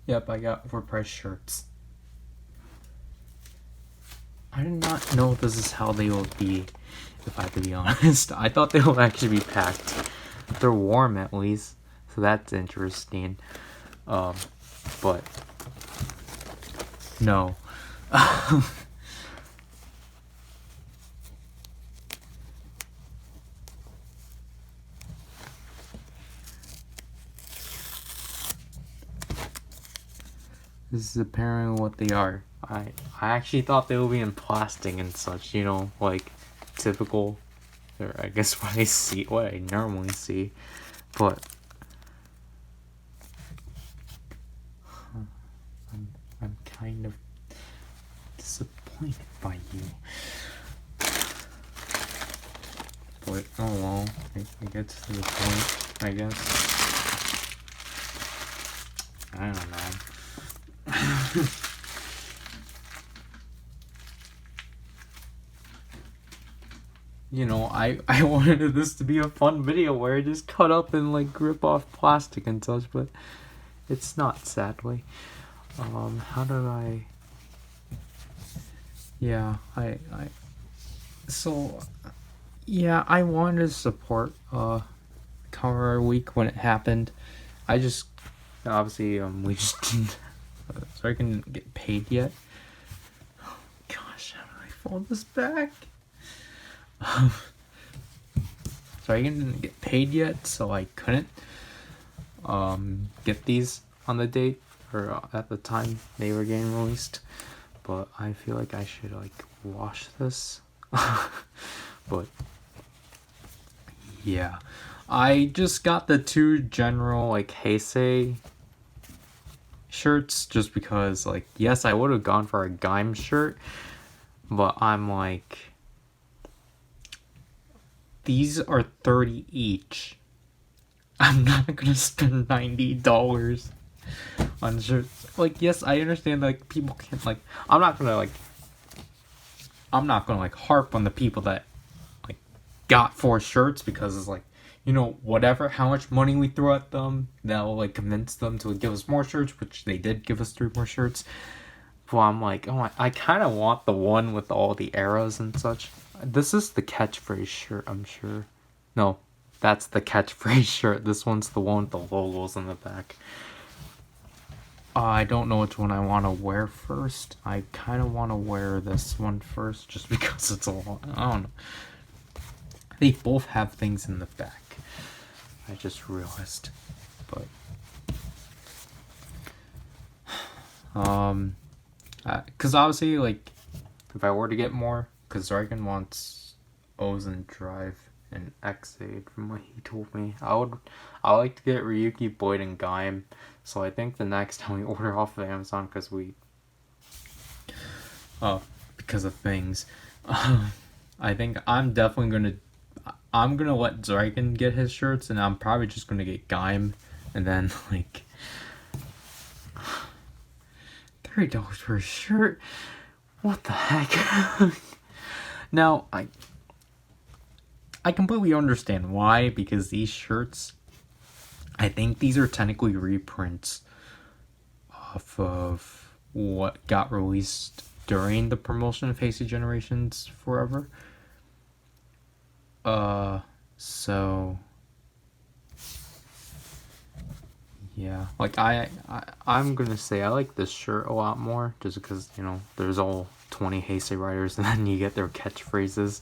Yep, I got overpriced shirts. I did not know this is how they will be, if I have to be honest. I thought they will actually be packed. They're warm at least, so that's interesting. But no. This is apparently what they are. I actually thought they would be in plastic and such, you know, like typical, or I guess what I normally see, but I'm kind of disappointed by you. But oh well, it gets to the point, I guess. I don't know. You know, I wanted this to be a fun video where I just cut up and like rip off plastic and such, but it's not, sadly. How did I? Yeah, so yeah, I wanted to support Cover Week when it happened. I just obviously we just didn't Zryken didn't get paid yet. Oh gosh, how do I fold this back? Zryken didn't get paid yet, so I couldn't get these on the date or at the time they were getting released. But I feel like I should like wash this. But yeah, I just got the two general like Heisei shirts just because, like, yes, I would have gone for a Gaim shirt, but I'm like, these are $30 each. I'm not gonna spend $90 on shirts. Like, yes, I understand like people can't like. I'm not gonna like harp on the people that like got 4 shirts because it's like, you know, whatever, how much money we throw at them, that'll like convince them to give us more shirts, which they did give us 3 more shirts. Well, I'm like, oh, I kind of want the one with all the arrows and such. This is the catchphrase shirt, I'm sure. No, that's the catchphrase shirt. This one's the one with the logos in the back. I don't know which one I want to wear first. I kind of want to wear this one first just because it's a lot. I don't know. They both have things in the back. I just realized. But because obviously, like, if I were to get more, because Zryken wants Ozen Drive and X8 from what he told me, I like to get Ryuki, Boyd, and Gaim. So I think the next time we order off of Amazon, because of things, I think I'm definitely gonna let Zryken get his shirts, and I'm probably just gonna get Gaim, and then like $30 for a shirt. What the heck? Now I completely understand why, because these shirts, I think these are technically reprints off of what got released during the promotion of Heisei Generations Forever. So yeah, like I'm gonna say I like this shirt a lot more just because, you know, there's all 20 Heisei riders and then you get their catchphrases.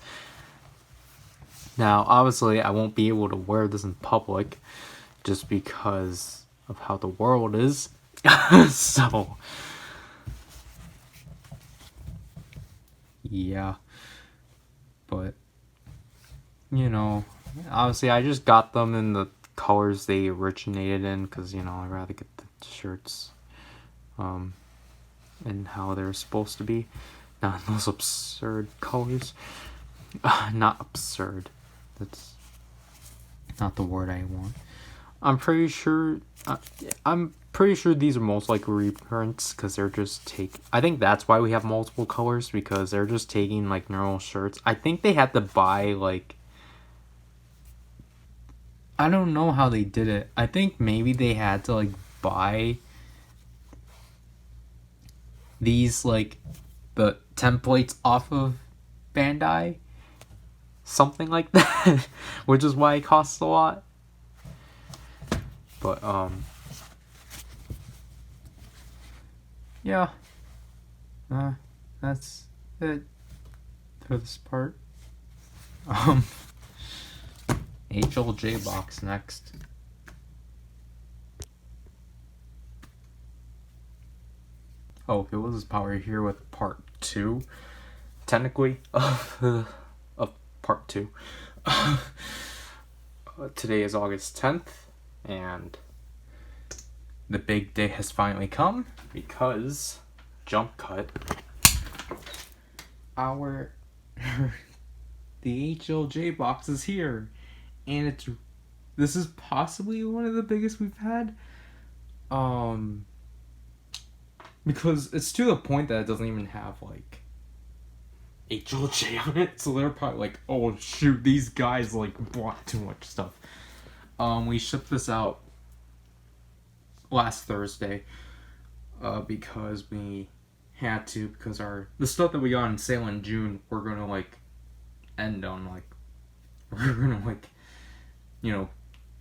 Now, obviously, I won't be able to wear this in public just because of how the world is. So yeah, but you know, obviously I just got them in the colors they originated in because, you know, I'd rather get the shirts and how they're supposed to be, not in those absurd colors. Not absurd, that's not the word I want. I'm pretty sure these are most likely reprints because they're just I think that's why we have multiple colors, because they're just taking like normal shirts. I think they had to buy like, I don't know how they did it. I think maybe they had to like buy these like the templates off of Bandai, something like that, which is why it costs a lot. But yeah, that's it for this part. HLJ box next. Oh, okay, what is Power here with part 2, technically, of part 2. Today is August 10th, and the big day has finally come, because Jump Cut, the HLJ box is here, and this is possibly one of the biggest we've had, because it's to the point that it doesn't even have like HLJ on it, so they're probably like, oh shoot, these guys like bought too much stuff. We shipped this out last Thursday, because we had to, because the stuff that we got on sale in June, we're gonna like end on like, we're gonna like, you know,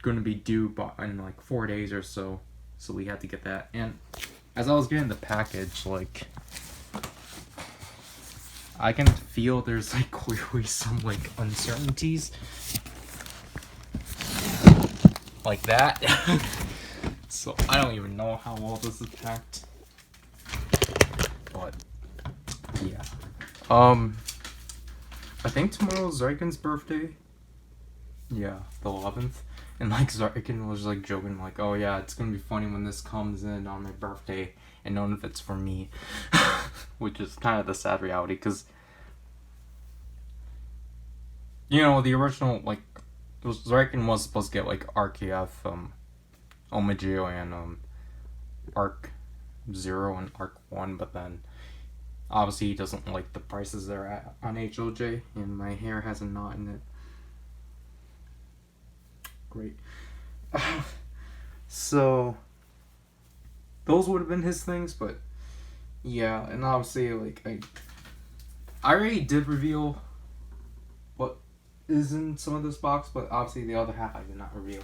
gonna be due in like 4 days or so, so we had to get that. And as I was getting the package, like, I can feel there's like clearly some like uncertainties like that. So I don't even know how well this is packed, but yeah. I think tomorrow's Zryken's birthday. Yeah, the 11th. And like Zryken was like joking like, oh yeah, it's gonna be funny when this comes in on my birthday and none of it's for me. Which is kind of the sad reality, because, you know, the original, like, Zryken was supposed to get like RKF, Omageo, and Arc 0 and Arc 1, but then obviously he doesn't like the prices they're at on HLJ, and my hair has a knot in it. Great. So those would have been his things, but yeah, and obviously like I already did reveal what is in some of this box, but obviously the other half I did not reveal.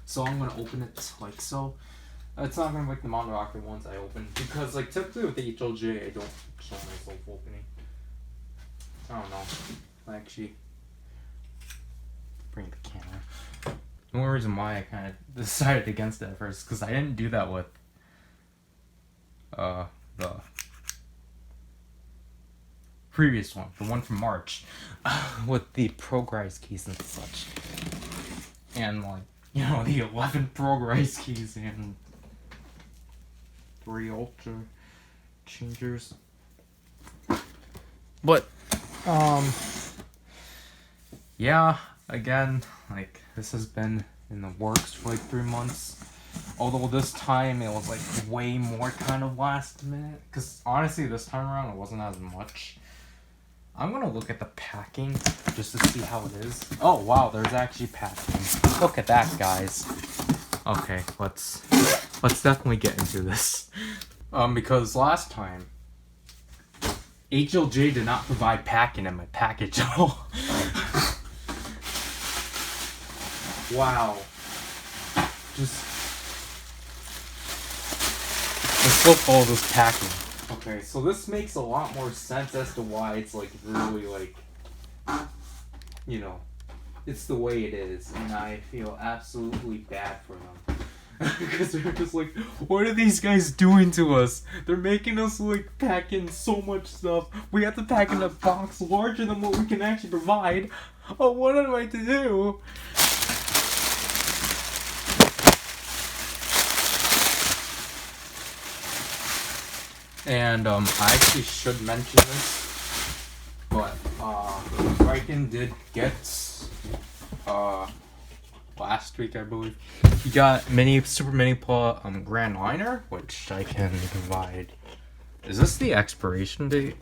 So I'm gonna open it like so. It's not gonna be like the Mondo Rocket ones I opened, because like typically with the HLJ I don't show myself opening. I don't know. I actually bring the camera. The only reason why I kind of decided against it at first, because I didn't do that with the previous one, the one from March, with the ProGrise keys and such, and like, you know, the 11 ProGrise keys and 3 Ultra changers. But yeah, again, like, this has been in the works for like 3 months. Although this time it was like way more kind of last minute, because honestly this time around it wasn't as much. I'm gonna look at the packing just to see how it is. Oh wow, there's actually packing. Look at that, guys. Okay, let's definitely get into this. Because last time HLJ did not provide packing in my package at all. Wow. Let's look at all this packing. Okay, so this makes a lot more sense as to why it's like really like, you know, it's the way it is, and I feel absolutely bad for them. Because they're just like, what are these guys doing to us? They're making us like pack in so much stuff. We have to pack in a box larger than what we can actually provide. Oh, what am I to do? And I actually should mention this, but Zryken did get last week, I believe, he got Super Mini Paw Grand Liner, which I can provide. Is this the expiration date?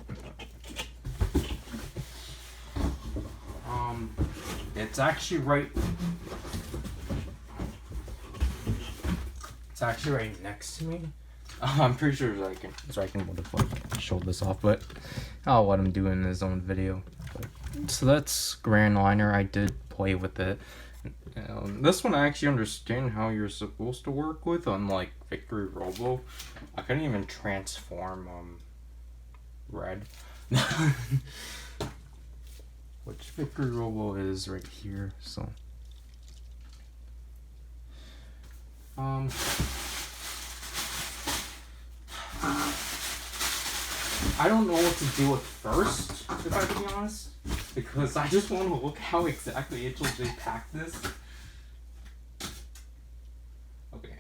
It's actually right. It's actually right next to me. I'm pretty sure Zryken would have like showed this off, but I'll let him do it in his own video. So that's Grand Liner. I did play with it. This one I actually understand how you're supposed to work with, unlike Victory Robo. I couldn't even transform Red. Which Victory Robo is right here, so I don't know what to do with first, if I can be honest, because I just want to look how exactly HLJ packed this. Okay,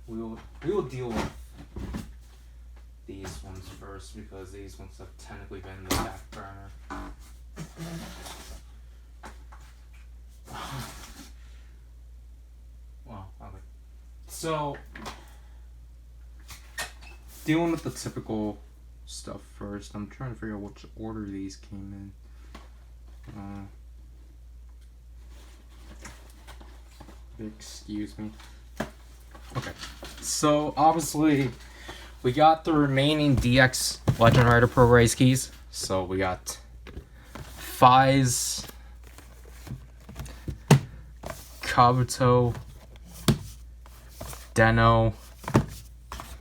we will deal with these ones first because these ones have technically been in the back burner. Well, okay. So, dealing with the typical stuff first. I'm trying to figure out which order these came in. Excuse me. Okay. So, obviously, we got the remaining DX Legend Rider Pro Race keys. So, we got Fize, Kabuto, Deno,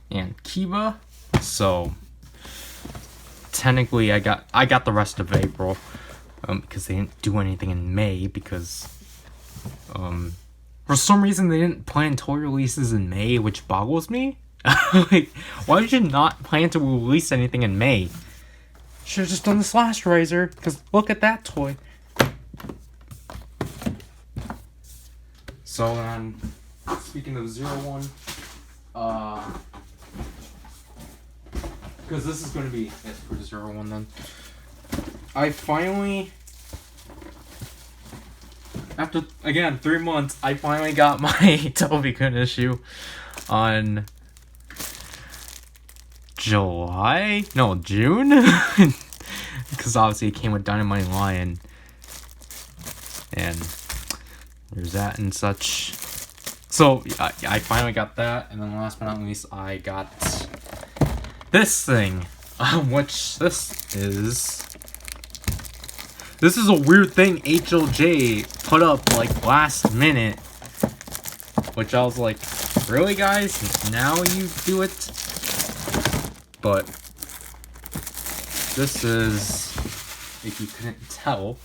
and Kiba. So technically I got the rest of April because they didn't do anything in May because for some reason they didn't plan toy releases in May, which boggles me. Like, why did you not plan to release anything in May? Should have just done the Slash Razor, because look at that toy. So then, speaking of 01, because this is going to be it for 01 then. I finally, after, again, 3 months, I finally got my Toby-kun issue on June? Because obviously it came with Dynamite Lion. And there's that and such. So, I finally got that. And then last but not least, I got this thing. Which, this is a weird thing HLJ put up, like, last minute. Which I was like, really, guys? Now you do it? But this is, if you couldn't tell,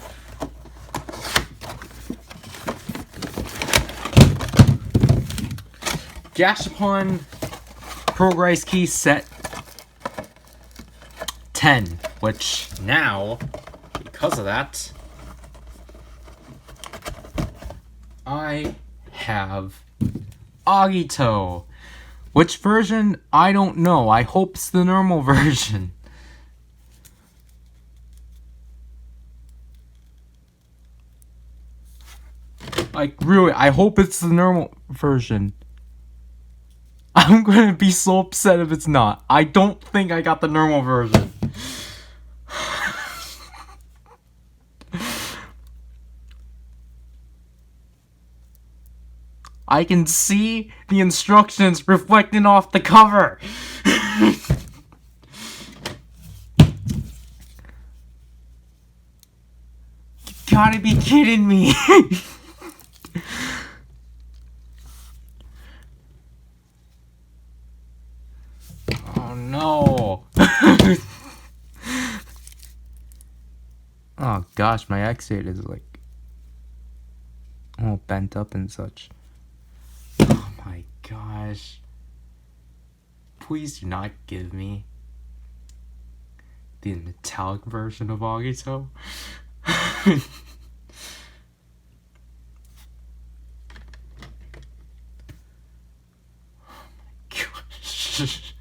Gashapon Progress Key Set 10, which now, because of that, I have Agito. Which version? I don't know. I hope it's the normal version. Like, really, I hope it's the normal version. I'm gonna be so upset if it's not. I don't think I got the normal version. I can see the instructions reflecting off the cover. You gotta be kidding me. Oh no. Oh gosh, my X8 is like all bent up and such. Oh my gosh. Please do not give me the metallic version of Agito. Oh my gosh.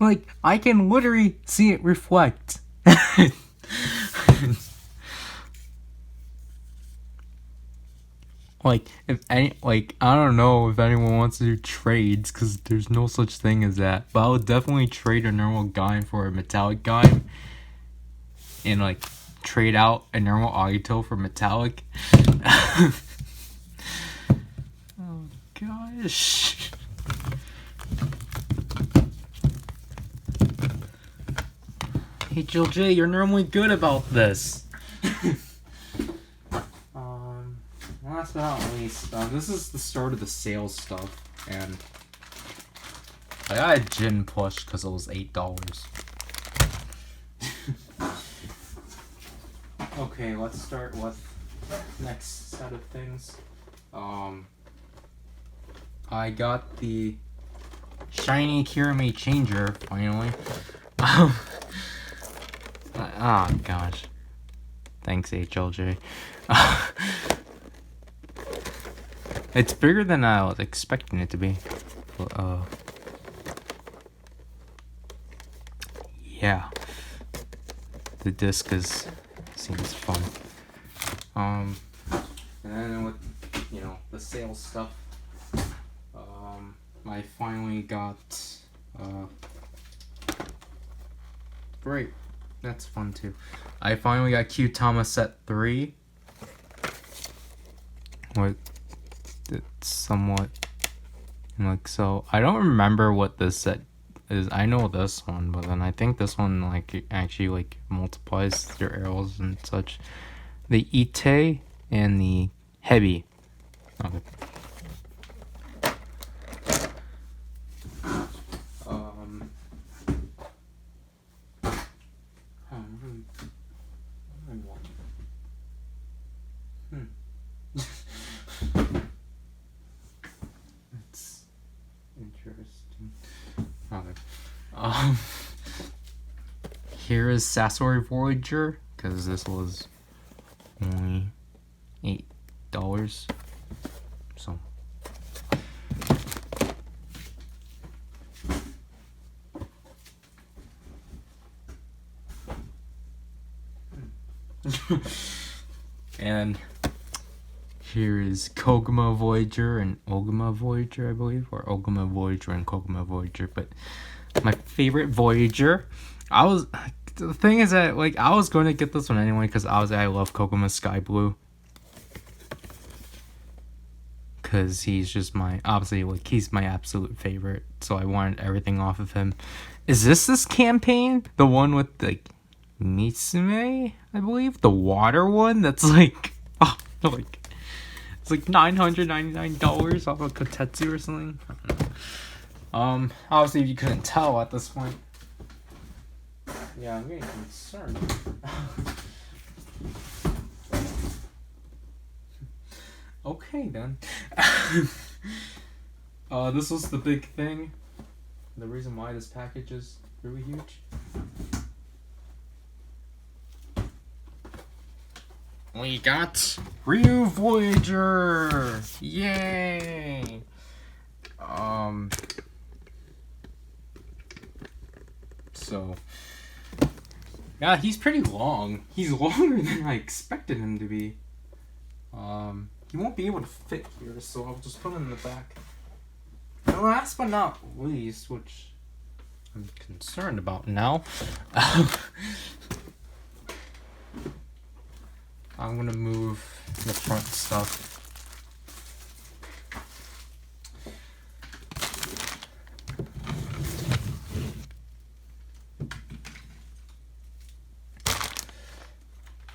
Like, I can literally see it reflect. Like, if any, like, I don't know if anyone wants to do trades, because there's no such thing as that. But I would definitely trade a normal Gaim for a metallic Gaim. and like trade out a normal Agito for metallic. Oh gosh. Hey Jill J, you're normally good about this. Last but not least, this is the start of the sales stuff, and I got a Jin plush because it was $8. Okay, let's start with next set of things. I got the shiny Kirame changer finally. Oh gosh, thanks HLJ. It's bigger than I was expecting it to be. Yeah, the disc seems fun. And then with the sales stuff, I finally got great. That's fun too. I finally got Q-Tama set 3. What? It's somewhat like so. I don't remember what this set is. I know this one, but then I think this one like actually like multiplies your arrows and such. The Ite and the Hebi. Okay. That's interesting. Okay. Here is Sasori Voyager, because this was only $8. So. And here is Koguma Voyager and Oguma Voyager, I believe, or Oguma Voyager and Koguma Voyager. But my favorite Voyager, the thing is that like I was going to get this one anyway because I love Koguma Sky Blue, because he's just he's my absolute favorite. So I wanted everything off of him. Is this campaign? The one with like Mitsume, I believe, the water one that's like it's like $999 off of Kotetsu or something. I don't know. Obviously you couldn't tell at this point. Yeah, I'm getting concerned. Okay then. This was the big thing. The reason why this package is really huge. We got Ryu Voyager! Yay! So, yeah, he's pretty long. He's longer than I expected him to be. He won't be able to fit here, so I'll just put him in the back. And last but not least, which I'm concerned about now, I'm gonna move the front stuff.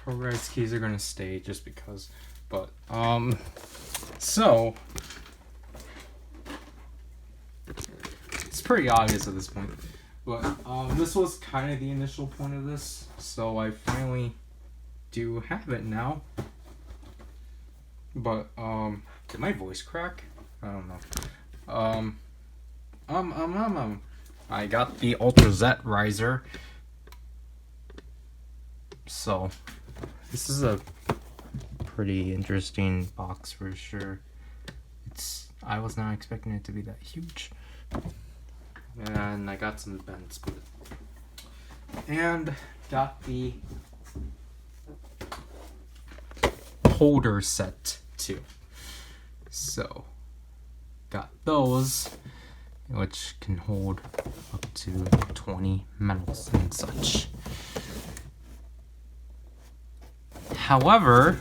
PowerRider's keys are gonna stay just because, but so it's pretty obvious at this point. But this was kind of the initial point of this, so I finally do have it now. But did my voice crack? I don't know. I got the Ultra Z riser. So this is a pretty interesting box for sure. I was not expecting it to be that huge. And I got some bends, and got the holder set too. So got those, which can hold up to 20 medals and such. However,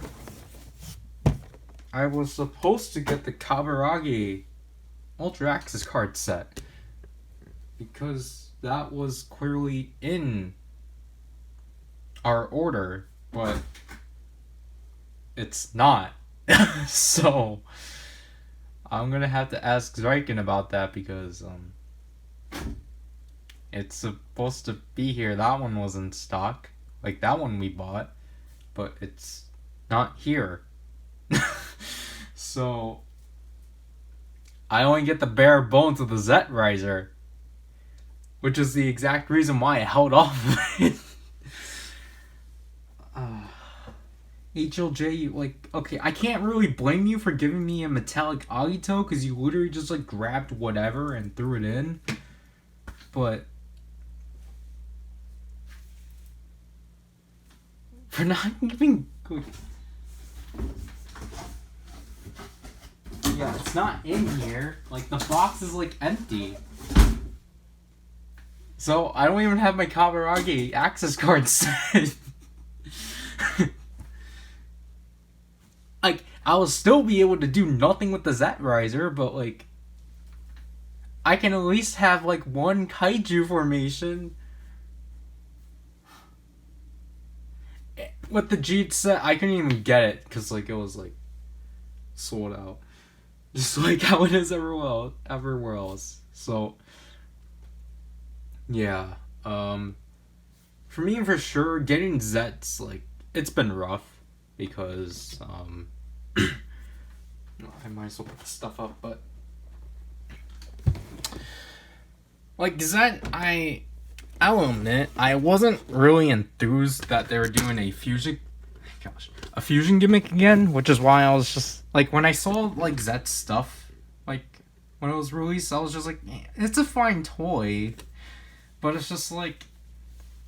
I was supposed to get the Kaburagi Ultra Access card set because that was clearly in our order, but it's not. So I'm gonna have to ask Zryken about that because it's supposed to be here. That one was in stock, like that one we bought, but it's not here. So I only get the bare bones of the Zryken, which is the exact reason why I held off of it. HLJ, like, okay, I can't really blame you for giving me a metallic Agito because you literally just like grabbed whatever and threw it in, but for not giving good. Yeah, it's not in here. Like, the box is, like, empty. So, I don't even have my Kaburagi access card set. Like, I'll still be able to do nothing with the Zryken, but, like, I can at least have, like, one kaiju formation. With the Jeet set, I couldn't even get it, because, like, it was, like, sold out. Just like how it is everywhere else. So, yeah. For me, for sure, getting Zets, like, it's been rough. Because, I might as well put the stuff up, but... Like, Zet, I'll admit, I wasn't really enthused that they were doing a fusion gimmick again, which is why I was just like, when I saw like Zet's stuff, like when it was released, I was just like, it's a fine toy, but it's just like,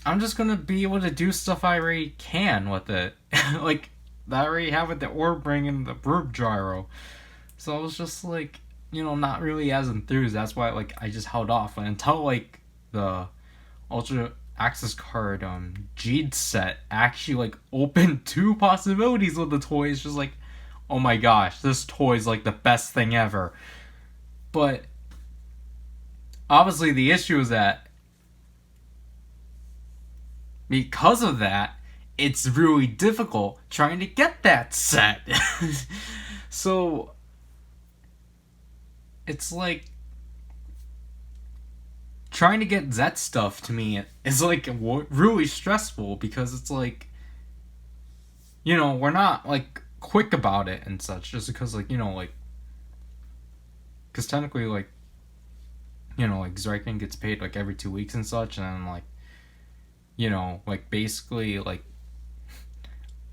I'm just gonna be able to do stuff I already can with it, like that I already have with the orb ring and the burb gyro. So I was just like, not really as enthused. That's why like I just held off until like the Ultra Access card Jeed set actually like opened 2 possibilities with the toy. It's just like, oh my gosh, this toy is like the best thing ever. But obviously the issue is that because of that, it's really difficult trying to get that set. So it's like trying to get Zet stuff to me is like really stressful because it's like, we're not like quick about it and such, just because like, like, because technically like, like Zryken gets paid like every 2 weeks and such, and then like, like basically like,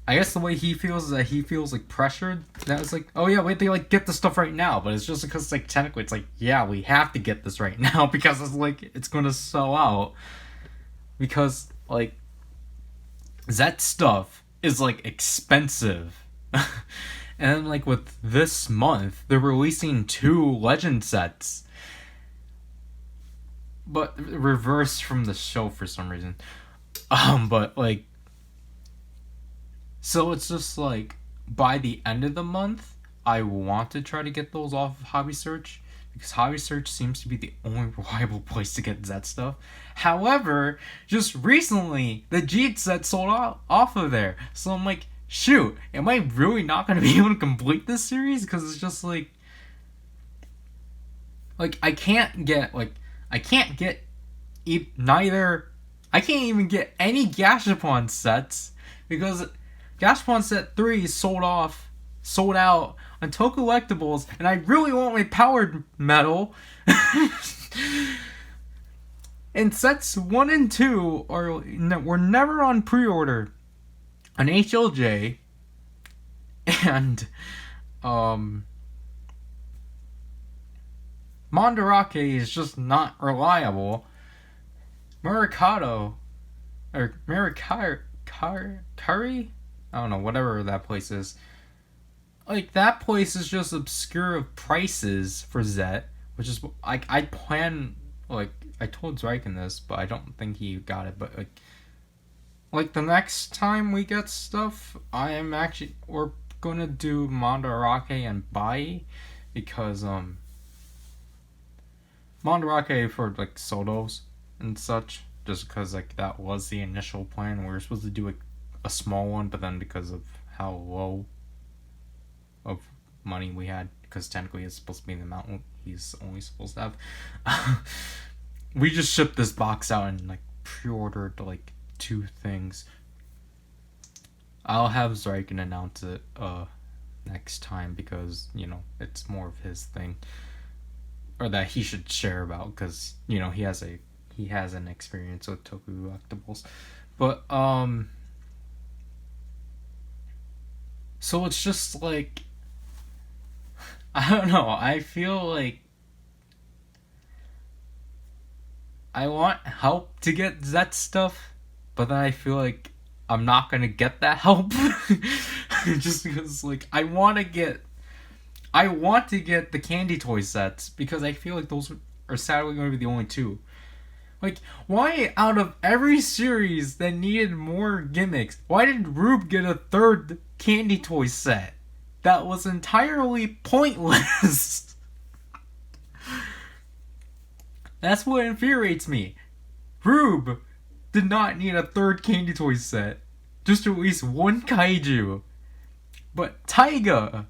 I guess the way he feels is that he feels like pressured. That it's like, oh yeah, wait, they like get the stuff right now, but it's just because like technically it's like, yeah, we have to get this right now because it's like it's gonna sell out. Because like that stuff is like expensive. And like with this month, they're releasing 2 legend sets. But reverse from the show for some reason. But like, so it's just like, by the end of the month, I want to try to get those off of Hobby Search, because Hobby Search seems to be the only reliable place to get Zet stuff. However, just recently, the Jeet set sold off of there. So I'm like, shoot, am I really not going to be able to complete this series? Because it's just like, I can't even get any Gashapon sets, because Gashapon set 3 sold out on Toku Collectibles, and I really want my powered metal. And sets 1 and 2 were never on pre-order on HLJ, and Mandarake is just not reliable. Marikari? I don't know, whatever that place is. Like, that place is just obscure of prices for Zet, which is, like, I plan, like, I told Zryken this, but I don't think he got it, but, like, like the next time we get stuff, we're gonna do Mandarake and Bai, because Mandarake for like solos and such, just because like that was the initial plan. We were supposed to do a small one, but then because of how low of money we had, because technically it's supposed to be the amount he's only supposed to have, we just shipped this box out and like pre-ordered like 2 things. I'll have Zryken announce it next time, because you know it's more of his thing, or that he should share about, because you know he has an experience with Toku Octables. But so it's just like, I don't know, I feel like I want help to get that stuff, but then I feel like I'm not gonna get that help. Just because like I want to get the candy toy sets, because I feel like those are sadly going to be the only 2. Like, why out of every series that needed more gimmicks, why did Rube get a 3rd candy toy set? That was entirely pointless. That's what infuriates me. Rube did not need a 3rd candy toy set. Just at least 1 kaiju. But Taiga,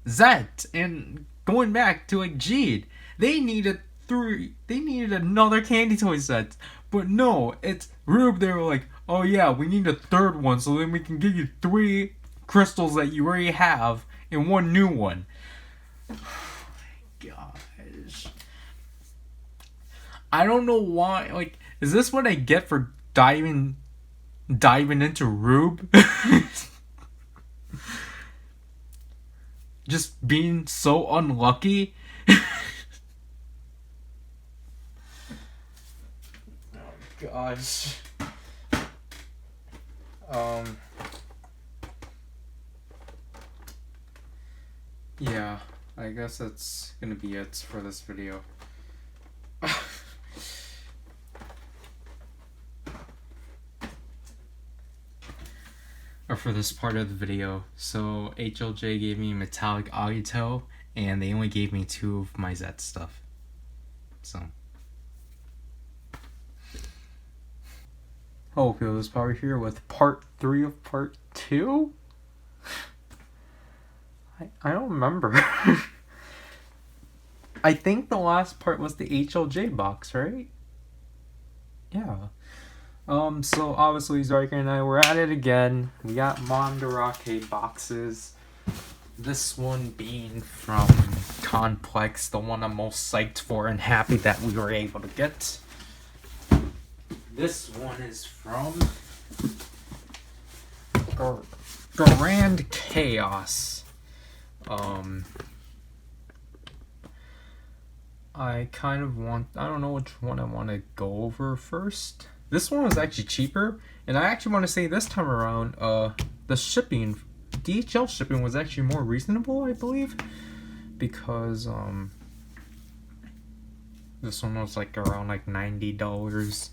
Zet, and going back to like Jeed, they needed another candy toy set. But no, it's Rube. They were like, oh yeah, we need a 3rd one, so then we can give you 3 crystals that you already have and 1 new one. Oh my gosh. I don't know why. Like, is this what I get for diving into Rube? Just being so unlucky. Oh gosh. Yeah, I guess that's gonna be it for this video. Or for this part of the video. So HLJ gave me metallic Agito, and they only gave me 2 of my Zet stuff. So hope it was probably here with part 3 of part 2. I don't remember. I think the last part was the HLJ box, right? Yeah. So obviously Zryken and I were at it again. We got Mandarake boxes. This one being from Complex, the one I'm most psyched for and happy that we were able to get. This one is from Grand Chaos. I don't know which one I want to go over first. This one was actually cheaper, and I actually want to say this time around, the shipping, DHL shipping was actually more reasonable, I believe, because, this one was like around like $90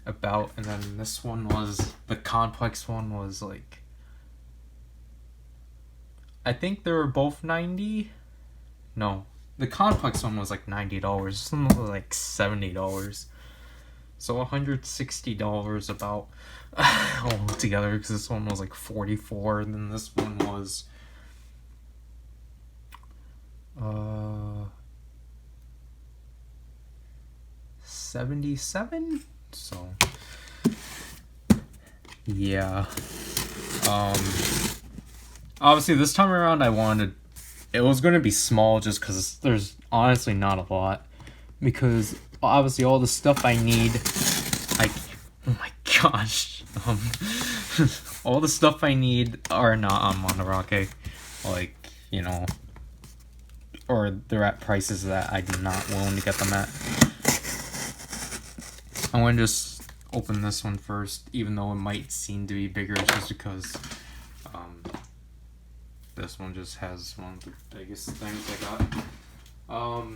about, and then this one was, the Complex one was like, I think they were both 90. No, the Complex one was like $90. This one was like $70. So $160 about all together, because this one was like $44, and then this one was $77. So yeah. Obviously this time around it was going to be small, just because there's honestly not a lot, because obviously all the stuff I need, oh my gosh, all the stuff I need are not on Mandarake, like, you know, or they're at prices that I'm not willing to get them at. I'm going to just open this one first, even though it might seem to be bigger, just because this one just has one of the biggest things I got.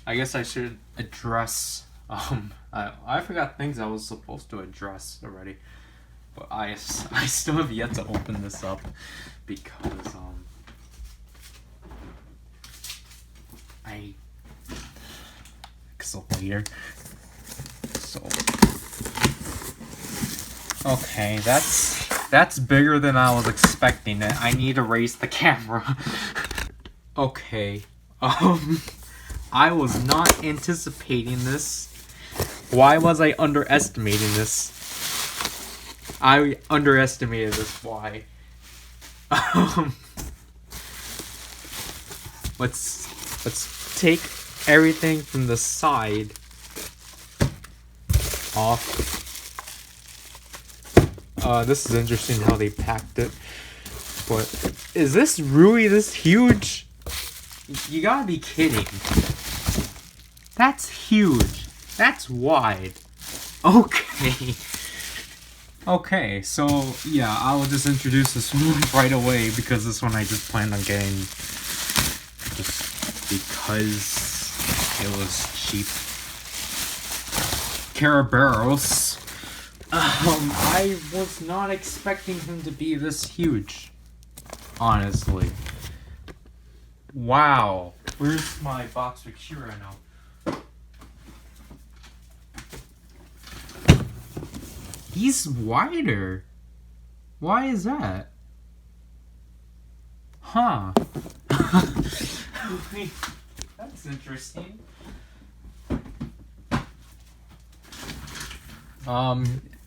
I guess I should address I forgot things I was supposed to address already, but I still have yet to open this up because so later. So okay, that's bigger than I was expecting it. I need to raise the camera. Okay. I was not anticipating this. Why was I underestimating this? I underestimated this. Why? Let's take everything from the side off. This is interesting how they packed it. But is this really this huge? You gotta be kidding. That's huge. That's wide. Okay. Okay, so yeah, I will just introduce this one right away because this one I just planned on getting just because it was cheap. Caraberos. I was not expecting him to be this huge. Honestly. Wow. Where's my box with Kira now? He's wider. Why is that? Huh. That's interesting.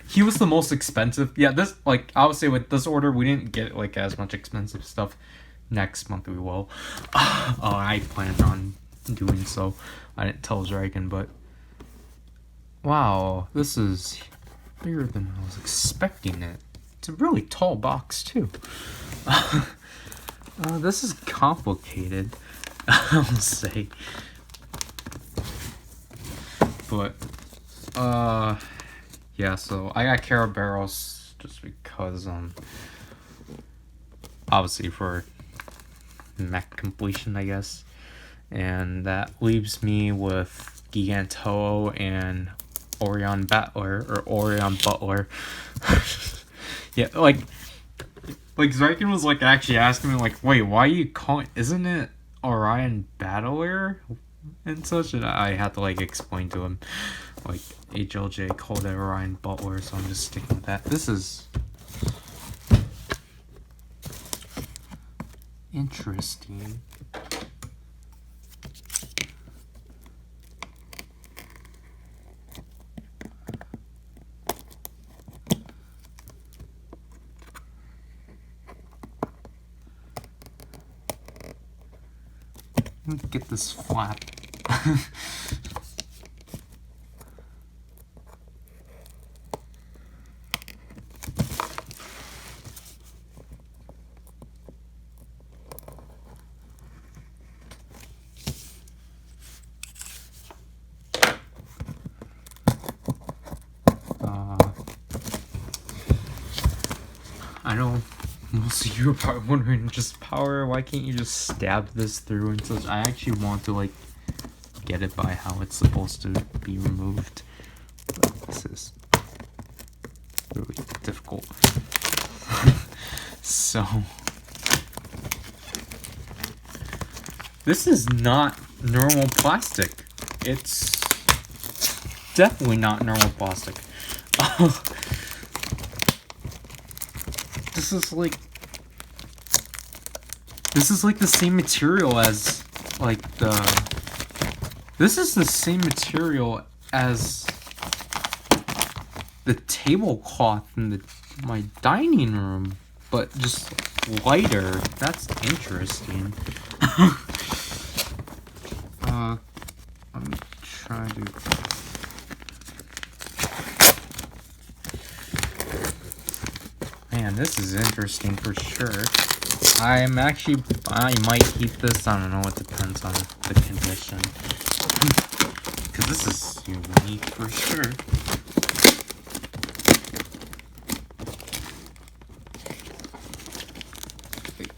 He was the most expensive. Yeah, this, like, I would say with this order, we didn't get, like, as much expensive stuff. Next month we will. I planned on doing so. I didn't tell Zryken, but... Wow, this is bigger than I was expecting it. It's a really tall box, too. This is complicated, I'll say. But, yeah, so I got Caraberos just because, obviously for mech completion, I guess. And that leaves me with Gigantoa and Orion Battler, or Orion Butler. Yeah, like Zryken was like actually asking me like, wait, why are you calling, isn't it Orion Battler and such? And I had to like explain to him like HLJ called it Orion Butler, so I'm just sticking with that. This is interesting. Let me get this flap. I know most of you are probably wondering, just power, why can't you just stab this through and such? I actually want to like get it by how it's supposed to be removed, but this is really difficult. So this is not normal plastic. It's definitely not normal plastic. This is like the same material as this is the same material as the tablecloth in my dining room, but just lighter. That's interesting. I'm trying to. Man, this is interesting for sure. I might keep this. I don't know. It depends on the condition. Because this is unique for sure.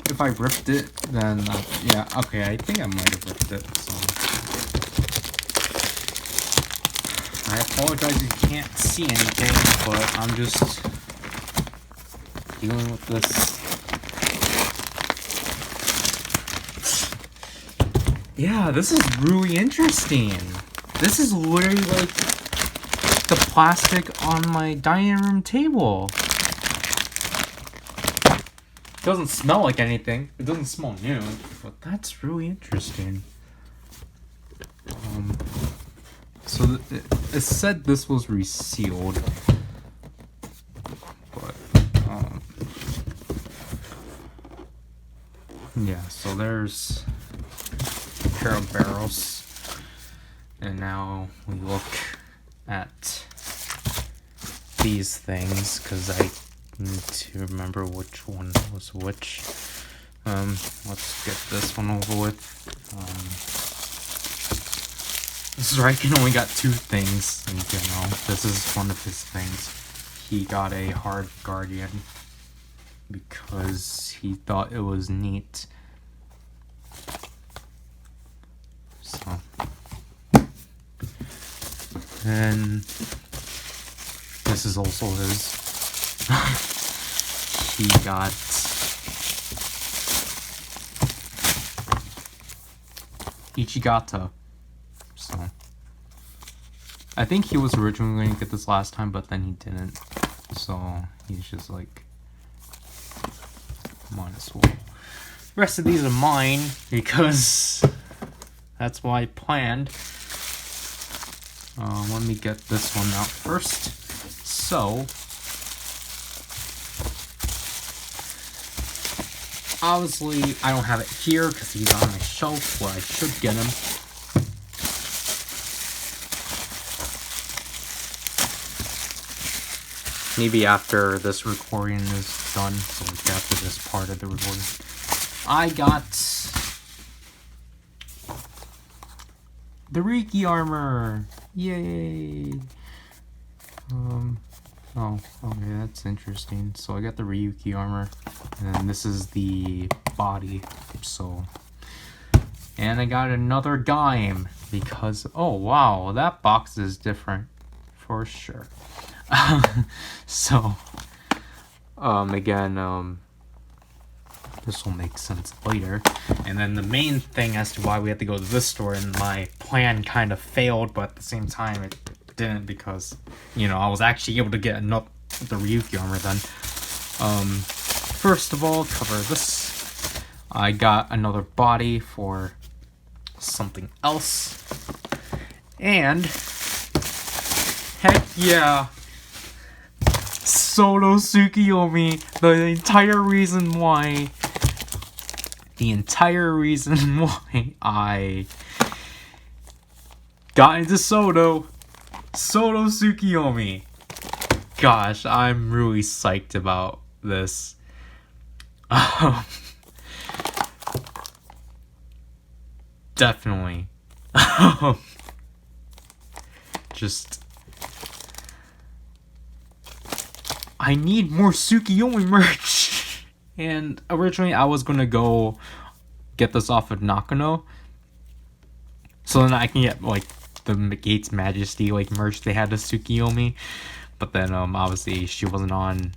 If I ripped it, then yeah, okay. I think I might have ripped it. So I apologize you can't see anything, but I'm just dealing with this. Yeah, this is really interesting. This is literally like the plastic on my dining room table. It doesn't smell like anything. It doesn't smell new, but that's really interesting. So it said this was resealed, but yeah. So there's a pair of barrels, and now we look at these things because I need to remember which one was which. Let's get this one over with. Zryken only got 2 things in general. This is one of his things. He got a hard guardian because he thought it was neat. So, and this is also his. He got Ichigata. So, I think he was originally going to get this last time, but then he didn't. So, he's just like, might as well. The rest of these are mine, because that's what I planned. Let me get this one out first. So, obviously, I don't have it here, because he's on my shelf where I should get him. Maybe after this recording is done, so like after this part of the recording. I got the Zryken armor! Yay! Oh, okay, that's interesting. So I got the Zryken armor, and then this is the body, so... And I got another dime, because, oh wow, that box is different, for sure. So, again, this will make sense later. And then the main thing as to why we had to go to this store, and my plan kind of failed, but at the same time it didn't, because, you know, I was actually able to get the Zryken armor then. First of all, cover this. I got another body for something else. And, heck yeah! Solo Tsukiyomi, the entire reason why I got into Solo Tsukiyomi. Gosh, I'm really psyched about this. Definitely. Just... I need more Tsukiyomi merch! And originally I was gonna go get this off of Nakano, so then I can get like the Gates Majesty like merch they had to Tsukiyomi. But then obviously she wasn't on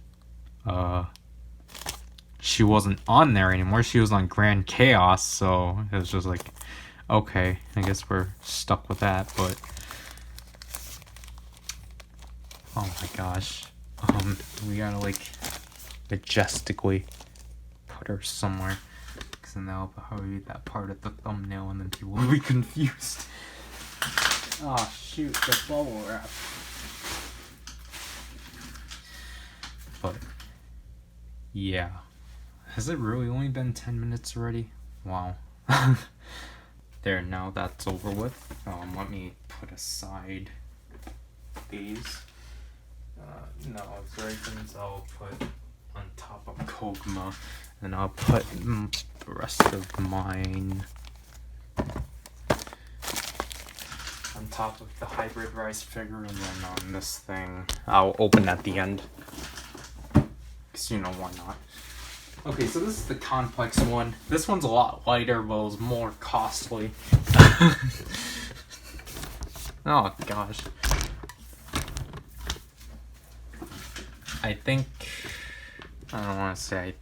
there anymore. She was on Grand Chaos, so it was just like, okay, I guess we're stuck with that. But oh my gosh. We gotta like majestically put her somewhere, because then that'll probably be that part of the thumbnail and then people will be confused. Oh shoot, the bubble wrap. But yeah, has it really only been 10 minutes already? Wow. There, now that's over with. Let me put aside these. No, Zryken's I'll put on top of Koguma, and I'll put the rest of mine on top of the hybrid rice figure, and then on this thing I'll open at the end, because you know, why not. Okay, so this is the complex one. This one's a lot lighter, but it was more costly. Oh gosh. I think, I don't want to say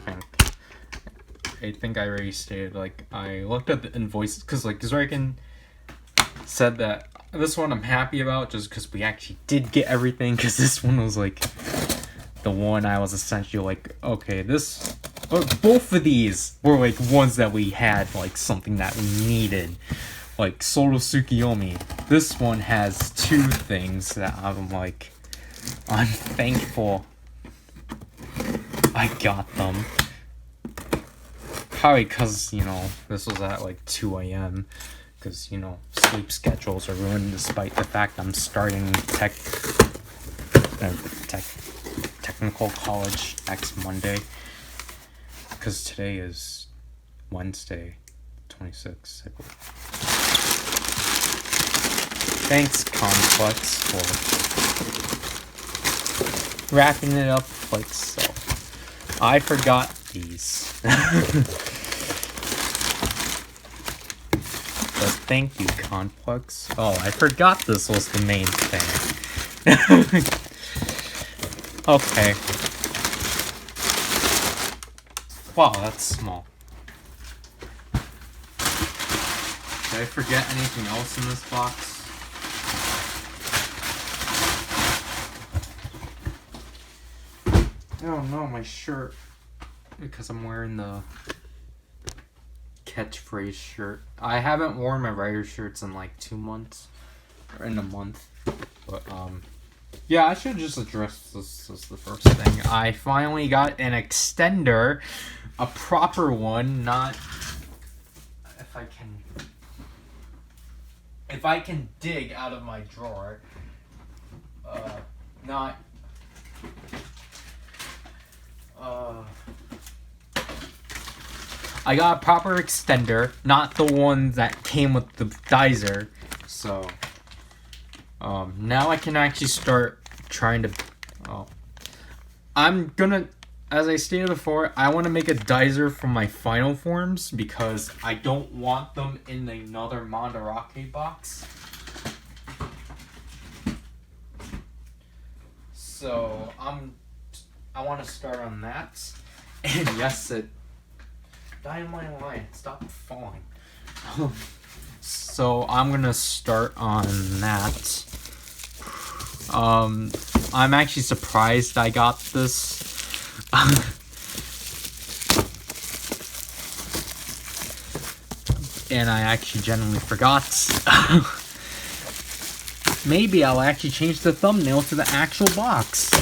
I think I already stated, like, I looked at the invoices, because, like, Zryken said that this one I'm happy about, just because we actually did get everything, because this one was, like, the one I was essentially like, okay, both of these were, like, ones that we had, like, something that we needed. Like, Solo Tsukiyomi. This one has 2 things that I'm, like, I'm thankful I got them. Probably because, you know, this was at like 2 a.m. Because, you know, sleep schedules are ruined despite the fact I'm starting technical college next Monday. Because today is Wednesday, 26th, I believe. Thanks, Complex, for wrapping it up like so. I forgot these. But thank you, Complex. Oh, I forgot this was the main thing. Okay. Wow, that's small. Did I forget anything else in this box? Oh no, my shirt. Because I'm wearing the catchphrase shirt. I haven't worn my writer shirts in like 2 months. Or in a month. But, yeah, I should just address this as the first thing. I finally got an extender. A proper one, not... If I can dig out of my drawer. Not... I got a proper extender, not the one that came with the dizer. So, now I can actually start trying to... I'm gonna, as I stated before, I want to make a dizer for my final forms because I don't want them in another Mandarake box. So, I want to start on that. And yes, Dynamite line, stop falling. So I'm gonna start on that. I'm actually surprised I got this. And I actually genuinely forgot. Maybe I'll actually change the thumbnail to the actual box.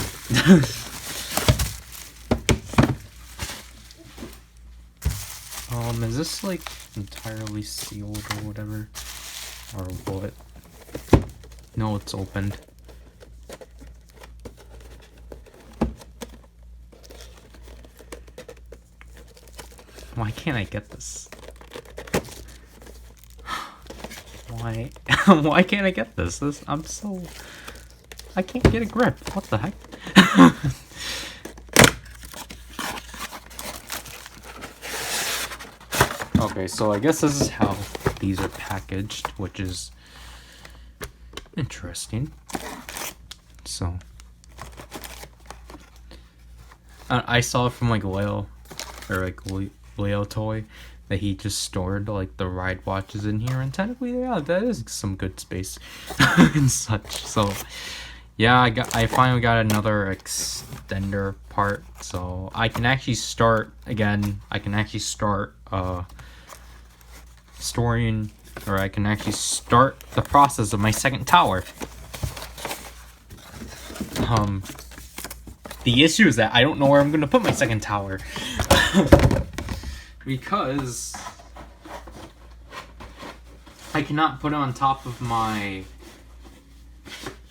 Is this like entirely sealed or whatever? Or what? No, it's opened. Why can't I get this? Why? Why can't I get this? I can't get a grip. What the heck? Okay, so I guess this is how these are packaged, which is interesting. So, I saw from like Leo Toy that he just stored like the ride watches in here, and technically, yeah, that is some good space and such. So, yeah, I finally got another extender part, so I can actually start again. I can actually start storing, or I can actually start the process of my second tower. The issue is that I don't know where I'm going to put my second tower. Because I cannot put it on top of my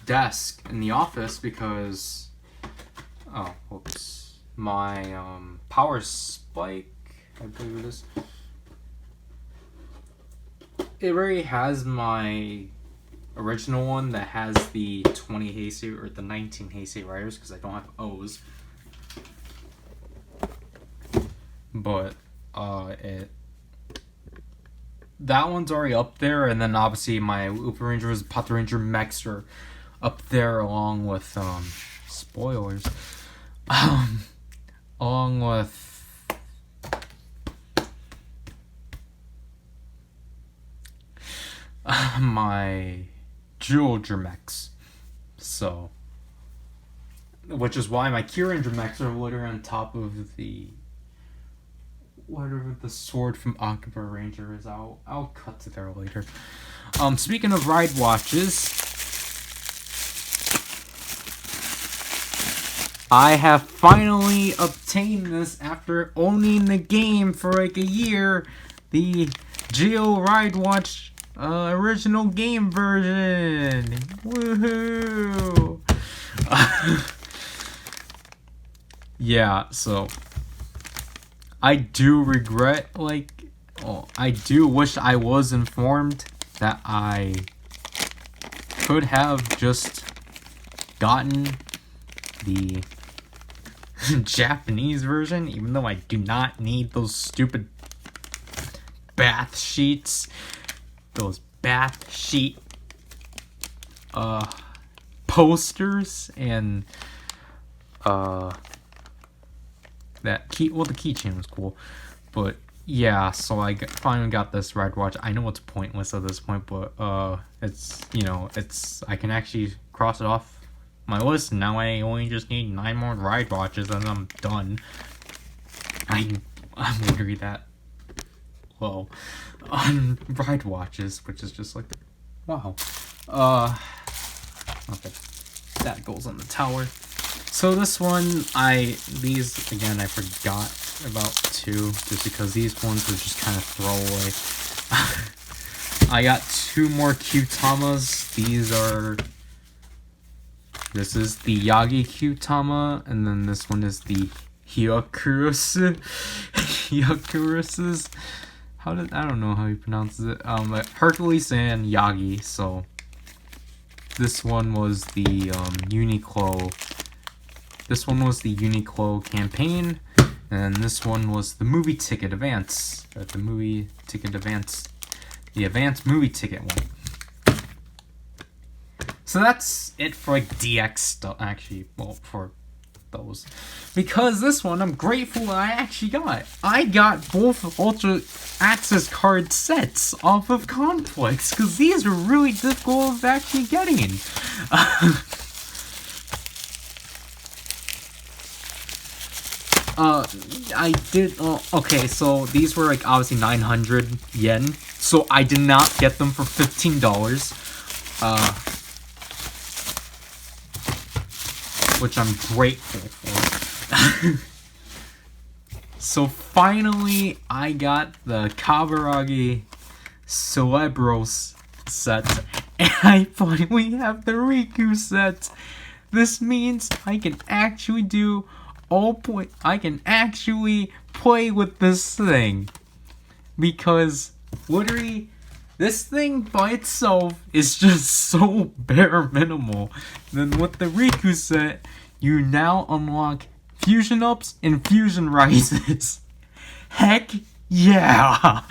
desk in the office because, my power spike, I believe it is. It already has my original one that has the 20 Heisei or the 19 Heisei riders because I don't have O's. But that one's already up there, and then obviously my Upa Rangers, Pata Ranger mechs are up there along with spoilers. Along with my dual Dremex. So, which is why my Kirin Dremex are literally on top of the whatever the sword from Akiba Ranger is. I'll cut to there later. Speaking of ride watches, I have finally obtained this after owning the game for like a year. The Geo Ride Watch original game version. Woohoo! Yeah, so I do regret, I do wish I was informed that I could have just gotten the Japanese version, even though I do not need those stupid bath sheets. Those bath sheet posters and that key. Well, the keychain was cool, but yeah. So I finally got this ride watch. I know it's pointless at this point, but it's I can actually cross it off my list. And now I only just need 9 more ride watches, and I'm done. I'm literally that low on ride watches, which is just like, wow. Okay, that goes on the tower. So this one, these again I forgot about too, just because these ones were just kind of throwaway. I got 2 more Q-Tamas. This is the Yagi Q-Tama, and then this one is the Hyakurusu. Hyakurusus. I don't know how he pronounces it. But Hercules and Yagi. So this one was the Uniqlo. This one was the Uniqlo campaign, and this one was the movie ticket advance. The advance movie ticket one. So that's it for like DX stuff. Actually, well, for those, because this one I'm grateful I actually got. I got both Ultra Access card sets off of Conflicts, because these are really difficult of actually getting. I did, okay, so these were like obviously 900 yen, so I did not get them for $15, which I'm grateful for. So finally, I got the Kaburagi Celebros set, and I finally have the Riku set. This means I can actually I can actually play with this thing, because literally this thing by itself is just so bare minimal. Then with the Riku set, you now unlock fusion ups and fusion rises. Heck yeah!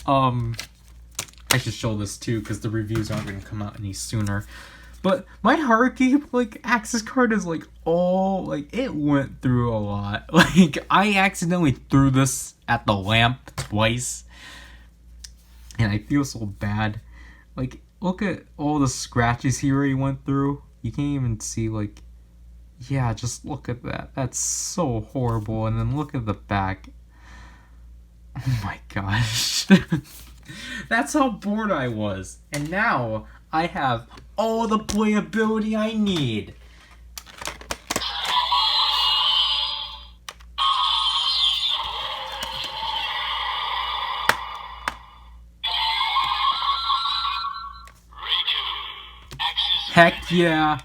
I should show this too, because the reviews aren't going to come out any sooner. But my Haruki, access card is, it went through a lot. I accidentally threw this at the lamp twice. And I feel so bad. Look at all the scratches he already went through. You can't even see, yeah, just look at that. That's so horrible. And then look at the back. Oh my gosh. That's how bored I was. And now I have all the playability I need. Heck yeah.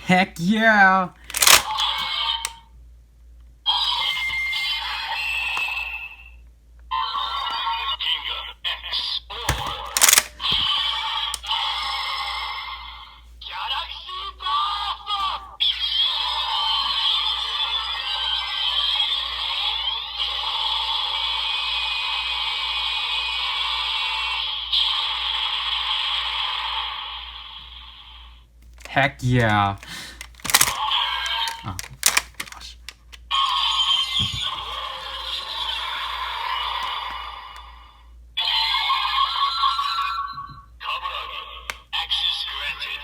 Heck yeah! Heck yeah. Oh, gosh. Access granted.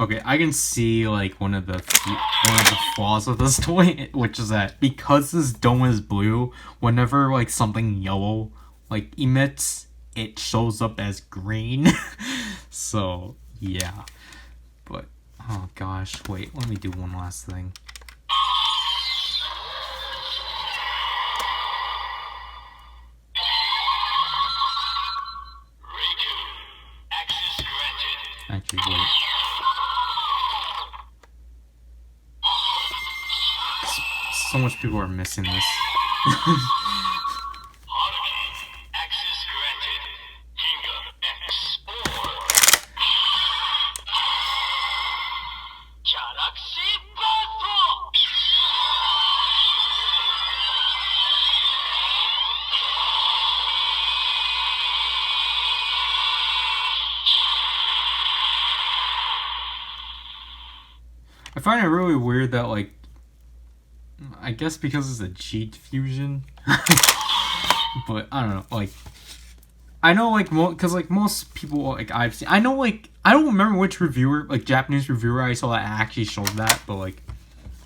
Okay, I can see like one of the flaws of this toy, which is that because this dome is blue, whenever like something yellow like emits, it shows up as green. So yeah, but oh gosh, wait, let me do one last thing. Actually, wait. So much people are missing this. I find it really weird that, like, I guess because it's a cheat fusion, but I don't know, like, I know, like, because, like, most people, like, I've seen, I know, like, I don't remember which reviewer, like, Japanese reviewer I saw that actually showed that, but, like,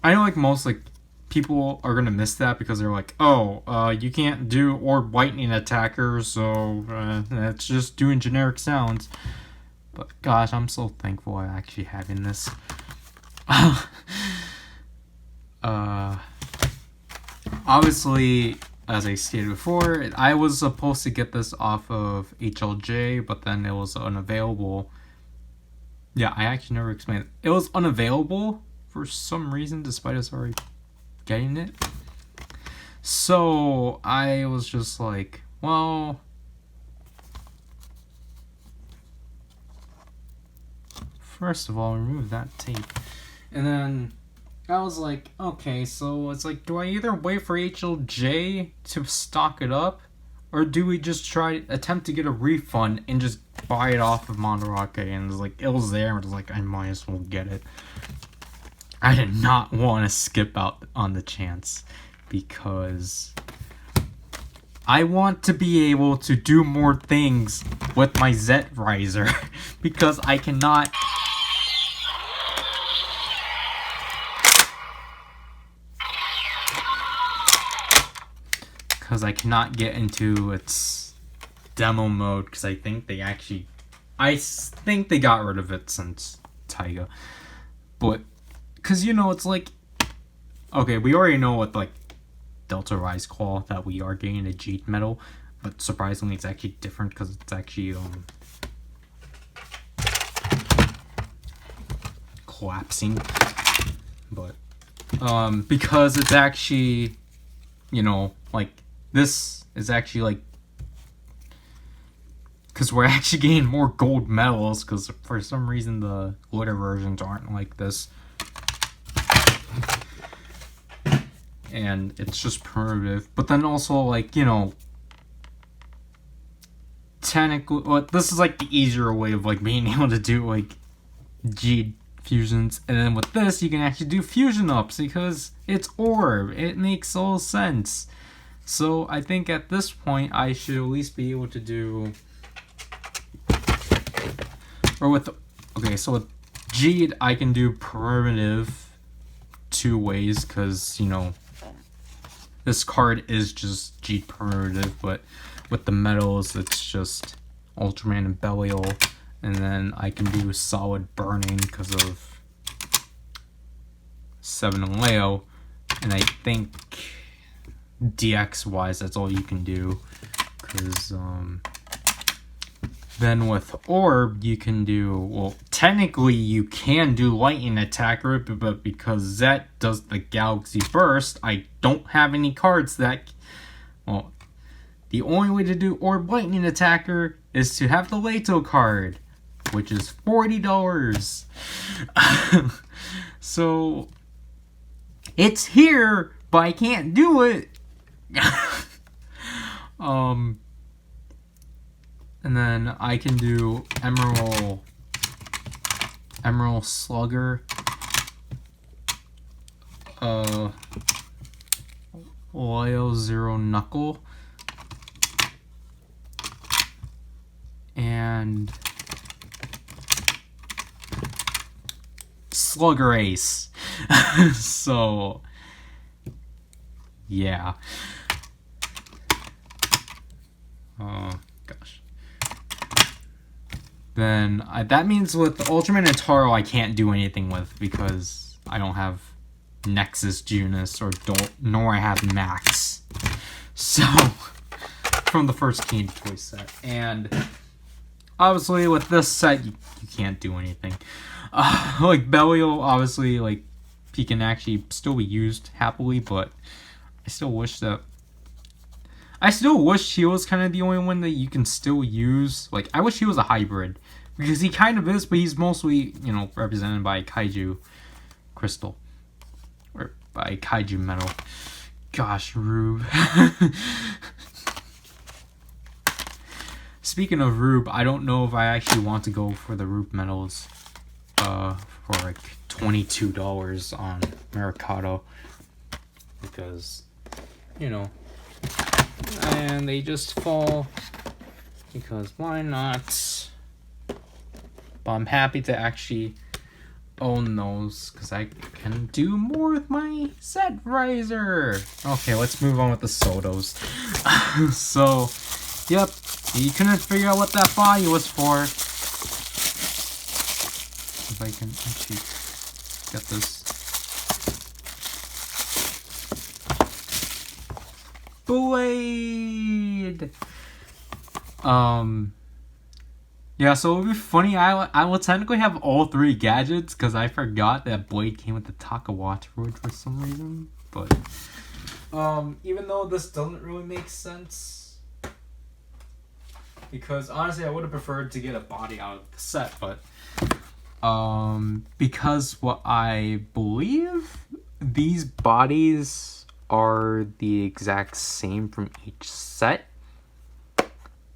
I know, like, most, like, people are gonna miss that because they're like, oh, you can't do orb lightning attacker, so, that's just doing generic sounds. But, gosh, I'm so thankful I'm actually having this. Obviously, as I stated before, I was supposed to get this off of HLJ, but then it was unavailable. Yeah, I actually never explained it. It was unavailable for some reason, despite us already getting it. So, I was just like, well, first of all, remove that tape. And then I was like, okay, so it's like, do I either wait for HLJ to stock it up, or do we just attempt to get a refund and just buy it off of Monterake? And it's like, it was there, and it was like, I might as well get it. I did not want to skip out on the chance, because I want to be able to do more things with my Zryken, because I cannot... Because I cannot get into its demo mode, because I think they got rid of it since Taiga. But, because, you know, it's like, okay, we already know what, like, Delta Rise Claw, that we are getting a Jeet medal, but surprisingly it's actually different, because it's actually, collapsing. But, because it's actually, you know, like, this is actually, like, because we're actually getting more gold medals, because for some reason the glitter versions aren't like this. And it's just primitive. But then also, like, you know, technically, well, this is, like, the easier way of, like, being able to do, like, G fusions. And then with this, you can actually do fusion ups, because it's orb. It makes all sense. So I think at this point I should at least be able to do, or with, okay, so with Jeet I can do primitive 2 ways, because, you know, this card is just Jeet primitive, but with the metals it's just Ultraman and Belial. And then I can do solid burning because of 7 and Leo. And I think DX wise, that's all you can do. Because then with Orb, you can do, well, technically you can do Lightning Attacker, but because Zet does the Galaxy Burst, I don't have any cards that, well, the only way to do Orb Lightning Attacker is to have the Leto card, which is $40. So, it's here, but I can't do it. And then I can do Emerald Slugger, Leo Zero Knuckle, and Slugger Ace. So, yeah. Gosh. Then that means with Ultraman and Taro I can't do anything with because I don't have Nexus Junus nor I have Max. So from the first Candy Toy set, and obviously with this set you can't do anything. Like Belial, obviously, like he can actually still be used happily, but I still wish he was kind of the only one that you can still use. Like, I wish he was a hybrid. Because he kind of is, but he's mostly, you know, represented by Kaiju Crystal. Or by Kaiju Metal. Gosh, Rube. Speaking of Rube, I don't know if I actually want to go for the Rube Metals for like $22 on Mercado. Because, you know, and they just fall because why not? But I'm happy to actually own those because I can do more with my Zryken. Okay, let's move on with the Sotos. So, yep, you couldn't figure out what that body was for. If I can actually get this. Blade. Yeah, so it would be funny. I will technically have all 3 gadgets because I forgot that Blade came with the Taka Watchword for some reason. But even though this doesn't really make sense, because honestly I would have preferred to get a body out of the set, but because what I believe these bodies are the exact same from each set,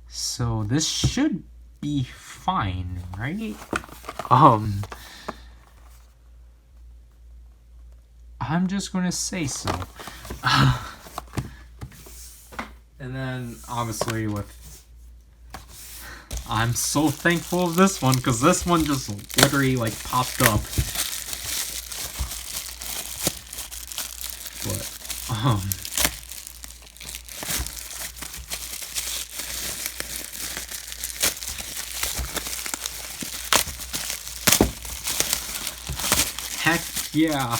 so this should be fine, right? I'm just gonna say so. And then obviously I'm so thankful of this one because this one just literally like popped up. But heck yeah.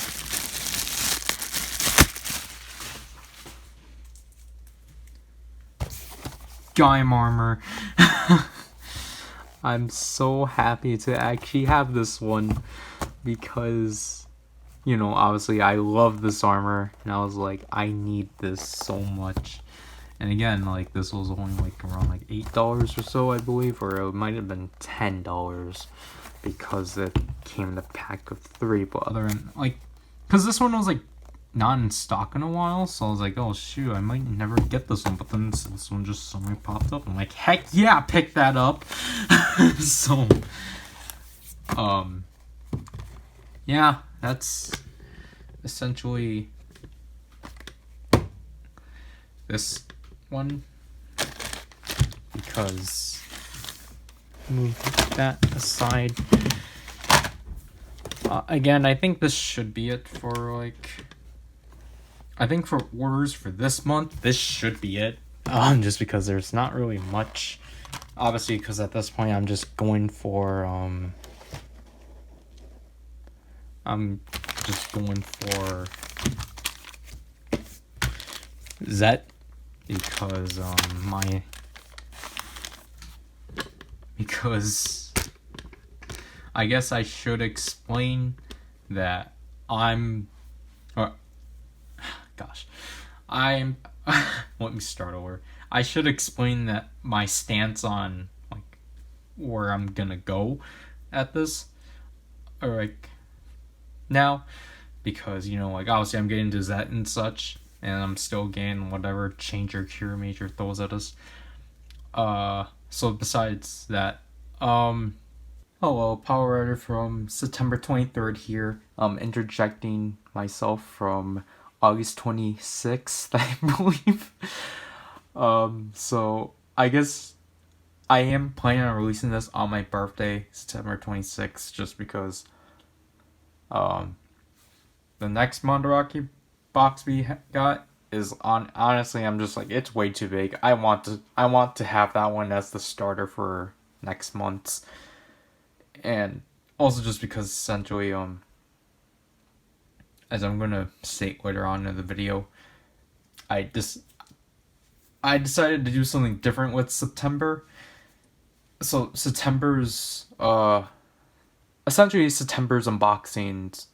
Gaim armor. I'm so happy to actually have this one because, you know, obviously I love this armor and I was like, I need this so much. And again, like this was only like around like $8 or so, I believe, or it might have been $10 because it came in a pack of 3. But other than like, because this one was like not in stock in a while, so I was like, oh shoot, I might never get this one. But then this one just suddenly popped up. I'm like, heck yeah, pick that up. So yeah, that's essentially this one, because move that aside. Again, I think this should be it for like, I think for orders for this month, this should be it. Just because there's not really much obviously, because at this point I'm just going for Z, because because I guess I should explain that I'm gosh, I'm let me start over. I should explain that my stance on like where I'm gonna go at this, or like now, because like obviously I'm getting to that and such, and I'm still getting whatever change or cure major throws at us. So besides that, hello, PowerRider from September 23rd here. Interjecting myself from August 26th, I believe. So I guess I am planning on releasing this on my birthday, September 26th, just because the next Mandarake box we got is honestly, I'm just like, it's way too big. I want to have that one as the starter for next month's, and also just because essentially as I'm gonna state later on in the video, I decided to do something different with September. So September's essentially September's unboxings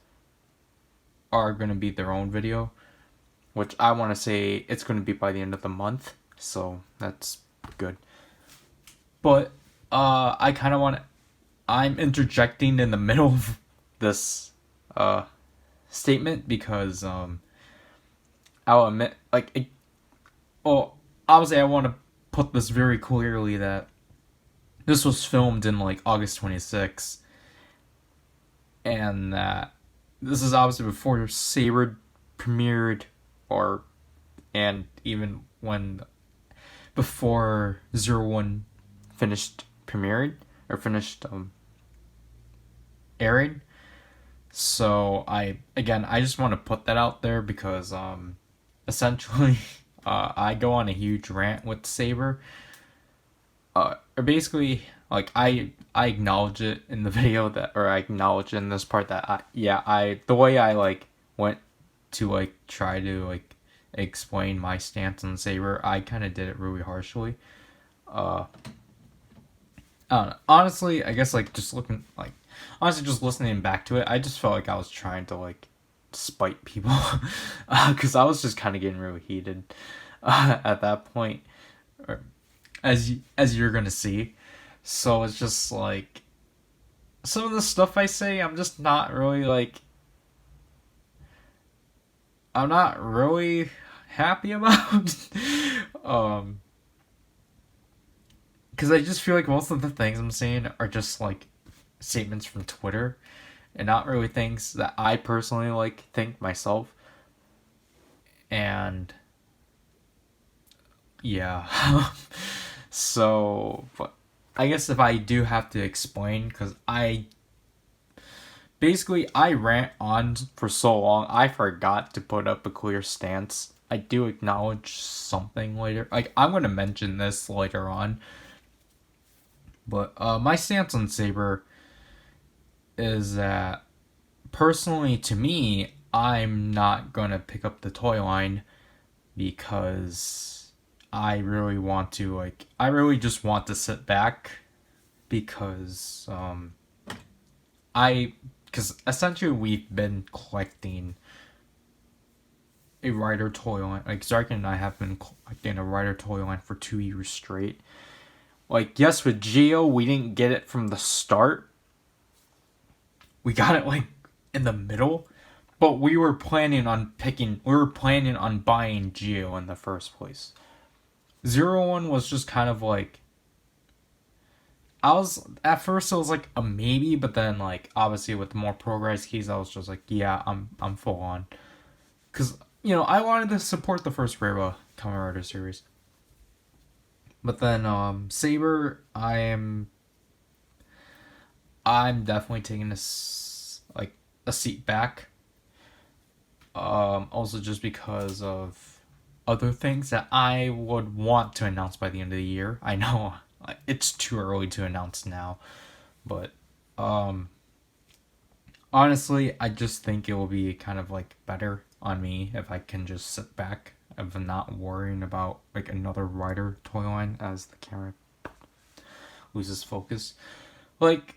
are gonna be their own video, which I want to say it's gonna be by the end of the month. So that's good. But I kind of want to. I'm interjecting in the middle of this statement because I'll admit, like, obviously I want to put this very clearly that this was filmed in like August 26th, and that this is obviously before Saber premiered, and even when before 01 finished premiered or finished airing. So I just want to put that out there because essentially I go on a huge rant with Saber. Or basically, like, I acknowledge it in the video that, or I acknowledge in this part that the way I like went to like try to like explain my stance on Saber, I kind of did it really harshly. I don't know. Honestly, I guess like just listening back to it, I just felt like I was trying to like spite people because I was just kind of getting really heated at that point, or, as you're gonna see. So it's just like some of the stuff I say, I'm just not really like. I'm not really happy about. Because I just feel like most of the things I'm saying are just like statements from Twitter, and not really things that I personally like think myself. And yeah. So, but I guess if I do have to explain, because I rant on for so long, I forgot to put up a clear stance. I do acknowledge something later. Like, I'm going to mention this later on. But my stance on Saber is that, personally, to me, I'm not going to pick up the toy line because I really just want to sit back because because essentially we've been collecting a Rider toy line. Like, Zryken and I have been collecting a Rider toy line for 2 years straight. Like, yes, with Geo, we didn't get it from the start. We got it like in the middle, but we were planning on buying Geo in the first place. 01 was just kind of like, at first it was like a maybe, but then like obviously with more progress keys, I was just like, yeah, I'm full on, because I wanted to support the first Reba Kamen Rider series. But then Saber, I'm definitely taking a seat back. Also just because of other things that I would want to announce by the end of the year. I know It's too early to announce now, but honestly, I just think it will be kind of like better on me if I can just sit back of not worrying about like another rider toy line as the camera loses focus. Like,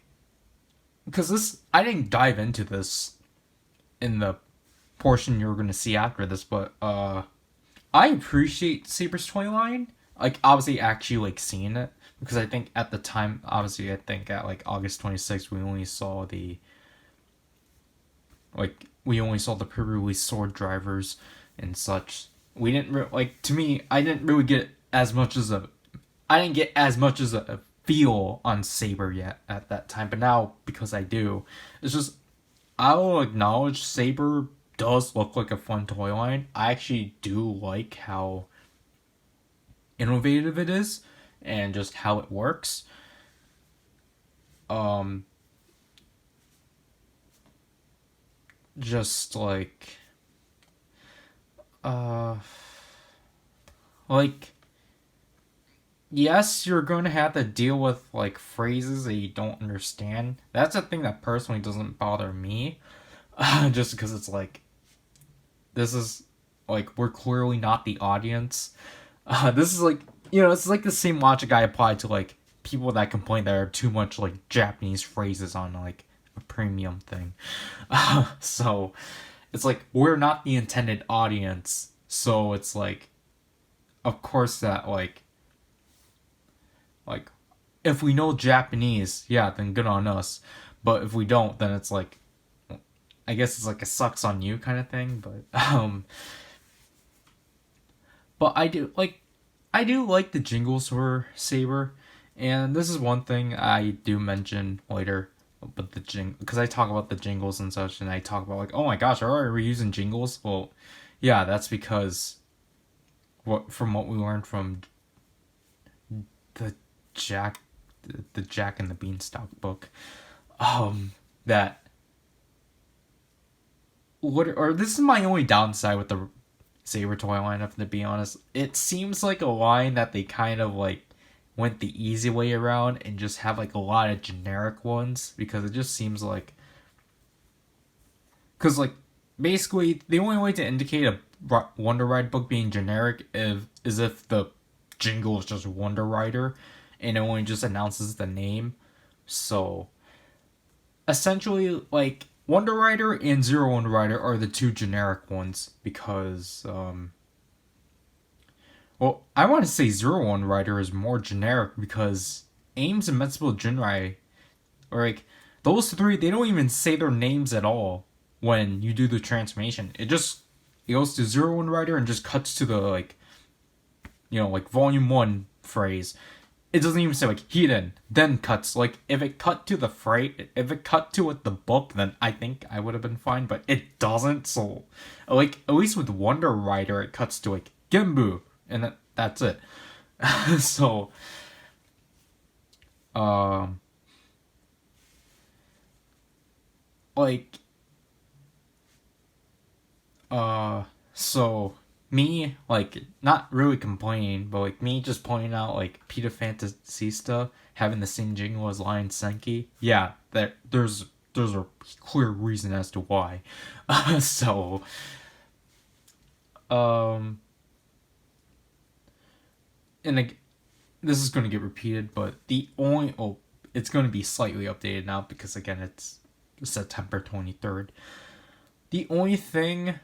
because this, I didn't dive into this in the portion you're gonna see after this, but I appreciate Saber's toy line. Like, obviously, actually like seeing it because I think at the time, obviously, I think at like August 26th, we only saw the pre-release sword drivers and such. We didn't like, to me, I didn't really get as much as a I didn't get as much as a feel on Saber yet at that time, but now because I do, it's just I will acknowledge Saber does look like a fun toy line. I actually do like how innovative it is and just how it works. Um just uh like yes, you're going to have to deal with like phrases that you don't understand. That's a thing that personally doesn't bother me. Just because it's like this is like we're clearly not the audience. This is like, it's like the same logic I apply to like people that complain there are too much like Japanese phrases on like a premium thing. So it's like we're not the intended audience. So it's like, of course that like if we know Japanese, yeah, then good on us. But if we don't, then it's like, I guess it's like a sucks on you kind of thing. But I do like the jingles for Saber, and this is one thing I do mention later. But because I talk about the jingles and such, and I talk about like, oh my gosh, are we using jingles? Well, yeah, that's because from what we learned from the Jack, the Jack and the Beanstalk book, that this is my only downside with the Saber toy lineup, to be honest. It seems like a line that they kind of like went the easy way around and just have like a lot of generic ones, because it just seems like, because like basically the only way to indicate a Wonder Ride book being generic is if the jingle is just Wonder Rider and it only just announces the name. So essentially, like, Wonder Rider and Zero Wonder Rider are the two generic ones because, well, I want to say Zero Wonder Rider is more generic because Aim's Invincible Jinrai, or like, those three, they don't even say their names at all when you do the transformation. It goes to Zero Wonder Rider and just cuts to the, like, like Volume 1 phrase. It doesn't even say like hidden, then cuts. Like if it cut to the book, then I think I would have been fine. But it doesn't. So, like at least with Wonder Rider, it cuts to like Genbu, and that's it. So, like, so me like not really complaining, but like me just pointing out like Peter Fantasista having the same jingle as Lion Senki. Yeah, there's a clear reason as to why. So, and like this is going to get repeated, but it's going to be slightly updated now because again it's September 23rd. The only thing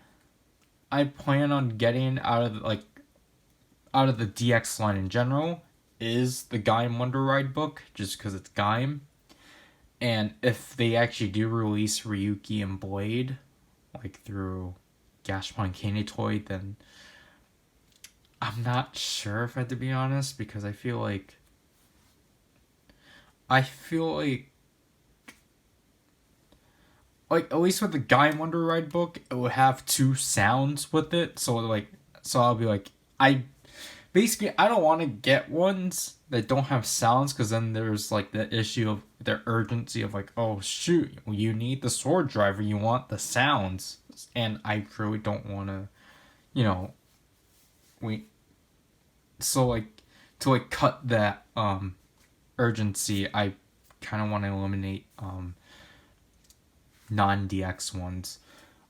I plan on getting out of the DX line in general is the Gaim Wonder Ride book, just because it's Gaim. And if they actually do release Ryuki and Blade, like through Gashpon Kane Toy, then I'm not sure if I have to be honest, because I feel like at least with the Gaim Wonder Ride book, it will have two sounds with it. So I'll be like, I don't want to get ones that don't have sounds, because then there's like the issue of the urgency of like, oh shoot, you need the sword driver, you want the sounds, and I really don't want to, we, so like to like cut that urgency, I kind of want to eliminate non-DX ones.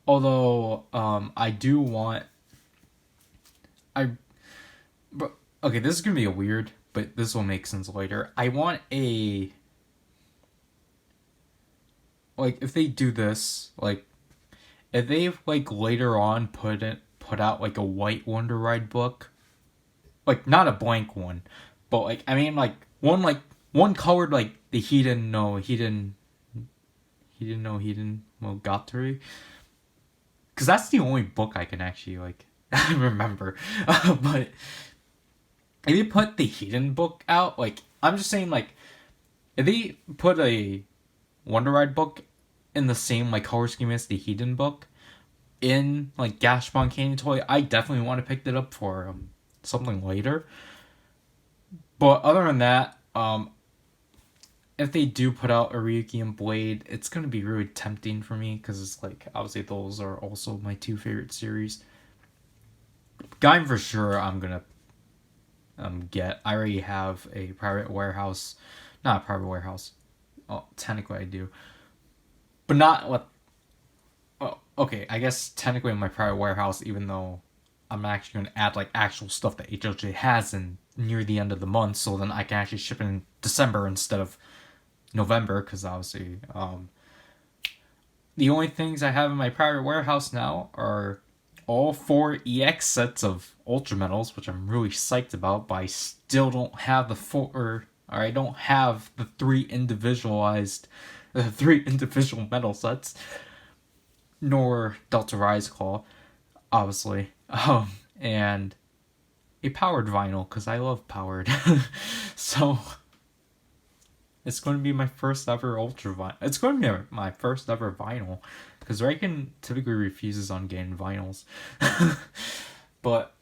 Although I do want I but okay, this is gonna be a weird, but this will make sense later. I want a like if they do this, like if they like later on put out like a white Wonder Ride book, like not a blank one, but like one colored like the Hiden Monogatari, because that's the only book I can actually like remember. But if they put the Hiden book out, like I'm just saying, like if they put a Wonder Ride book in the same like color scheme as the Hiden book in like Gashbon Candy Toy, I definitely want to pick it up for something later. But other than that, if they do put out a Ryuki and Blade, it's gonna be really tempting for me because it's like obviously those are also my two favorite series. Gaim for sure I'm gonna get. I already have a private warehouse, not a private warehouse. Well, technically I do, but not what. Oh, okay. I guess technically in my private warehouse, even though I'm actually gonna add like actual stuff that HLJ has in near the end of the month, so then I can actually ship in December instead of November, because obviously the only things I have in my private warehouse now are all 4 EX sets of Ultra Metals, which I'm really psyched about, but I still don't have the or I don't have the three individual metal sets, nor Delta Rise Claw, obviously, and a powered vinyl, because I love powered. So it's going to be my first ever Ultra vinyl. It's going to be my first ever vinyl, because Zryken typically refuses on getting vinyls. But,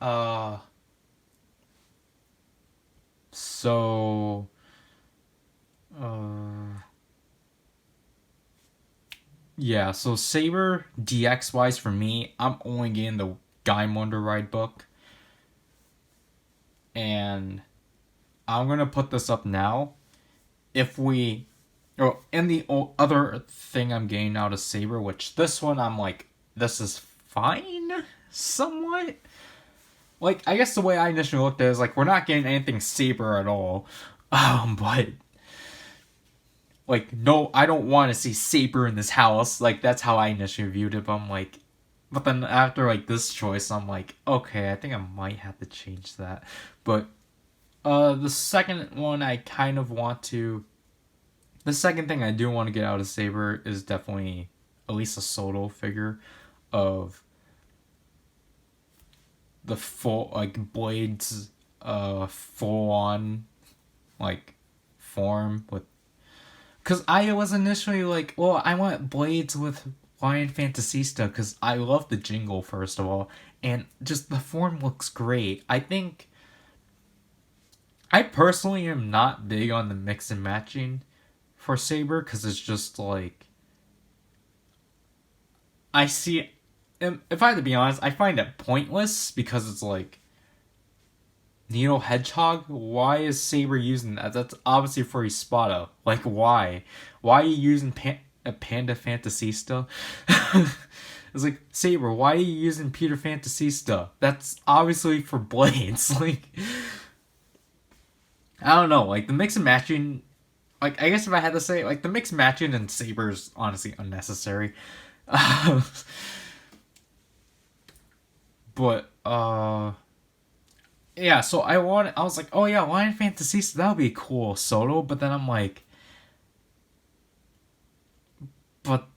so, yeah, so Saber DX wise for me, I'm only getting the Gaim Wonder Ride book. And I'm going to put this up now. And the other thing I'm getting out of Saber, which this one I'm like, this is fine, somewhat. Like, I guess the way I initially looked at it is like, we're not getting anything Saber at all. But like, no, I don't want to see Saber in this house. Like, that's how I initially viewed it. But I'm like, but then after like this choice, I'm like, okay, I think I might have to change that. But the second one I kind of want to. The second thing I do want to get out of Saber is definitely at least a solo figure of the full like Blades full on like form with, because I was initially like, well, I want Blades with Lion Fantasista because I love the jingle first of all, and just the form looks great. I personally am not big on the mix and matching for Saber, because it's just like, if I have to be honest, I find it pointless, because it's like, Needle Hedgehog, why is Saber using that? That's obviously for Espada. Like, why? Why are you using a Panda Fantasista? It's like, Saber, why are you using Peter Fantasista? That's obviously for Blades. Like, I don't know, like, the mix and matching, like, I guess if I had to say, like, the mix matching and Saber's honestly unnecessary. But, yeah, so I was like, oh yeah, Lion Fantasy, so that would be cool solo, but then I'm like, but,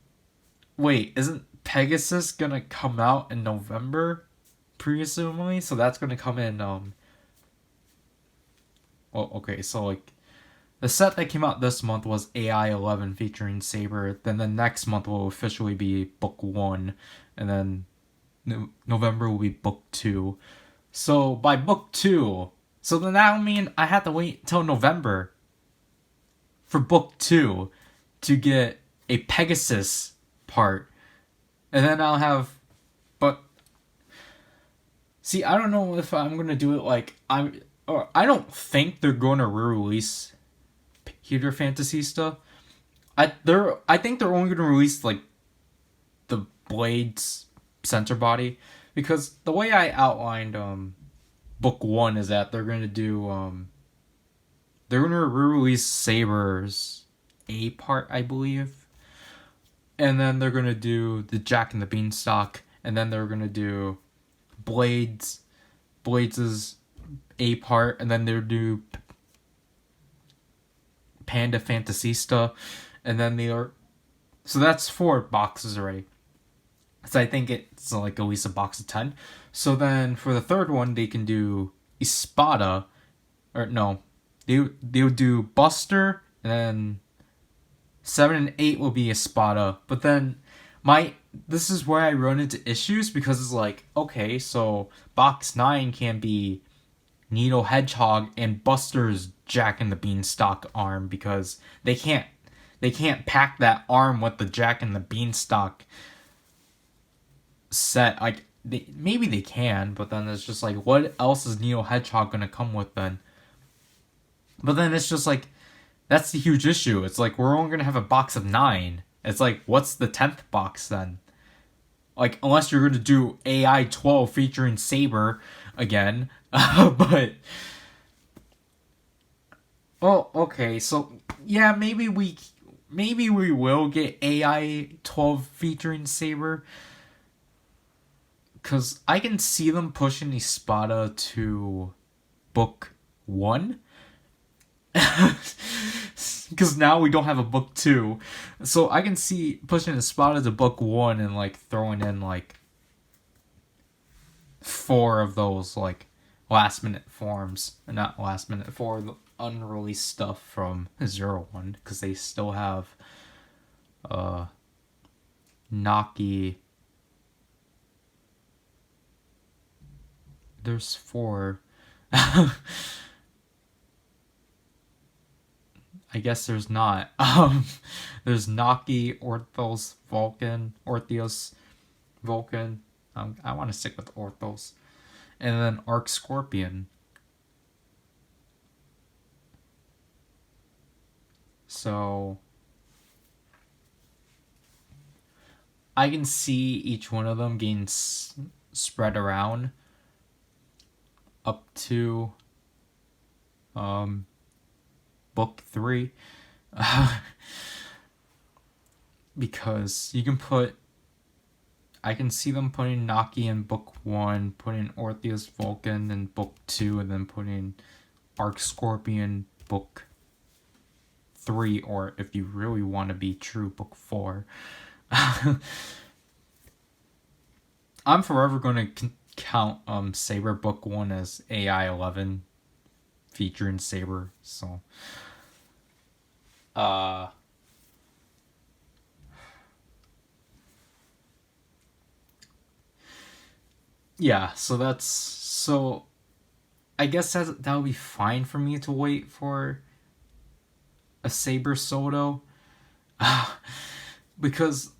wait, isn't Pegasus gonna come out in November, presumably? So that's gonna come in, well, okay, so, like, the set that came out this month was AI 11 featuring Saber. Then the next month will officially be Book 1. And then November will be Book 2. So by Book 2, so then that would mean I have to wait till November for Book 2 to get a Pegasus part. And then I'll have... But... See, I don't know if I'm going to do it like... I don't think they're going to re-release Heater Fantasista. I think they're only gonna release like the Blade's center body, because the way I outlined book 1 is that they're gonna re-release Saber's A part, I believe, and then they're gonna do the Jack and the Beanstalk, and then they're gonna do Blades' A part, and then they'll do Panda Fantasista, and then so that's 4 boxes already. So I think it's like at least a box of 10. So then for the third one, they can do Espada, or no, they'll do Buster, and then 7 and 8 will be Espada. But then this is where I run into issues, because it's like, okay, so box 9 can be Needle Hedgehog and Buster's Jack and the Beanstalk arm, because they can't pack that arm with the Jack and the Beanstalk set. Like, maybe they can, but then it's just like, what else is Needle Hedgehog gonna come with then? But then it's just like, that's the huge issue. It's like, we're only gonna have a box of 9. It's like, what's the 10th box then? Like, unless you're gonna do AI 12 featuring Saber again. But well, okay, so yeah, maybe we will get AI 12 featuring Saber, because I can see them pushing Espada to book 1. Because now we don't have a book 2. So I can see pushing Espada to book 1 and like throwing in like 4 of those like last minute forms. Not last minute, 4 of the unreleased stuff from 01, because they still have Naki. There's 4. I guess there's not. There's Naki, Orthos, Ortheos, Vulcan. I want to stick with Orthos. And then Arc Scorpion. So I can see each one of them getting spread around up to book 3. Because you can I can see them putting Naki in book 1, putting Ortheus Vulcan in book 2, and then putting Arc Scorpion book 3, or if you really want to be true, book 4. I'm forever going to count Saber book 1 as AI 11 featuring Saber, so yeah, so I guess that would be fine for me to wait for a Saber Soto. because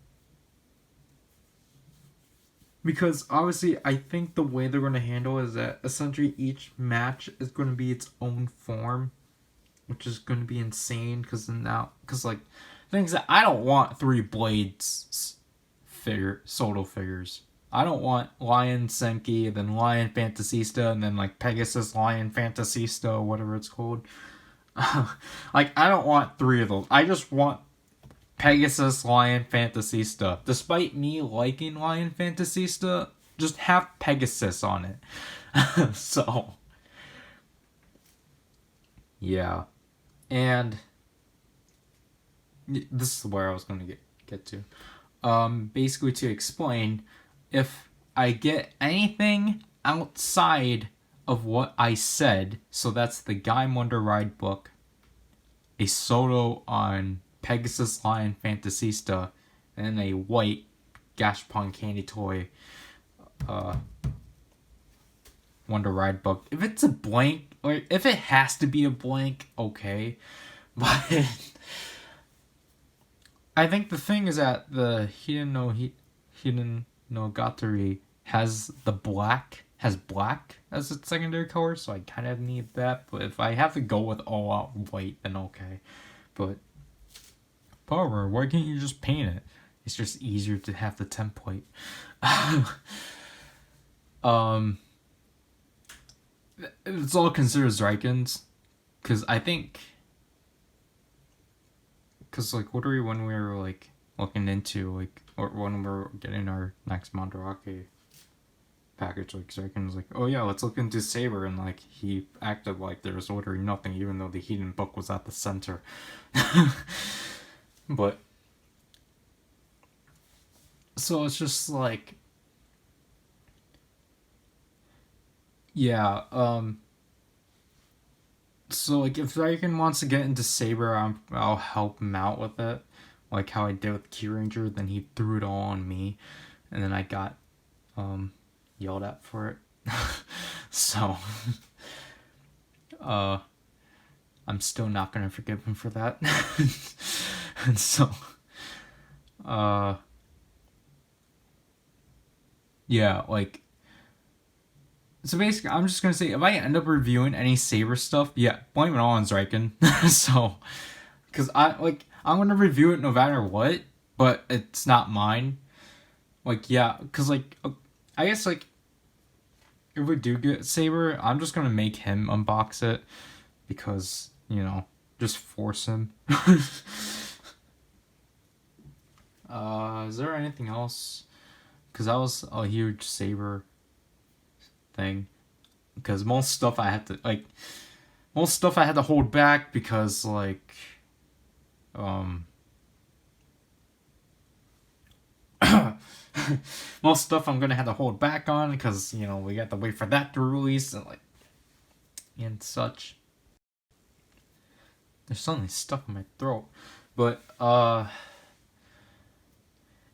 obviously I think the way they're going to handle it is that essentially each match is going to be its own form, which is going to be insane, because like, things that I don't want 3 Blades Soto figures. I don't want Lion Senki, then Lion Fantasista, and then like Pegasus Lion Fantasista, whatever it's called. Like, I don't want 3 of those. I just want Pegasus Lion Fantasista. Despite me liking Lion Fantasista, just have Pegasus on it. So yeah. And this is where I was going to get to. Basically, to explain, if I get anything outside of what I said, so that's the Guy Wonder Ride book, a Soto on Pegasus Lion Fantasista, and a white Gashapon Candy Toy Wonder Ride book. If it's a blank, or if it has to be a blank, okay. But I think the thing is that the Hiden no Gatari has black as its secondary color, so I kind of need that. But if I have to go with all out white, then okay. But PowerRider, why can't you just paint it? It's just easier to have the template. It's all considered Zryken's, because I think, because like literally when we were like looking into like, or when we were getting our next Mandarake package, like Zryken was like, oh yeah, let's look into Saber, and like he acted like there was literally nothing, even though the Heathen book was at the center. But so it's just like, yeah, so like if Zryken wants to get into Saber, I'll help him out with it, like how I did with Key Ranger. Then he threw it all on me, and then I got yelled at for it. So I'm still not gonna forgive him for that. And so yeah, like, so basically, I'm just gonna say if I end up reviewing any Saber stuff, yeah, blame it all on Zryken. So, because I'm gonna review it no matter what, but it's not mine. Like, yeah, because like I guess like if we do get Saber, I'm just gonna make him unbox it, because just force him. Is there anything else? Because that was a huge Saber thing, because most stuff I had to hold back, because like most stuff I'm gonna have to hold back on, because we got to wait for that to release, and such. There's something stuck in my throat, but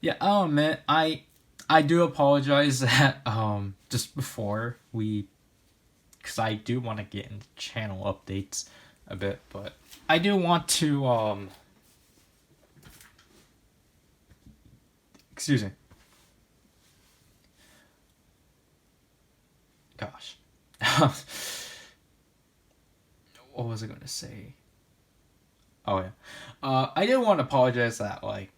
yeah, I'll admit I do apologize that just before we, because I do want to get into channel updates a bit, but I do want to excuse me. Gosh. What was I going to say? Oh yeah. I did want to apologize that like,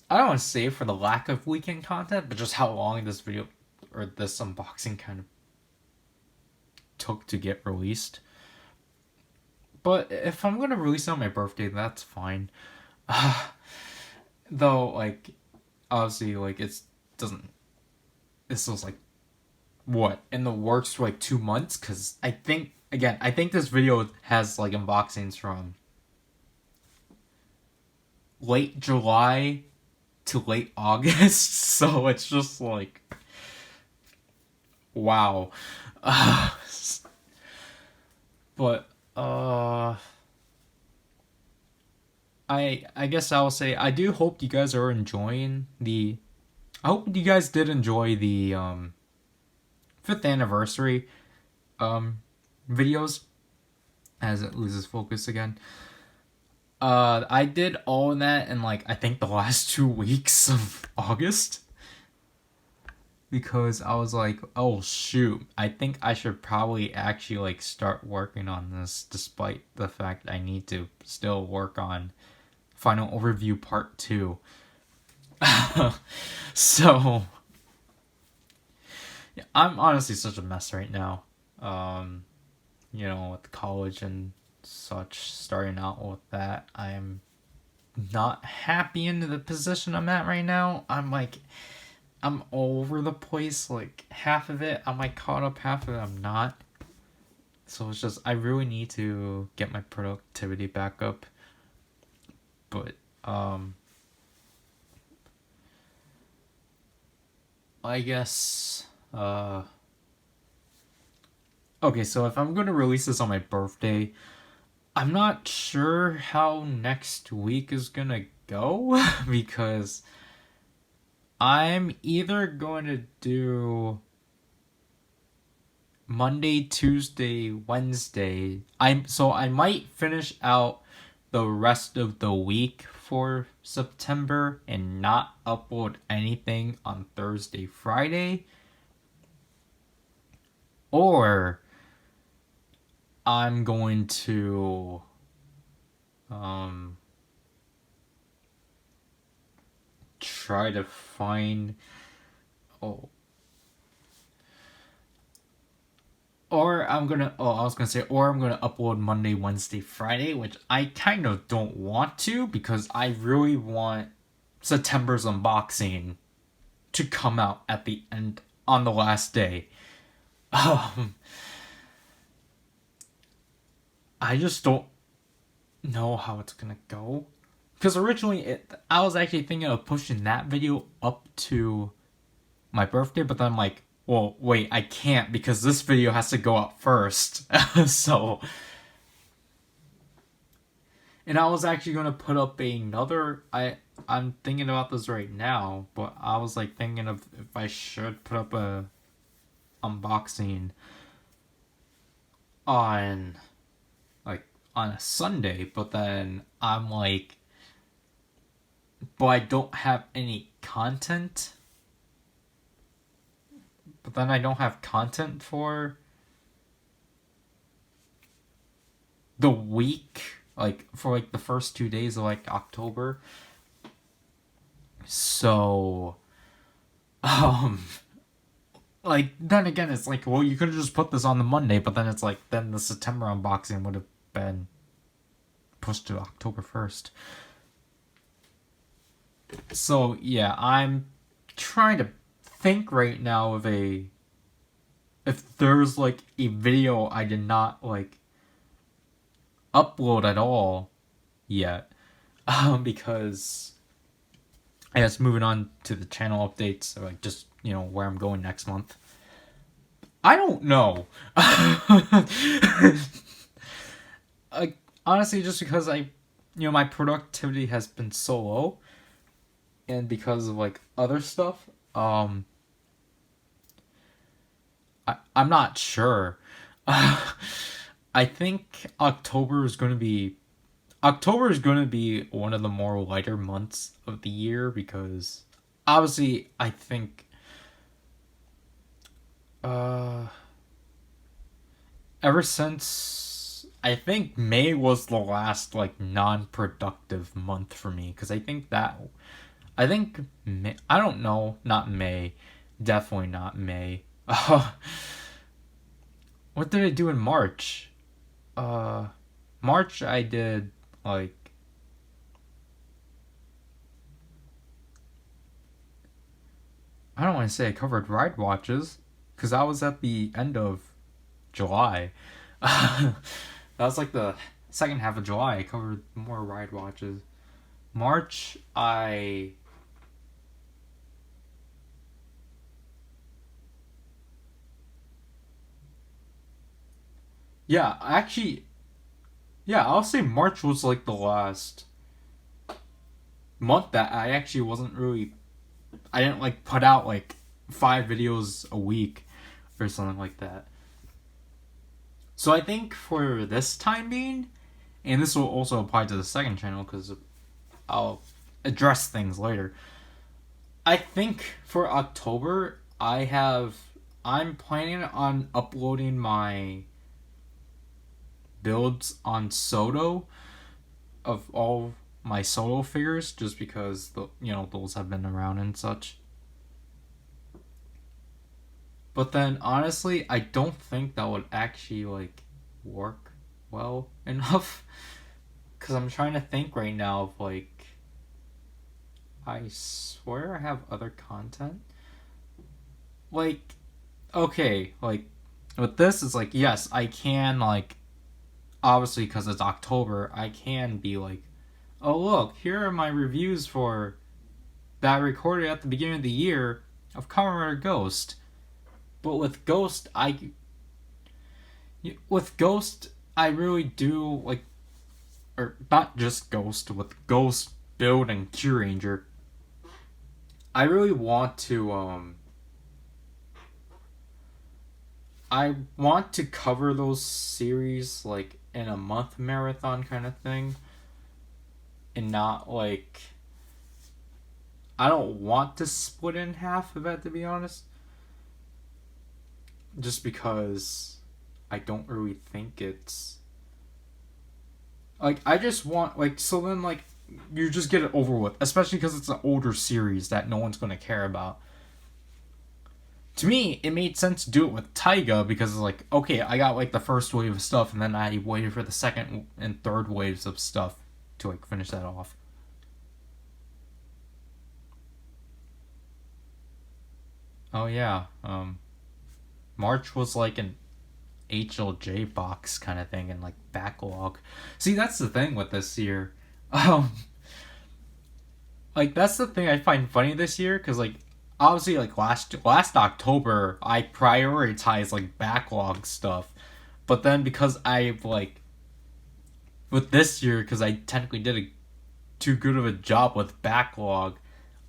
I don't want to say for the lack of weekend content, but just how long this video or this unboxing kind of took to get released. But if I'm gonna release it on my birthday, that's fine. Though, like, obviously, like, this was like, what, in the works for like 2 months? Because I think this video has like unboxings from late July to late August. So it's just like, wow. But I guess I'll say I do hope you guys are enjoying the. I hope you guys did enjoy the 5th anniversary videos, as it loses focus again. I did all of that in like I think the last 2 weeks of August, because I was like, oh shoot, I think I should probably actually like start working on this, despite the fact I need to still work on Final Overview Part 2. So yeah, I'm honestly such a mess right now. With college and such, starting out with that, I'm not happy in the position I'm at right now. I'm all over the place. Like, half of it I'm like caught up, half of it I'm not. So it's just, I really need to get my productivity back up. But I guess okay, so if I'm gonna release this on my birthday, I'm not sure how next week is gonna go. Because I'm either going to do Monday, Tuesday, Wednesday. I might finish out the rest of the week for September and not upload anything on Thursday, Friday. Or I'm going to Um, try to find. Oh. Or I'm gonna. Oh, I was gonna say. Or I'm gonna upload Monday, Wednesday, Friday, which I kind of don't want to because I really want September's unboxing to come out at the end on the last day. Um, I just don't know how it's gonna go. Because originally, I was actually thinking of pushing that video up to my birthday, but then I'm like, well, wait, I can't because this video has to go up first. So, and I was actually gonna put up another. I'm thinking about this right now, but I was like thinking of if I should put up a unboxing on like on a Sunday, but then I'm like, but I don't have any content. But then I don't have content for the week, like for like the first 2 days of like October. So, um, like then again, it's like, well, you could have just put this on the Monday, but then it's like, then the September unboxing would have been pushed to October 1st. So yeah, I'm trying to think right now of if there's like a video I did not like upload at all yet, because I guess moving on to the channel updates, or like just where I'm going next month. I don't know. Like honestly, just because my productivity has been so low, and because of like other stuff, I'm not sure. I think October is going to be one of the more lighter months of the year because obviously I think ever since I think May was the last like non-productive month for me because I think May, I don't know, not May, definitely not May. What did I do in March? March I did like I don't want to say I covered ride watches because I was at the end of July. That was like the second half of July. I covered more ride watches. March I yeah actually yeah I'll say March was like the last month that I actually wasn't really I didn't like put out like 5 videos a week or something like that. So I think for this time being, and this will also apply to the second channel because I'll address things later. I think for October I'm planning on uploading my builds on Soto of all my solo figures just because those have been around and such. But then honestly, I don't think that would actually like work well enough cuz I'm trying to think right now of like I swear I have other content. Like okay, like with this it's like yes, I can like obviously cuz it's October, I can be like, "Oh, look, here are my reviews for that I recorded at the beginning of the year of Kamen Ghost." But with Ghost, I really do like, or not just Ghost, with Ghost, Build, and Q-Ranger. I really want to I want to cover those series like in a month marathon kind of thing, and not like I don't want to split in half of that to be honest. Just because I don't really think it's Like, I just want, like, so then, like, you just get it over with, especially because it's an older series that no one's going to care about. To me, it made sense to do it with Taiga because it's like, okay, I got like the first wave of stuff, and then I waited for the second and third waves of stuff to like finish that off. Oh yeah, March was like an HLJ box kind of thing and like backlog. See, that's the thing with this year. Um, like that's the thing I find funny this year because like obviously like last October I prioritized like backlog stuff, but then because I like with this year because I technically did a too good of a job with backlog,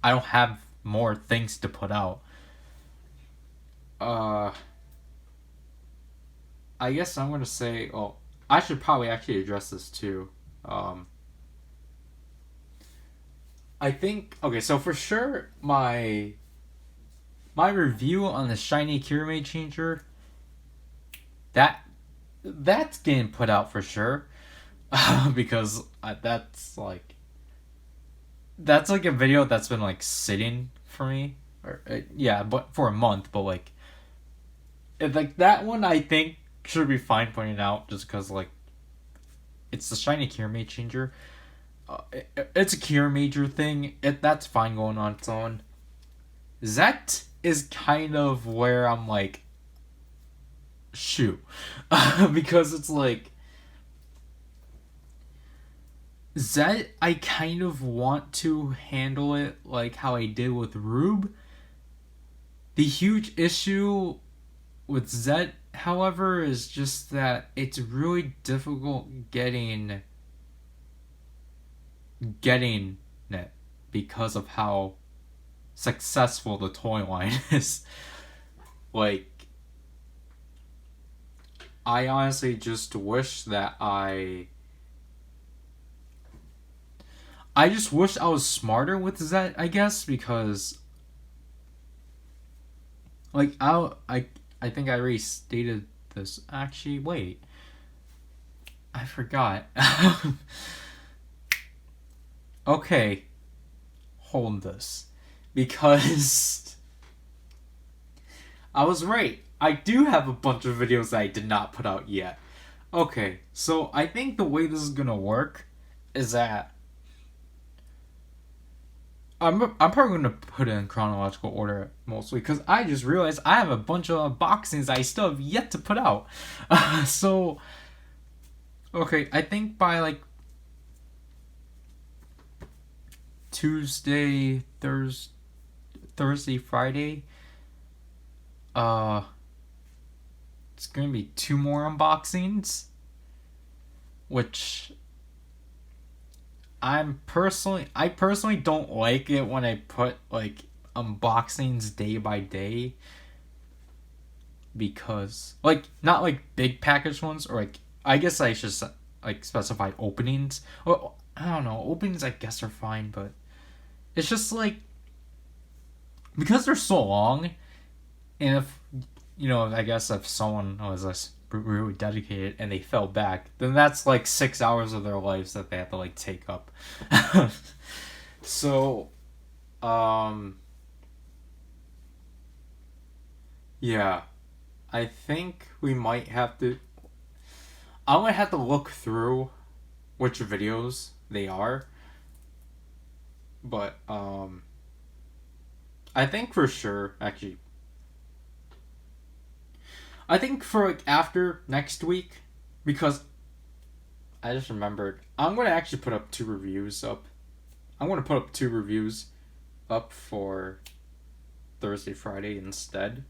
I don't have more things to put out. Uh, I guess I'm gonna say, oh, I should probably actually address this too. Um, I think okay, so for sure my review on the shiny Kirame changer that that's getting put out for sure because that's like a video that's been like sitting for me or yeah, but for a month, but like like that one I think should be fine pointing out just because like it's the shiny Kirame changer. It's a Cure major thing. That's fine going on its own. Zet is kind of where I'm like, shoot, because it's like Zet. I kind of want to handle it like how I did with Rube. The huge issue with Zet, however, is just that it's really difficult getting it because of how successful the toy line is. Like, I honestly just wish that I just wish I was smarter with Zet, I guess, because like I think I already stated this. Actually, wait. I forgot. Okay, hold this. Because I was right. I do have a bunch of videos that I did not put out yet. Okay, so I think the way this is gonna work is that I'm probably gonna put it in chronological order mostly because I just realized I have a bunch of unboxings I still have yet to put out. So okay, I think by like Tuesday, Thursday, Friday, uh, it's gonna be two more unboxings, which I personally don't like it when I put like unboxings day by day because like not like big package ones or like I guess I should like specify openings. Well, I don't know, openings I guess are fine, but it's just like because they're so long, and if you know, I guess if someone was like really dedicated and they fell back, then that's like 6 hours of their lives that they have to like take up. So, yeah, I think we might have to. I'm gonna have to look through which videos they are, but I think for sure actually I think for like after next week, because I just remembered I'm gonna actually put up two reviews up. I'm gonna put up two reviews up for Thursday, Friday instead,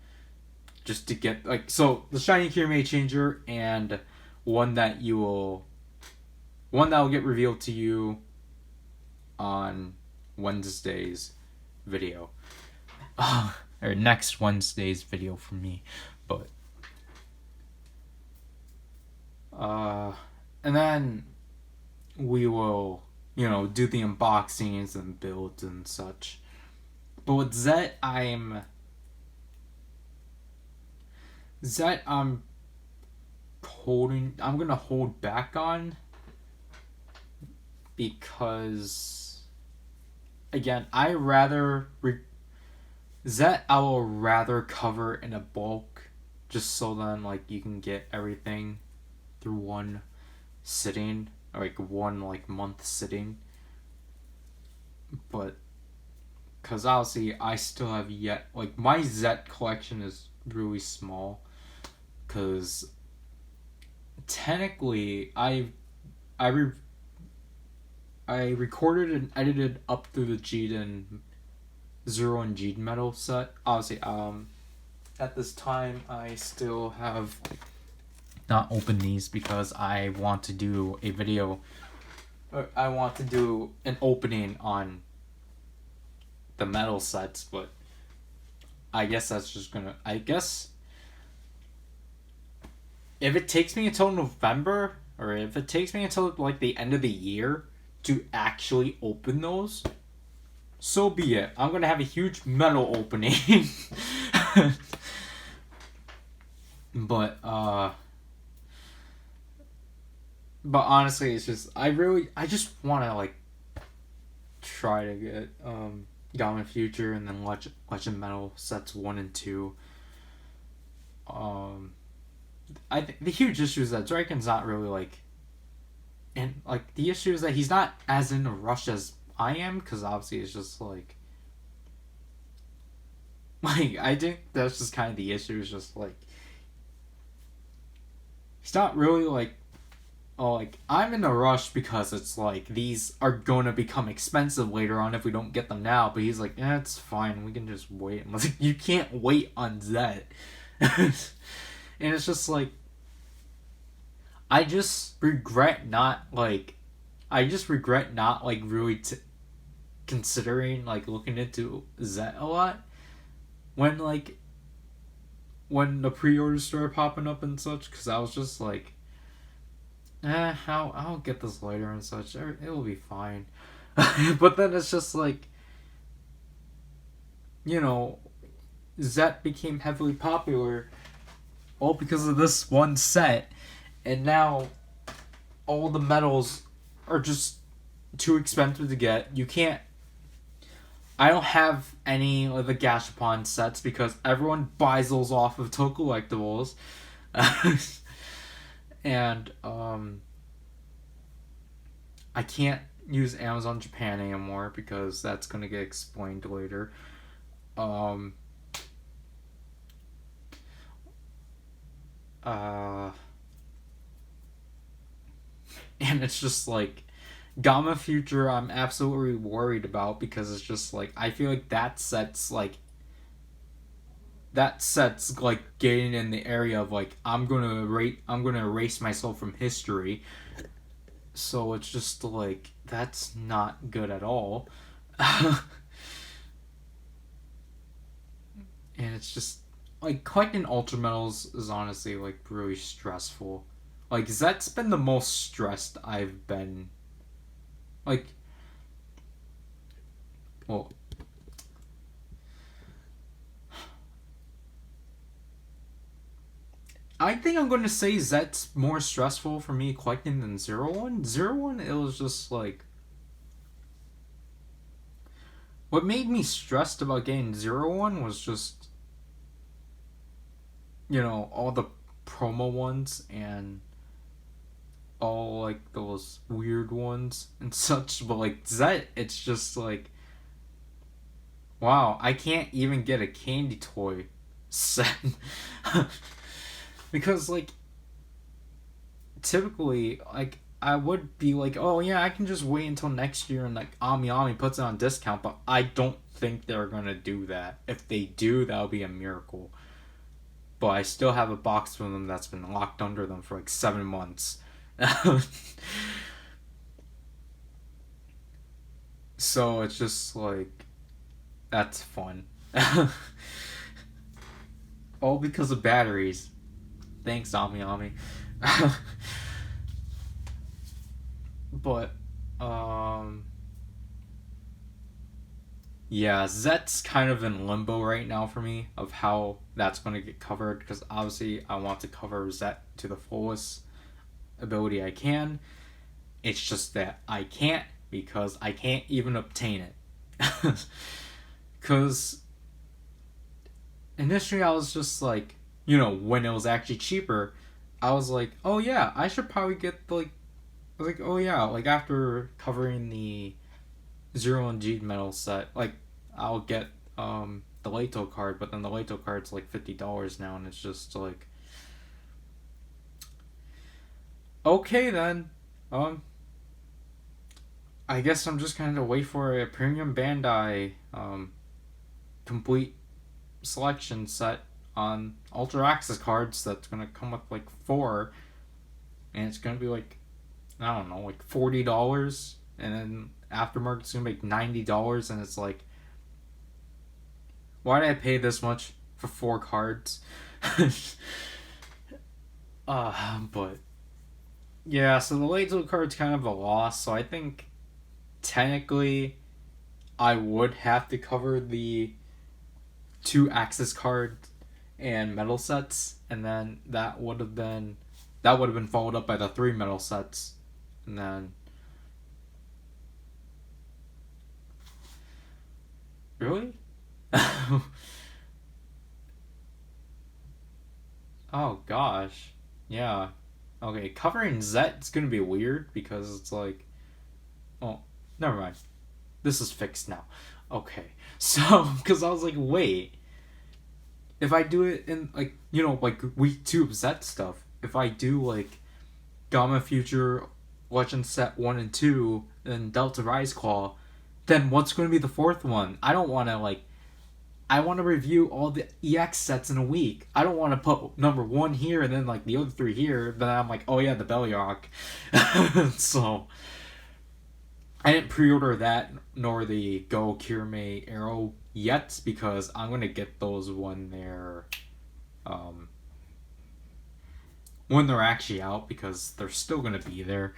just to get like so the shiny Kirame changer and one that you will one that will get revealed to you on Wednesday's video, or next Wednesday's video for me, but and then we will, you know, do the unboxings and builds and such. But with Zet, I'm gonna hold back on because again, Zet I will rather cover in a bulk, just so then like you can get everything through one sitting, or like one like month sitting. But because obviously I still have yet, like, my Zet collection is really small, because technically I re- I recorded and edited up through the Jaden Zero and Jaden metal set. Obviously, at this time I still have not opened these because I want to do a video. I want to do an opening on the metal sets, but I guess that's just gonna. I guess if it takes me until November, or if it takes me until like the end of the year to actually open those, so be it. I'm gonna have a huge metal opening. but honestly, it's just I just want to like try to get Gone Future and then Legend Metal sets 1 and 2. I think the huge issue is that Zryken's not really like, and like the issue is that he's not as in a rush as I am, because obviously it's just like I think that's just kind of the issue, is just like he's not really like, oh, like, I'm in a rush because it's like these are going to become expensive later on if we don't get them now. But he's like, yeah, it's fine. We can just wait. And like, you can't wait on Zet. And it's just like, I just regret not like really considering like looking into Zet a lot when the pre-orders started popping up and such, because I was just like, I'll get this later and such. It'll be fine. But then it's just like, Zet became heavily popular all because of this one set, and now all the metals are just too expensive to get. I don't have any of the Gashapon sets because everyone buys those off of To Collectibles. And I can't use Amazon Japan anymore because that's gonna get explained later. And it's just like Gamma Future I'm absolutely worried about, because it's just like I feel like that set's like getting in the area of like I'm gonna erase myself from history. So it's just like that's not good at all. And it's just like collecting Ultra Metals is honestly like really stressful. Like Zet's been the most stressed I've been. Like, well, I think I'm going to say Zet's more stressful for me collecting than 01. 01, it was just like, what made me stressed about getting 01 was just, all the promo ones and all like those weird ones and such. But like Zet, it's just like, wow, I can't even get a candy toy set. Because like typically like I would be like, oh yeah, I can just wait until next year and like Ami puts it on discount, but I don't think they're gonna do that. If they do, that'll be a miracle. But I still have a box from them that's been locked under them for like 7 months. So it's just like, that's fun. All because of batteries. Thanks, Ami. But yeah, Zet's kind of in limbo right now for me of how that's going to get covered, because obviously I want to cover Zet to the fullest ability I can, It's just that I can't because I can't even obtain it. Because initially I was just like, when it was actually cheaper, I was like, oh yeah, I should probably get like, I was like, oh yeah, like after covering the Zero and G metal set, like I'll get the Leto card, but then the Leto card's like $50 now, and it's just like, okay then, um, I guess I'm just gonna wait for a premium Bandai complete selection set on Ultra Access cards that's gonna come with like four, and it's gonna be like, I don't know, like $40, and then aftermarket's gonna make $90, and it's like, why did I pay this much for four cards? But yeah, so the Leto card's kind of a loss. So I think technically I would have to cover the two Axis cards and metal sets, and then that would have been followed up by the three metal sets, and then really. Oh gosh. Yeah. Okay, covering Zet's gonna be weird because it's like, oh, never mind. This is fixed now. Okay. So, because I was like, wait, if I do it in like, like week 2 of Zet stuff, if I do like Gamma Future, Legend Set 1 and 2, and Delta Rise Claw, then what's going to be the fourth one? I don't want to like, I want to review all the EX sets in a week. I don't want to put number 1 here and then like the other 3 here. Then I'm like, oh yeah, the Bellyock. So I didn't pre-order that nor the Go Kirame Arrow yet because I'm gonna get those when they're actually out because they're still gonna be there.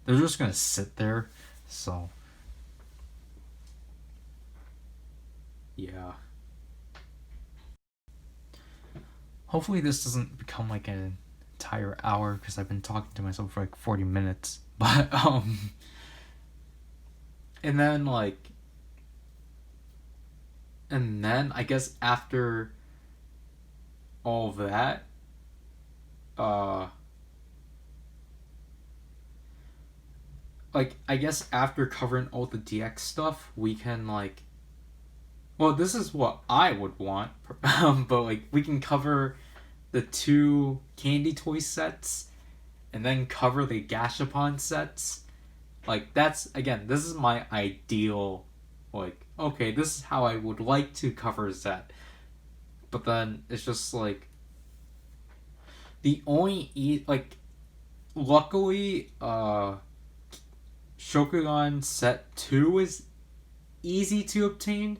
They're just gonna sit there. So yeah. Hopefully this doesn't become like an entire hour because I've been talking to myself for like 40 minutes. But and then I guess after all of that, like I guess after covering all the DX stuff, we can like, well, this is what I would want, but like we can cover the 2 candy toy sets, and then cover the Gashapon sets. Like that's, again, this is my ideal, like, okay, this is how I would like to cover Zet. But then it's just like the only like, luckily Shokugan Set 2 is easy to obtain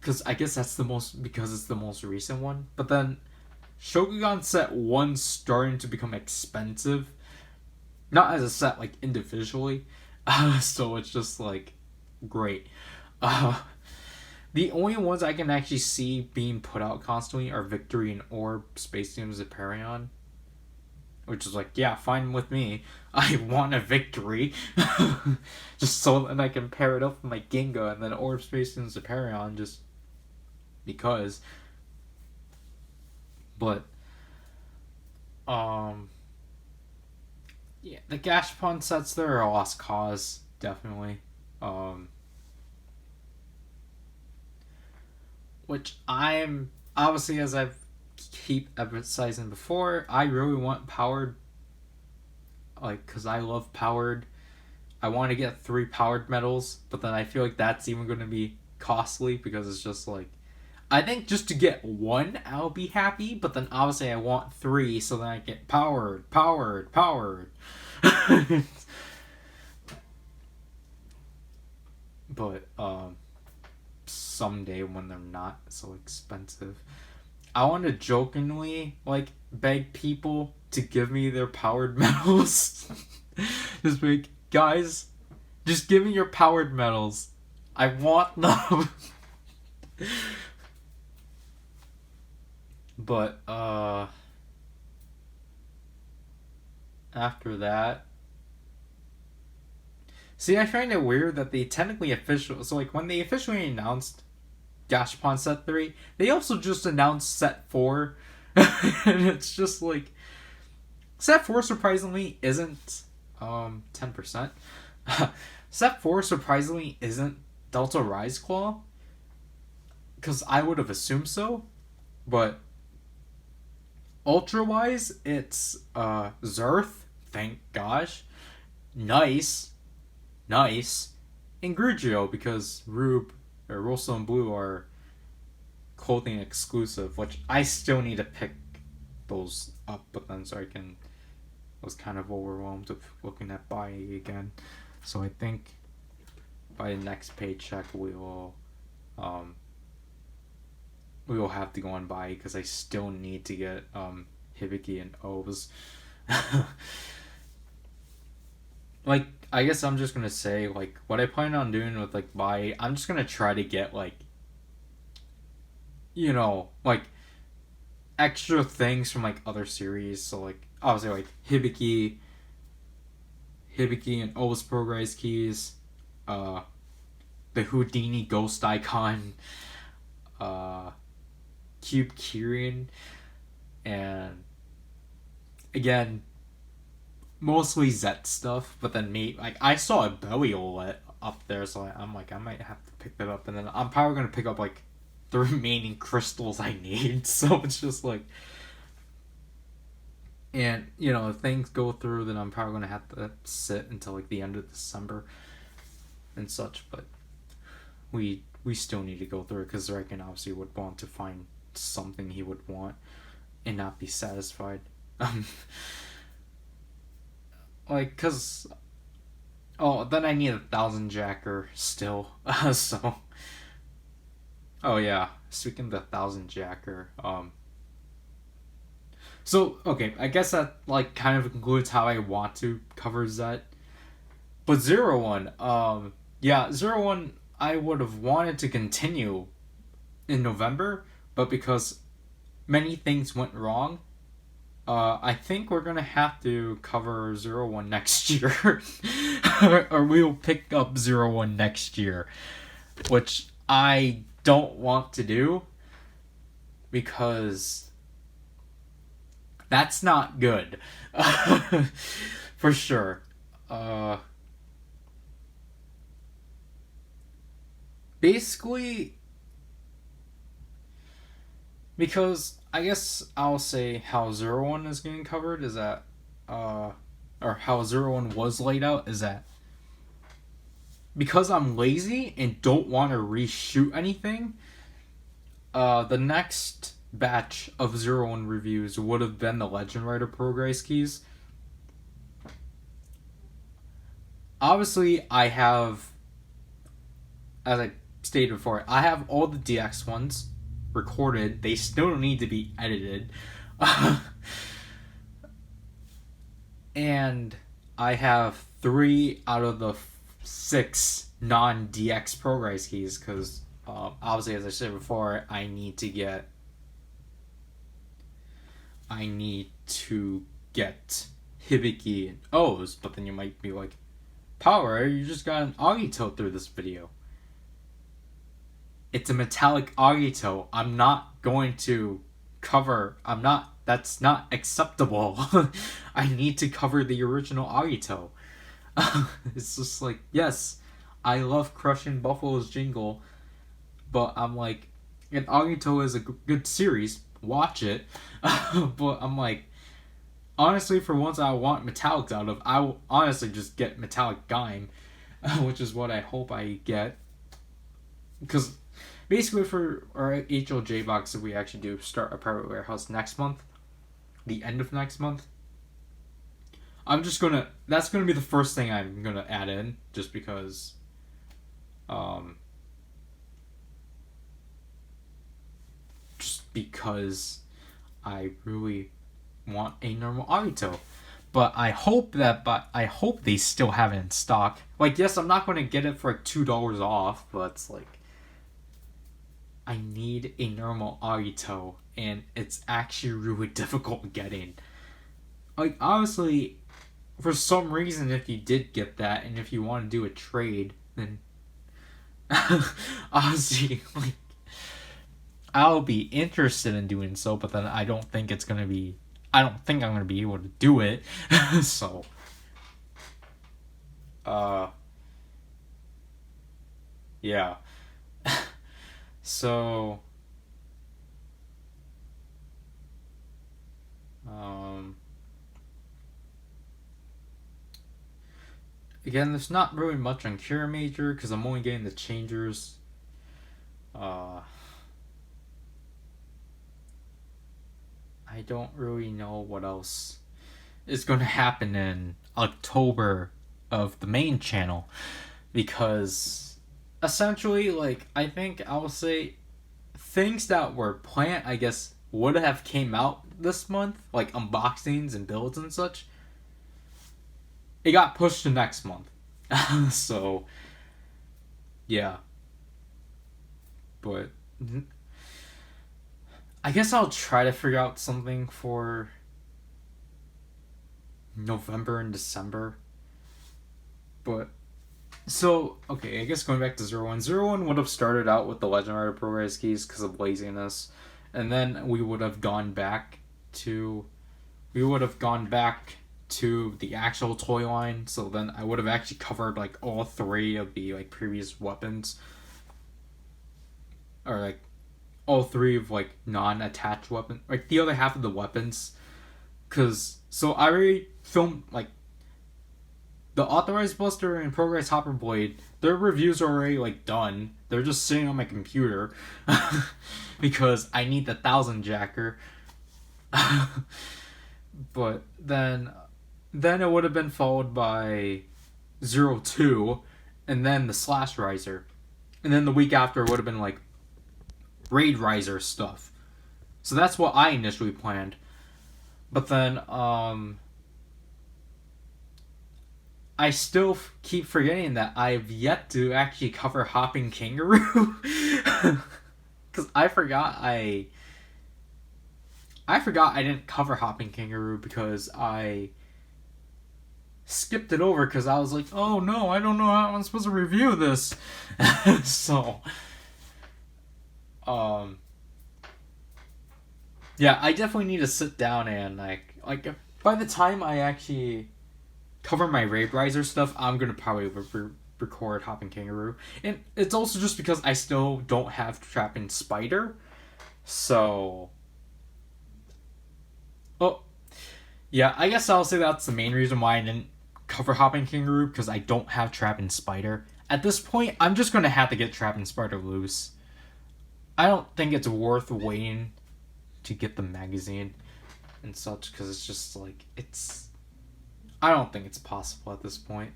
because I guess that's because it's the most recent one. But then Shokugan Set 1's starting to become expensive, not as a set, like individually. So it's just like, great. The only ones I can actually see being put out constantly are Victory and Orb, Space News, Hyperion. Which is like, yeah, fine with me. I want a Victory. Just so that I can pair it up with my Ginga, and then Orb, Space News, Hyperion, just because. But, yeah, the Gashapon sets, they're a lost cause, definitely. Which I'm, obviously, as I've keep emphasizing before, I really want powered, like, because I love powered. I want to get 3 powered medals, but then I feel like that's even going to be costly because it's just like, I think just to get 1 I'll be happy, but then obviously I want 3 so then I get powered. But someday when they're not so expensive, I want to jokingly like beg people to give me their powered medals. Just like, guys, just give me your powered medals. I want them. But after that, See, I find it weird that they technically so like when they officially announced Gashapon Set 3, they also just announced Set 4. And it's just like Set 4 surprisingly isn't 10%. Set 4 surprisingly isn't Delta Rise Claw. Because I would have assumed so. But Ultra wise, it's Zerth, thank gosh. Nice. And Grugio, because Rube or Rolestone Blue are clothing exclusive, which I still need to pick those up, but then Zryken was kind of overwhelmed with looking at buying again. So I think by the next paycheck we will have to go and buy, because I still need to get Hibiki and O's. Like, I guess I'm just gonna say, like, what I plan on doing with, like, buy, I'm just gonna try to get, like, you know, like, extra things from, like, other series. So, like, obviously, like, Hibiki and O's Progress Keys, the Houdini Ghost Icon, Cube Kirin, and, again, mostly Zet stuff, but then like, I saw a Belial up there, so I'm like, I might have to pick that up, and then I'm probably gonna pick up, like, the remaining crystals I need, so it's just like, and, you know, if things go through, then I'm probably gonna have to sit until, like, the end of December and such, but we still need to go through it, because Zryken obviously would want to find something he would want and not be satisfied. Like, cause, then I need 1,000 Jacker still. So, oh yeah, speaking of the 1,000 Jacker, so okay, I guess that, like, kind of concludes how I want to cover Zet. But 01, yeah, 01, I would have wanted to continue in November, but because many things went wrong, I think we're gonna have to cover 01 next year. Or we'll pick up 01 next year. Which I don't want to do, because that's not good. For sure. Basically, because I guess I'll say how 01 is getting covered is that, or how 01 was laid out is that, because I'm lazy and don't want to reshoot anything, the next batch of 01 reviews would have been the Legend Rider Progress Keys. Obviously, I have, as I stated before, I have all the DX ones recorded. They still need to be edited. And I have 3 out of the 6 non-DX Progress Keys, because obviously, as I said before, I need to get Hibiki and O's, but then you might be like, Power, you just got an Agito through this video. It's a metallic Agito. I'm not going to cover, that's not acceptable. I need to cover the original Agito. It's just like, yes, I love crushing Buffalo's Jingle, but I'm like, and Agito is a good series, watch it. But I'm like, honestly, for once I want metallics out of, I will honestly just get metallic Gaim, which is what I hope I get. Because basically, for our HLJ box, if we actually do start a private warehouse next month, the end of next month, that's gonna be the first thing I'm gonna add in, just because, I really want a normal Agito. But I hope they still have it in stock. Like, yes, I'm not going to get it for like $2 off, but it's like, I need a normal Agito, and it's actually really difficult getting. Like, obviously, for some reason, if you did get that, and if you want to do a trade, then obviously, like, I'll be interested in doing so, but then I don't think it's gonna be. I don't think I'm gonna be able to do it. So, yeah. So, again, there's not really much on Cure Major because I'm only getting the changers. I don't really know what else is going to happen in October of the main channel, because essentially, like, I think I will say things that were planned, I guess, would have came out this month, like unboxings and builds and such. It got pushed to next month. So, yeah. But I guess I'll try to figure out something for November and December. But so, okay, I guess going back to 01. 01 would have started out with the Legend Rider ProRes keys because of laziness. And then we would have gone back to the actual toy line. So then I would have actually covered like all three of the like previous weapons. Or like all three of like non-attached weapons, like the other half of the weapons. Cause so I already filmed like the Authorized Buster and Progress Hopper Blade. Their reviews are already like done. They're just sitting on my computer because I need the 1000 Jacker. But then it would have been followed by 02, and then the Slash Riser, and then the week after would have been like Raid Riser stuff. So that's what I initially planned. But then I still keep forgetting that I've yet to actually cover Hopping Kangaroo. Because I forgot I didn't cover Hopping Kangaroo because I skipped it over because I was like, oh no, I don't know how I'm supposed to review this. So, yeah, I definitely need to sit down and like by the time I actually cover my Raid Riser stuff, I'm gonna probably record Hopping Kangaroo, and it's also just because I still don't have Trapping Spider, so. Oh, yeah, I guess I'll say that's the main reason why I didn't cover Hopping Kangaroo, because I don't have Trapping Spider. At this point, I'm just gonna have to get Trapping Spider loose. I don't think it's worth waiting to get the magazine and such, because it's just like, I don't think it's possible at this point.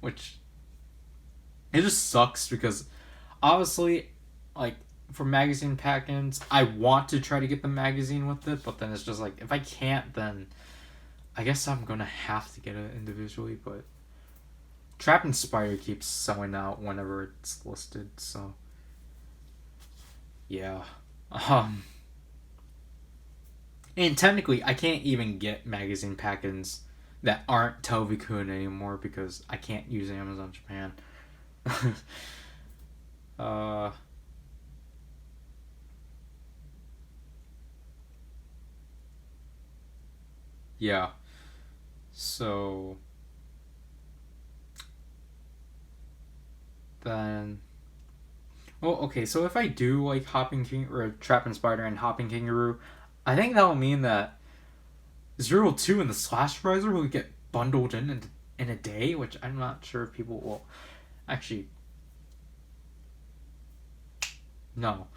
Which, it just sucks because, obviously, like, for magazine pack-ins, I want to try to get the magazine with it, but then it's just like, if I can't, then I guess I'm gonna have to get it individually, but Trapping Spider keeps selling out whenever it's listed, so yeah. And technically, I can't even get magazine pack-ins that aren't Telvikun anymore because I can't use Amazon Japan. Yeah. So then, well, okay. So if I do like Hopping King or Trapping Spider and Hopping Kangaroo, I think that will mean that 02 and the Slash Riser will get bundled in a day, which I'm not sure if people will actually. No,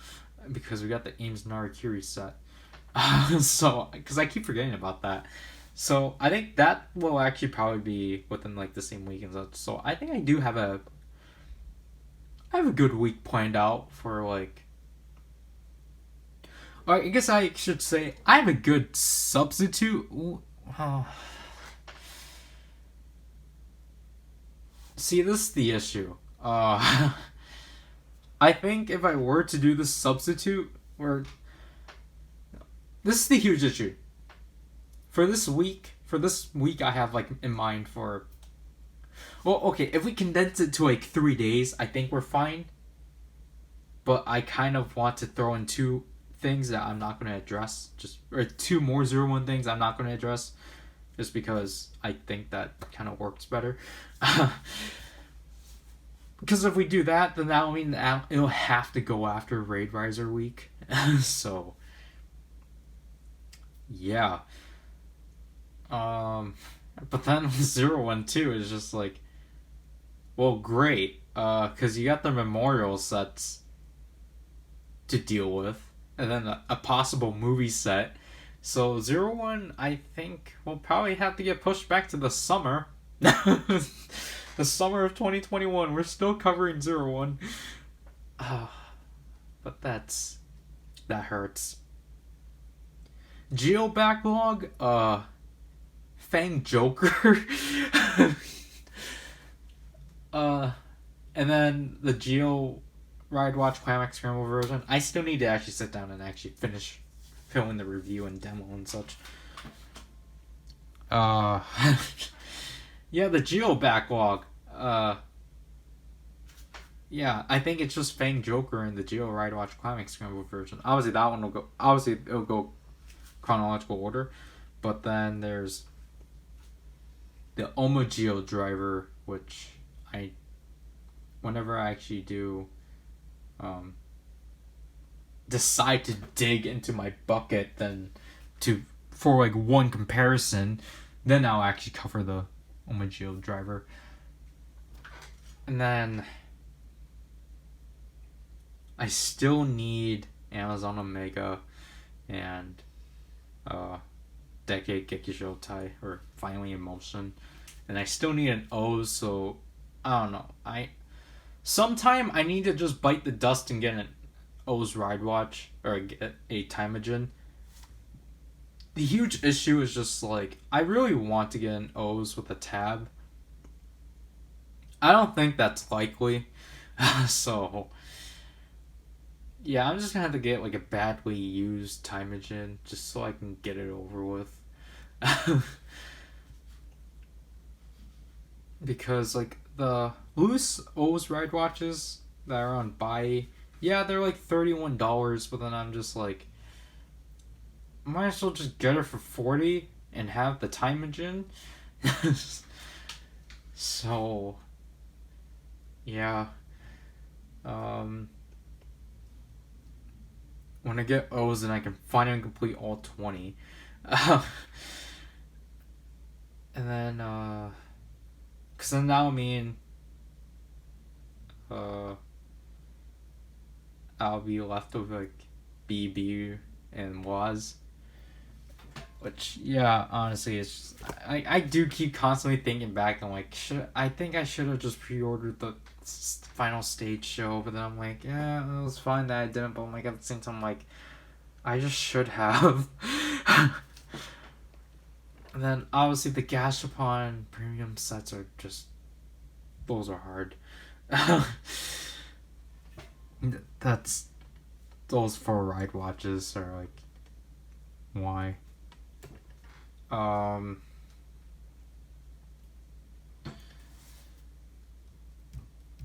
because we got the Ames Narakiri set. So, because I keep forgetting about that. So, I think that will actually probably be within, like, the same week and such. So, I think I do have I have a good week planned out for, like... Or I guess I should say, I have a good substitute... Oh. See, this is the issue. I think if I were to do the substitute, or... This is the huge issue. For this week, for this week I have like in mind for. Well, okay, if we condense it to like 3 days, I think we're fine. But I kind of want to throw in two things that I'm not going to address, or two more 01 things I'm not going to address, just because I think that kind of works better. Because if we do that, then that'll mean that it'll have to go after Raid Riser week. So, yeah. But then 01 too is just like, well, great. Because you got the memorial sets to deal with, and then a possible movie set. So 01, I think, will probably have to get pushed back to the summer. The summer of 2021. We're still covering 01. But that hurts. Geo backlog, Fang Joker. And then the Geo Ride Watch Climax Scramble version. I still need to actually sit down and actually finish filming the review and demo and such. Yeah, the Geo backlog. Yeah, I think it's just Fang Joker and the Geo Ride Watch Climax Scramble version. Obviously, that one will go. Obviously, it'll go chronological order, but then there's the Oma Geo driver, which whenever I actually do, decide to dig into my bucket, then for like one comparison, then I'll actually cover the Oma Geo driver. And then I still need Amazon Omega and Decade Gekisho Tai, or Finally in Motion. And I still need an O's, so I don't know. Sometime I need to just bite the dust and get an O's Ride Watch, or get a Timeagen. The huge issue is just like, I really want to get an O's with a tab. I don't think that's likely. So, yeah, I'm just gonna have to get like a badly used Timeagen just so I can get it over with. Because like the loose O's Ride Watches that are on buy, yeah, they're like $31, but then I'm just like, might as well just get it for $40 and have the Timeagen. So, yeah. When I get O's, then I can finally complete all 20. And then, because then that'll mean, I'll be left with like BB and Waz. Which, yeah, honestly, it's just, I do keep constantly thinking back. I'm like, I think I should have just pre-ordered the final stage show, but then I'm like, yeah, it was fine that I didn't, but I'm like, at the same time, I'm like, I just should have. And then, obviously, the Gashapon premium sets are just, those are hard. Those 4 Ride Watches are like, why?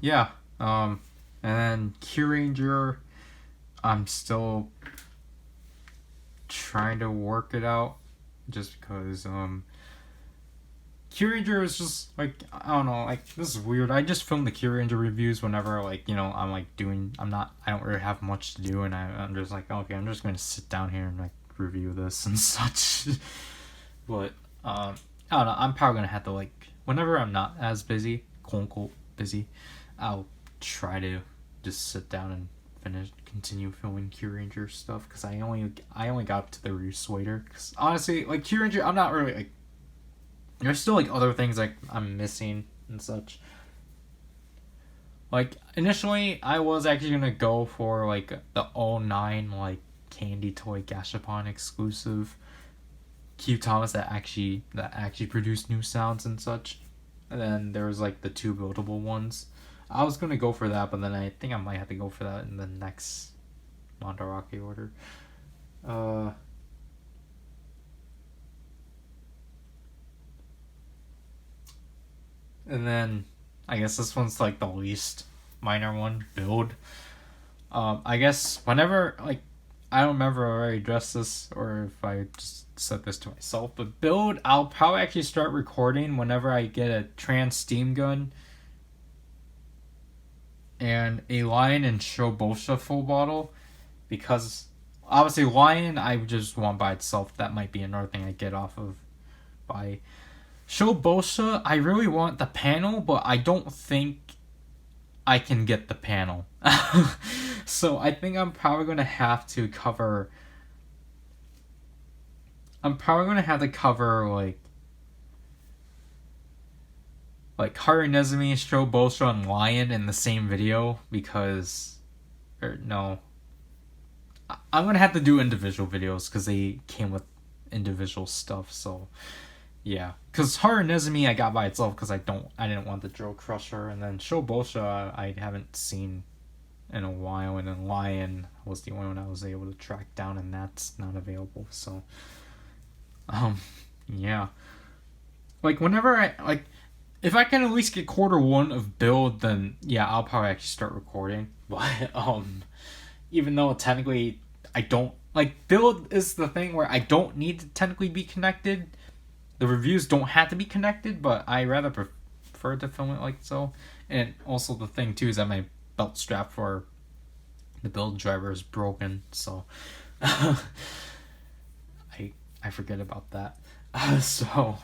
Yeah, and then Q-Ranger, I'm still trying to work it out, just because, Q-Ranger is just, like, I don't know, like, this is weird. I just film the Q-Ranger reviews whenever, like, you know, I'm, like, I don't really have much to do, and I'm just like, okay, I'm just going to sit down here and, like, review this and such. But, I don't know, I'm probably going to have to, like, whenever I'm not as busy, quote unquote busy, I'll try to just sit down and continue filming Q-Ranger stuff, because I only got up to the Roost-Wader, because honestly, like, Q-Ranger, I'm not really, like, there's still, like, other things, like, I'm missing and such. Like, initially, I was actually gonna go for, like, the 09, like, Candy Toy Gashapon exclusive Q Thomas that actually produced new sounds and such. And then there was, like, the 2 buildable ones. I was gonna go for that, but then I think I might have to go for that in the next Mandarake order. And then I guess this one's like the least minor one, build. I guess whenever, like, I don't remember if I already addressed this or if I just said this to myself, but build, I'll probably actually start recording whenever I get a trans steam gun and a lion and Shobosha full bottle, because obviously lion I just want by itself. That might be another thing I get off of by Shobosha. I really want the panel, but I don't think I can get the panel. So I think I'm probably gonna have to cover. I'm probably gonna have to cover like Harinezumi, Shobosha, and Lion in the same video because, or no, I'm gonna have to do individual videos because they came with individual stuff. So yeah, because Harinezumi I got by itself because I didn't want the Drill Crusher, and then Shobosha I haven't seen in a while, and then Lion was the only one I was able to track down, and that's not available. So yeah, like whenever I like, if I can at least get quarter one of build, then yeah, I'll probably actually start recording. But even though technically I don't like, build is the thing where I don't need to technically be connected. The reviews don't have to be connected, but I rather prefer to film it like so. And also the thing too is that my belt strap for the build driver is broken, so I forget about that. So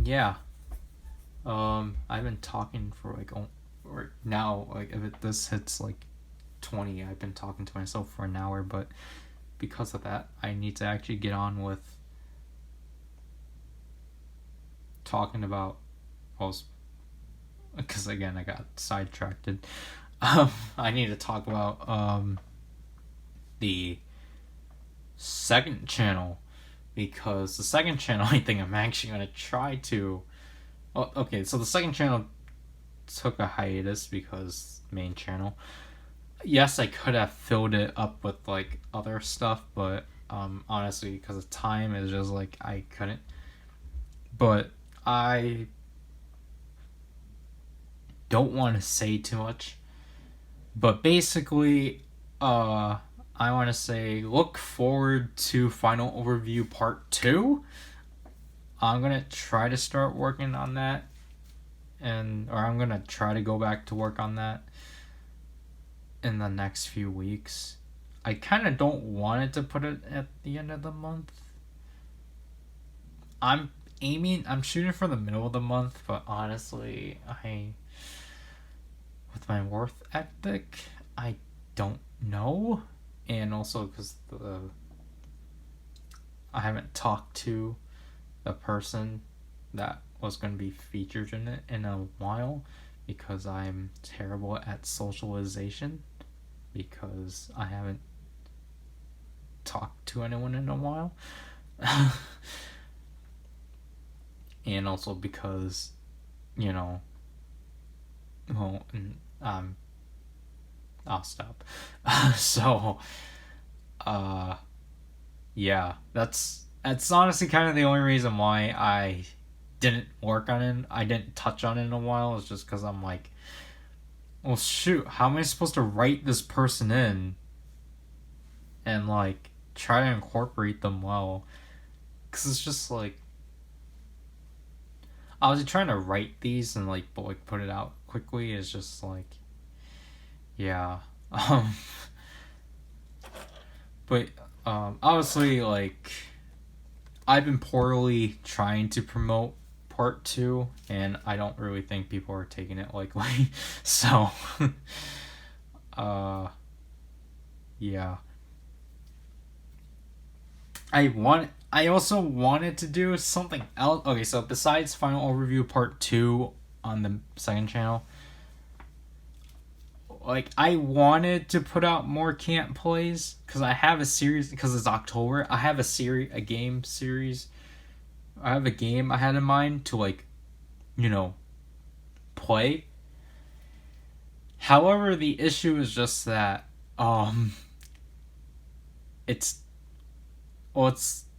yeah, I've been talking for like, or now, like if this hits like 20, I've been talking to myself for an hour, but because of that I need to actually get on with talking about, well, because again I got sidetracked. I need to talk about the second channel, because the second channel I think I'm actually gonna try to. Oh, okay, so the second channel took a hiatus because main channel. Yes, I could have filled it up with like other stuff, but honestly, because of time, it's just like I couldn't. But I don't want to say too much. But basically, I want to say look forward to Final Overview Part 2. I'm going to try to start working on that, or I'm going to try to go back to work on that in the next few weeks. I kind of don't want it to put it at the end of the month. I'm shooting for the middle of the month, but honestly, with my work ethic, I don't know. And also because I haven't talked to the person that was going to be featured in it in a while, because I'm terrible at socialization, because I haven't talked to anyone in a while. And also because, well, I'll stop. So, yeah, that's honestly kind of the only reason why I didn't work on it. I didn't touch on it in a while. Is just because I'm like, well, shoot, how am I supposed to write this person in and like try to incorporate them well? Because it's just like, I was trying to write these and like put it out quickly. It's just like, yeah. But obviously, like, I've been poorly trying to promote part 2, and I don't really think people are taking it likely. So yeah, I also wanted to do something else. Okay, so besides Final Overview Part 2 on the second channel, like, I wanted to put out more camp plays, because I have a series, because it's October, I have a game series. I have a game I had in mind to, like, play. However, the issue is just that,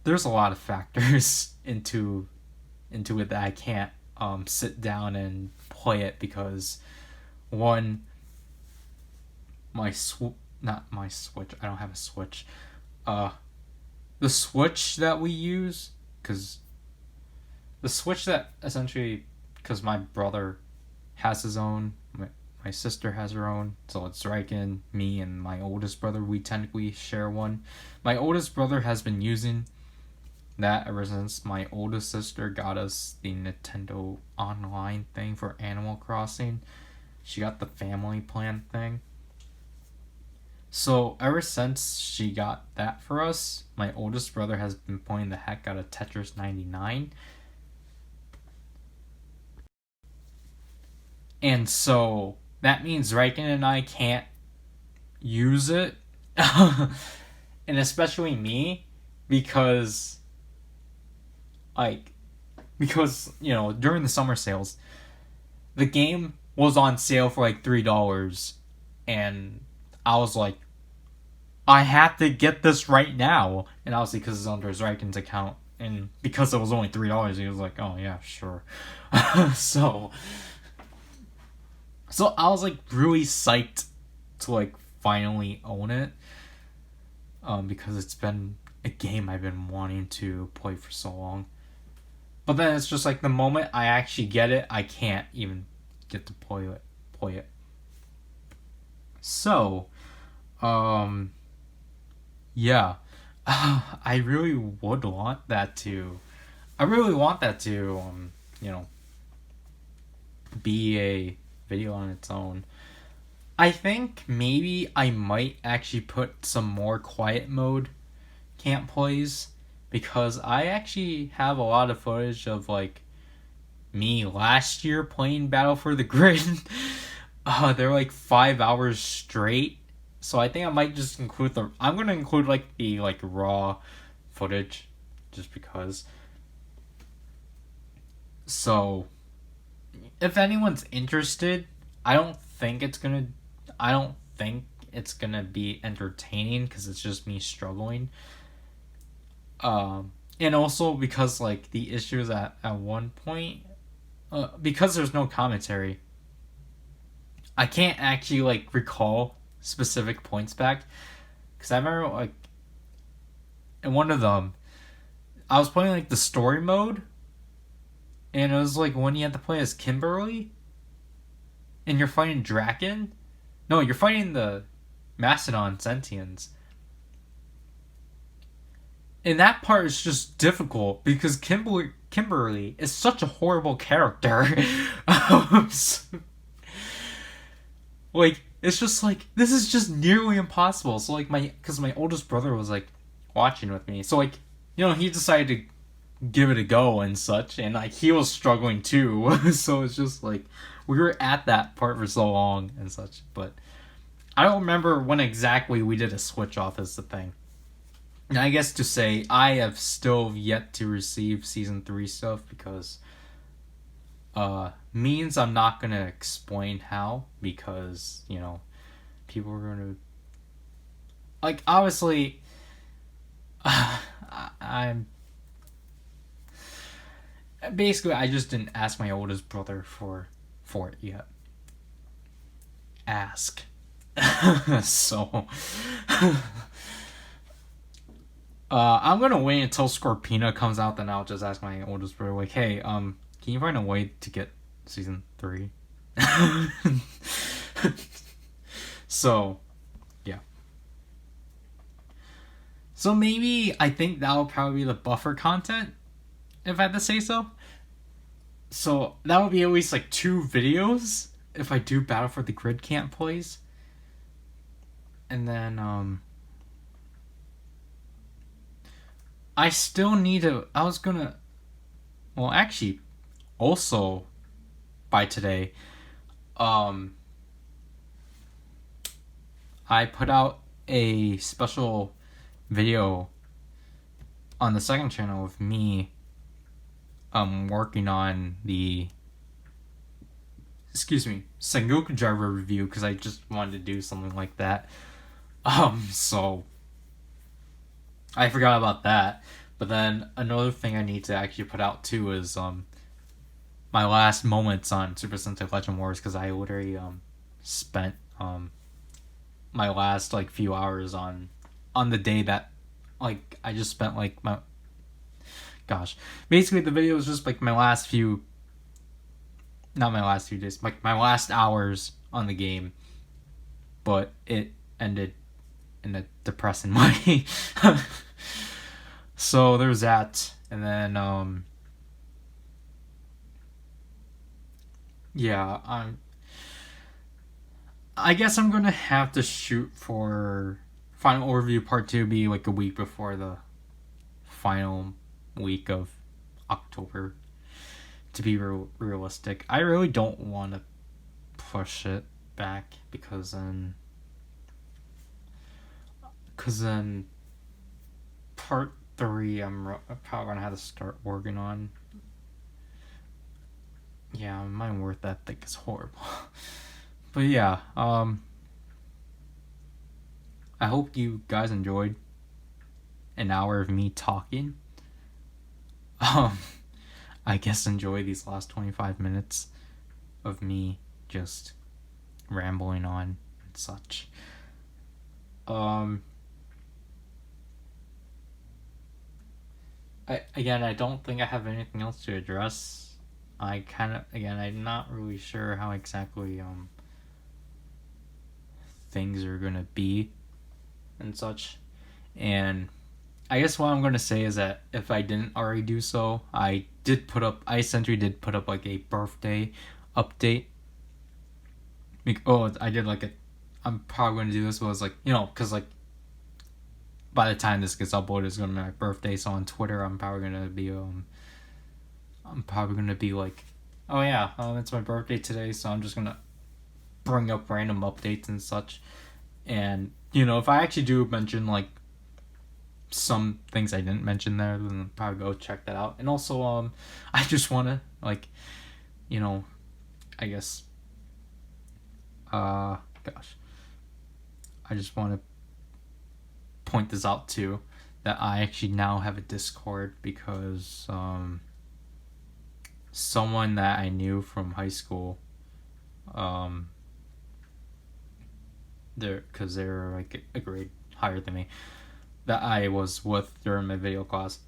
there's a lot of factors into it that I can't sit down and play it because one, not my Switch. I don't have a Switch. The Switch that we use, because the Switch that essentially, because my brother has his own, my sister has her own, so it's Zryken, me, and my oldest brother. We technically share one. My oldest brother has been using that ever since my oldest sister got us the Nintendo Online thing for Animal Crossing. She got the family plan thing. So ever since she got that for us, my oldest brother has been playing the heck out of Tetris 99. And so that means Zryken and I can't use it. And especially me, because during the summer sales, the game was on sale for like $3, and I was like, I have to get this right now. And obviously because it's under Zryken's account, and because it was only $3, he was like, oh yeah, sure. so I was like really psyched to like finally own it, because it's been a game I've been wanting to play for so long. But then it's just like the moment I actually get it, I can't even get to play it. So, yeah, I really would want that to. I really want that to, be a video on its own. I think maybe I might actually put some more quiet mode camp plays, because I actually have a lot of footage of like me last year playing Battle for the Grid. They're like 5 hours straight. So I think I might just include I'm gonna include like the like raw footage, just because. So if anyone's interested, I don't think it's gonna be entertaining, because it's just me struggling. And also because like the issues at one point, because there's no commentary, I can't actually like recall specific points back, because I remember like in one of them I was playing like the story mode, and it was like when you had to play as Kimberly and you're fighting Zryken. No, you're fighting the Mastodon Sentients. And that part is just difficult because Kimberly is such a horrible character. Like, it's just like, this is just nearly impossible. So like because my oldest brother was like watching with me, so like, he decided to give it a go and such, and like he was struggling too. So it's just like we were at that part for so long and such. But I don't remember when exactly we did a switch off as the thing. And I guess to say, I have still yet to receive season 3 stuff, because means I'm not gonna explain how, because people are gonna like, obviously. I'm basically, I just didn't ask my oldest brother for it yet. Ask. So I'm gonna wait until Scorpina comes out, then I'll just ask my oldest brother, like, hey, can you find a way to get season 3? So, yeah. So maybe I think that'll probably be the buffer content, if I had to say so. So that would be at least like 2 videos if I do Battle for the Grid camp plays. And then I still need to. I was gonna. Well, actually, also by today, I put out a special video on the second channel of me working on the Sengoku driver review, because I just wanted to do something like that. So I forgot about that. But then another thing I need to actually put out too is my last moments on Super Sentai Legend Wars, because I literally spent my last like few hours on the day that like I just spent like my gosh, basically the video was just like my last few, not my last few days, like my last hours on the game, but it ended in a depressing way. So there's that, and then yeah, I guess I'm gonna have to shoot for final overview part 2 be like a week before the final week of October, to be realistic. I really don't want to push it back because then part 3 I'm probably gonna have to start working on. Yeah, my worth ethic is horrible. But yeah, I hope you guys enjoyed an hour of me talking. I guess enjoy these last 25 minutes of me just rambling on and such. I don't think I have anything else to address. I'm not really sure how exactly things are gonna be and such. And I guess what I'm gonna say is that if I didn't already do so, I essentially did put up like a birthday update. I did like I'm probably gonna do this, but it's like, because like by the time this gets uploaded, it's gonna be my birthday. So on Twitter, I'm probably gonna be like, oh yeah, it's my birthday today, so I'm just gonna bring up random updates and such. And if I actually do mention like some things I didn't mention there, then I'll probably go check that out. And also, I just wanna like, I guess, gosh, I just want to point this out too, that I actually now have a Discord because someone that I knew from high school, they're like a grade higher than me, that I was with during my video class,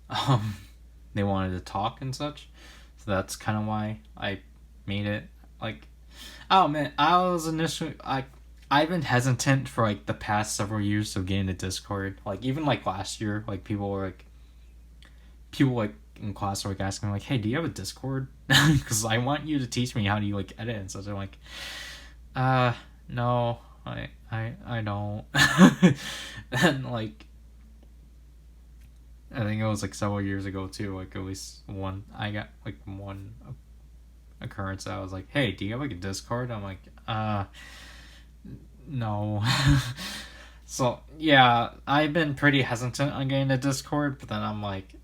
they wanted to talk and such, so that's kind of why I made it. Like, oh man, I've been hesitant for like the past several years of getting a Discord. Like even like last year, like people in class were like asking me like, "Hey, do you have a Discord? Because I want you to teach me how to like edit." And such. I'm like, no, I don't. And like, I think it was like several years ago too. Like at least I got like one occurrence that I was like, "Hey, do you have like a Discord?" I'm like, no. So yeah, I've been pretty hesitant on getting a Discord, but then I'm like,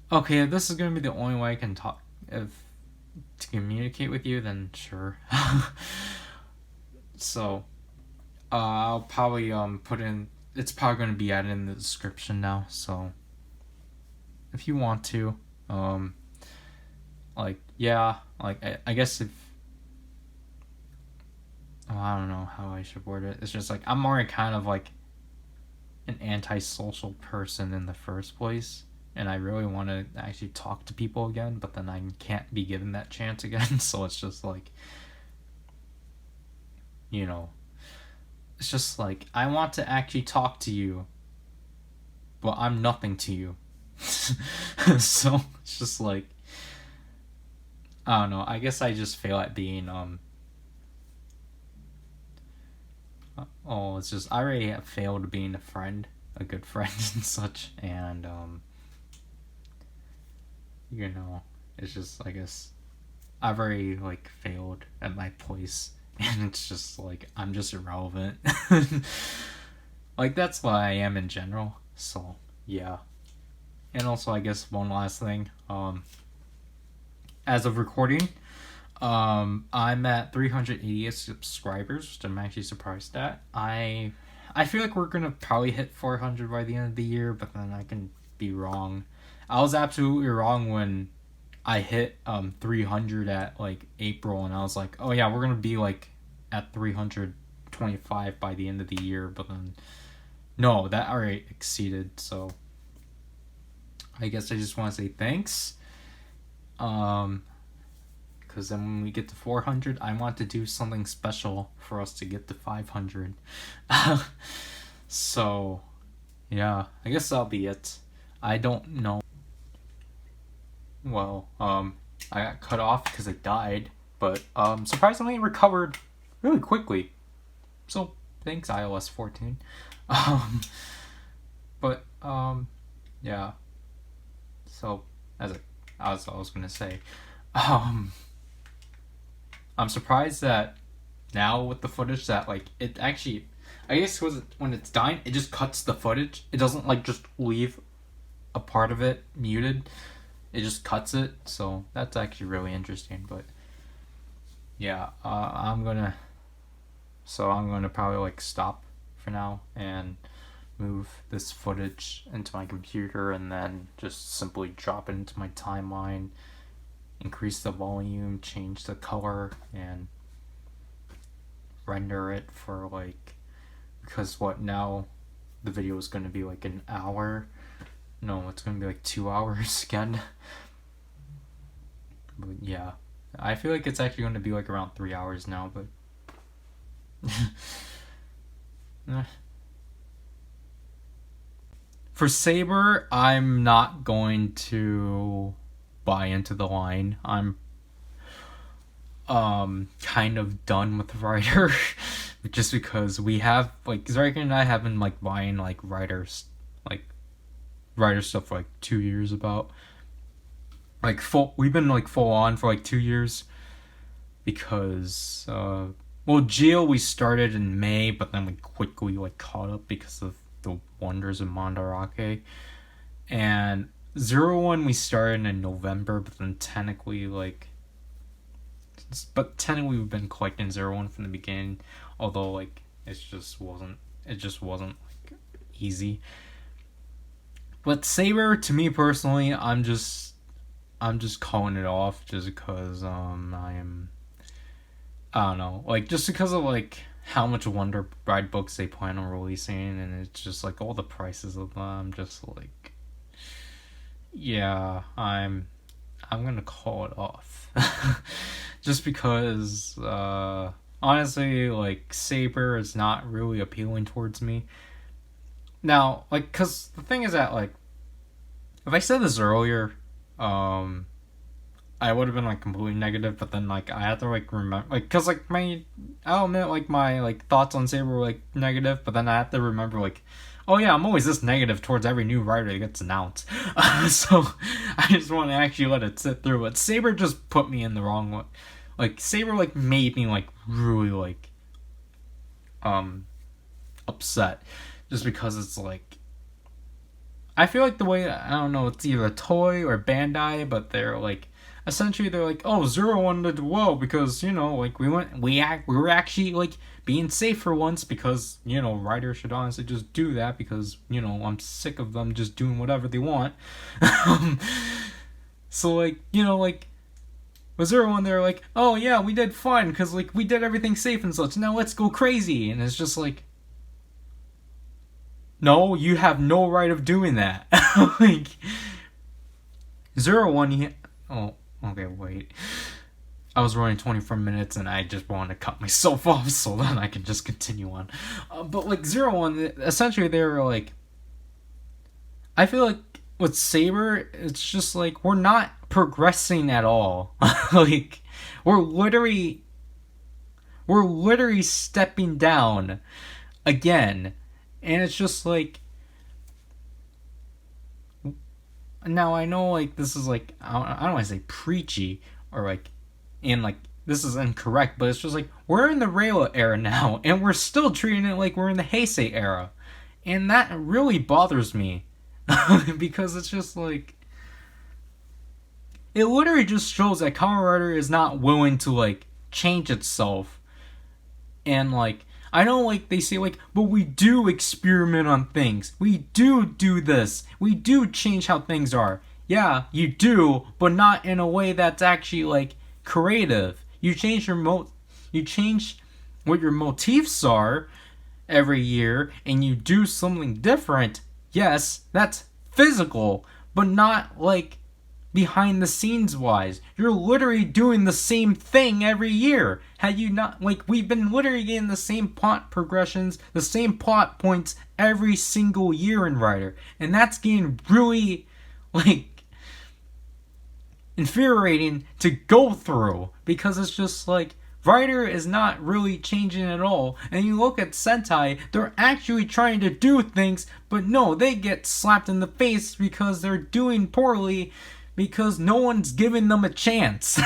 okay, if this is gonna be the only way I can talk, to communicate with you, then sure. So I'll probably it's probably gonna be added in the description now, so if you want to, like, yeah, like I guess if, I don't know how I should word it. It's just like I'm already kind of like an antisocial person in the first place, and I really want to actually talk to people again, but then I can't be given that chance again. So it's just like, it's just like I want to actually talk to you, but I'm nothing to you. So it's just like, I don't know. I guess I just fail at being it's just I already have failed being a good friend and such, and it's just, I guess I've already like failed at my place, and it's just like I'm just irrelevant. Like that's what I am in general. So yeah. And also I guess one last thing, as of recording, I'm at 388 subscribers, which I'm actually surprised at. I feel like we're gonna probably hit 400 by the end of the year, but then I can be wrong. I was absolutely wrong when I hit 300 at like April, and I was like, oh yeah, we're gonna be like at 325 by the end of the year. But then no, that already exceeded. So I guess I just want to say thanks. Because then when we get to 400, I want to do something special for us to get to 500. So yeah, I guess that'll be it. I don't know. Well, I got cut off because I died, but surprisingly recovered really quickly. So thanks iOS 14. But yeah. So as I was gonna say, I'm surprised that now with the footage that like it actually, I guess when it's dying, it just cuts the footage. It doesn't like just leave a part of it muted. It just cuts it. So that's actually really interesting. But yeah, I'm gonna probably like stop for now and move this footage into my computer and then just simply drop it into my timeline, increase the volume, change the color, and render it for like, because what now the video is going to be like an hour. No, it's going to be like 2 hours again. But yeah, I feel like it's actually going to be like around 3 hours now, but for Saber, I'm not going to buy into the line. I'm kind of done with Rider just because we have like Zryken and I have been like buying like Rider stuff for like 2 years about. Like we've been like full on for like 2 years because Geo we started in May, but then we quickly like caught up because of the wonders of Mandarake. And 01 we started in November, but then technically we've been collecting 01 from the beginning, although like it just wasn't like easy. But Saber, to me personally, I'm just calling it off just because I don't know, like just because of like how much Wonder Bride books they plan on releasing, and it's just like all the prices of them, just like, yeah, I'm gonna call it off. Just because honestly, like Saber is not really appealing towards me now, like, because the thing is that like if I said this earlier, I would have been like completely negative, but then like I had to like remember, like, cause like I'll admit like my like thoughts on Saber were like negative, but then I have to remember like, oh yeah, I'm always this negative towards every new writer that gets announced. So I just want to actually let it sit through. But Saber just put me in the wrong way. Like Saber like made me like really like upset, just because it's like, I feel like the way, I don't know, it's either Toei or Bandai, but they're like, essentially they're like, oh, 01 did well because, you know, like we were actually like being safe for once because, you know, writers should honestly just do that because, you know, I'm sick of them just doing whatever they want. So like, you know, like with 01 they're like, oh yeah, we did fun because like we did everything safe and such, now let's go crazy. And it's just like, no, you have no right of doing that. Like 01, oh, okay, wait. I was running 24 minutes and I just wanted to cut myself off so then I can just continue on. But like 01, essentially they were like, I feel like with Saber, it's just like we're not progressing at all. Like we're literally stepping down again. And it's just like, now I know like this is like, I don't want to say preachy or like, and like this is incorrect, but it's just like we're in the Reiwa era now and we're still treating it like we're in the Heisei era, and that really bothers me. Because it's just like, it literally just shows that PowerRider is not willing to like change itself. And like, I know like they say like, but we do experiment on things, we do this, we do change how things are, yeah, you do, but not in a way that's actually like creative. You change what your motifs are every year and you do something different. Yes, that's physical, but not like behind the scenes wise. You're literally doing the same thing every year. Had you not, like, we've been literally getting the same plot progressions, the same plot points every single year in Rider. And that's getting really, like, infuriating to go through because it's just like Rider is not really changing at all. And you look at Sentai, they're actually trying to do things, but no, they get slapped in the face because they're doing poorly because no one's giving them a chance.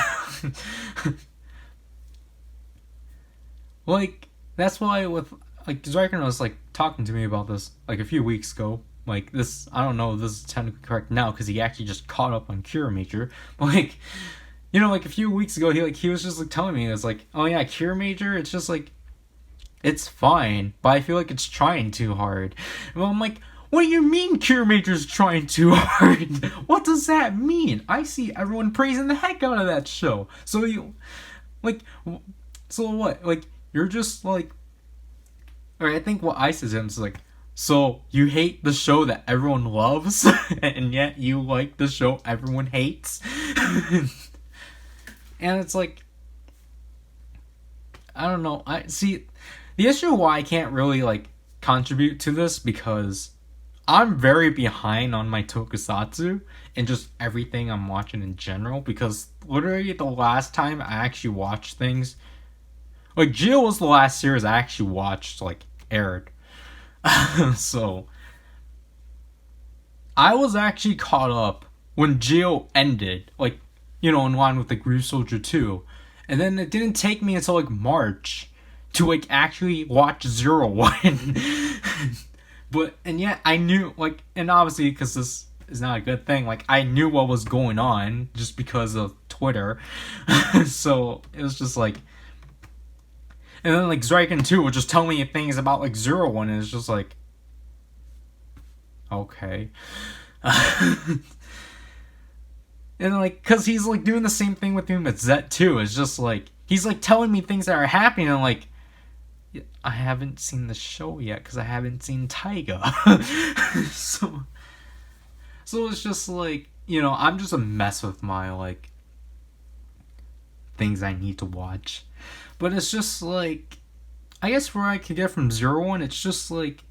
Like, that's why with, like, Zryken was, like, talking to me about this, like, a few weeks ago. Like, this, I don't know if this is technically correct now, because he actually just caught up on Cure Major. But, like, you know, like, a few weeks ago, he was just, like, telling me, it was like, oh, yeah, Cure Major, it's just, like, it's fine, but I feel like it's trying too hard. Well, I'm like, what do you mean Cure Major's trying too hard? What does that mean? I see everyone praising the heck out of that show. So you, like, so what? Like, you're just like, or I think what I said to him is like, so you hate the show that everyone loves, and yet you like the show everyone hates? And it's like, I don't know. I see the issue why I can't really like contribute to this because I'm very behind on my tokusatsu and just everything I'm watching in general because literally the last time I actually watched things, like Geo was the last series I actually watched, like aired. So I was actually caught up when Geo ended, like, you know, in line with the Groove Soldier 2. And then it didn't take me until like March to like actually watch Zero One. But, and yet I knew, like, and obviously because this is not a good thing, like, I knew what was going on just because of Twitter. So it was just like, and then like Zryken 2 would just tell me things about like Zero One, and it's just like, okay. And like, cause he's like doing the same thing with him at Zet too. It's just like he's like telling me things that are happening, and like I haven't seen the show yet because I haven't seen Taiga. So it's just like, you know, I'm just a mess with my like things I need to watch. But it's just like, I guess where I could get from Zero One, it's just like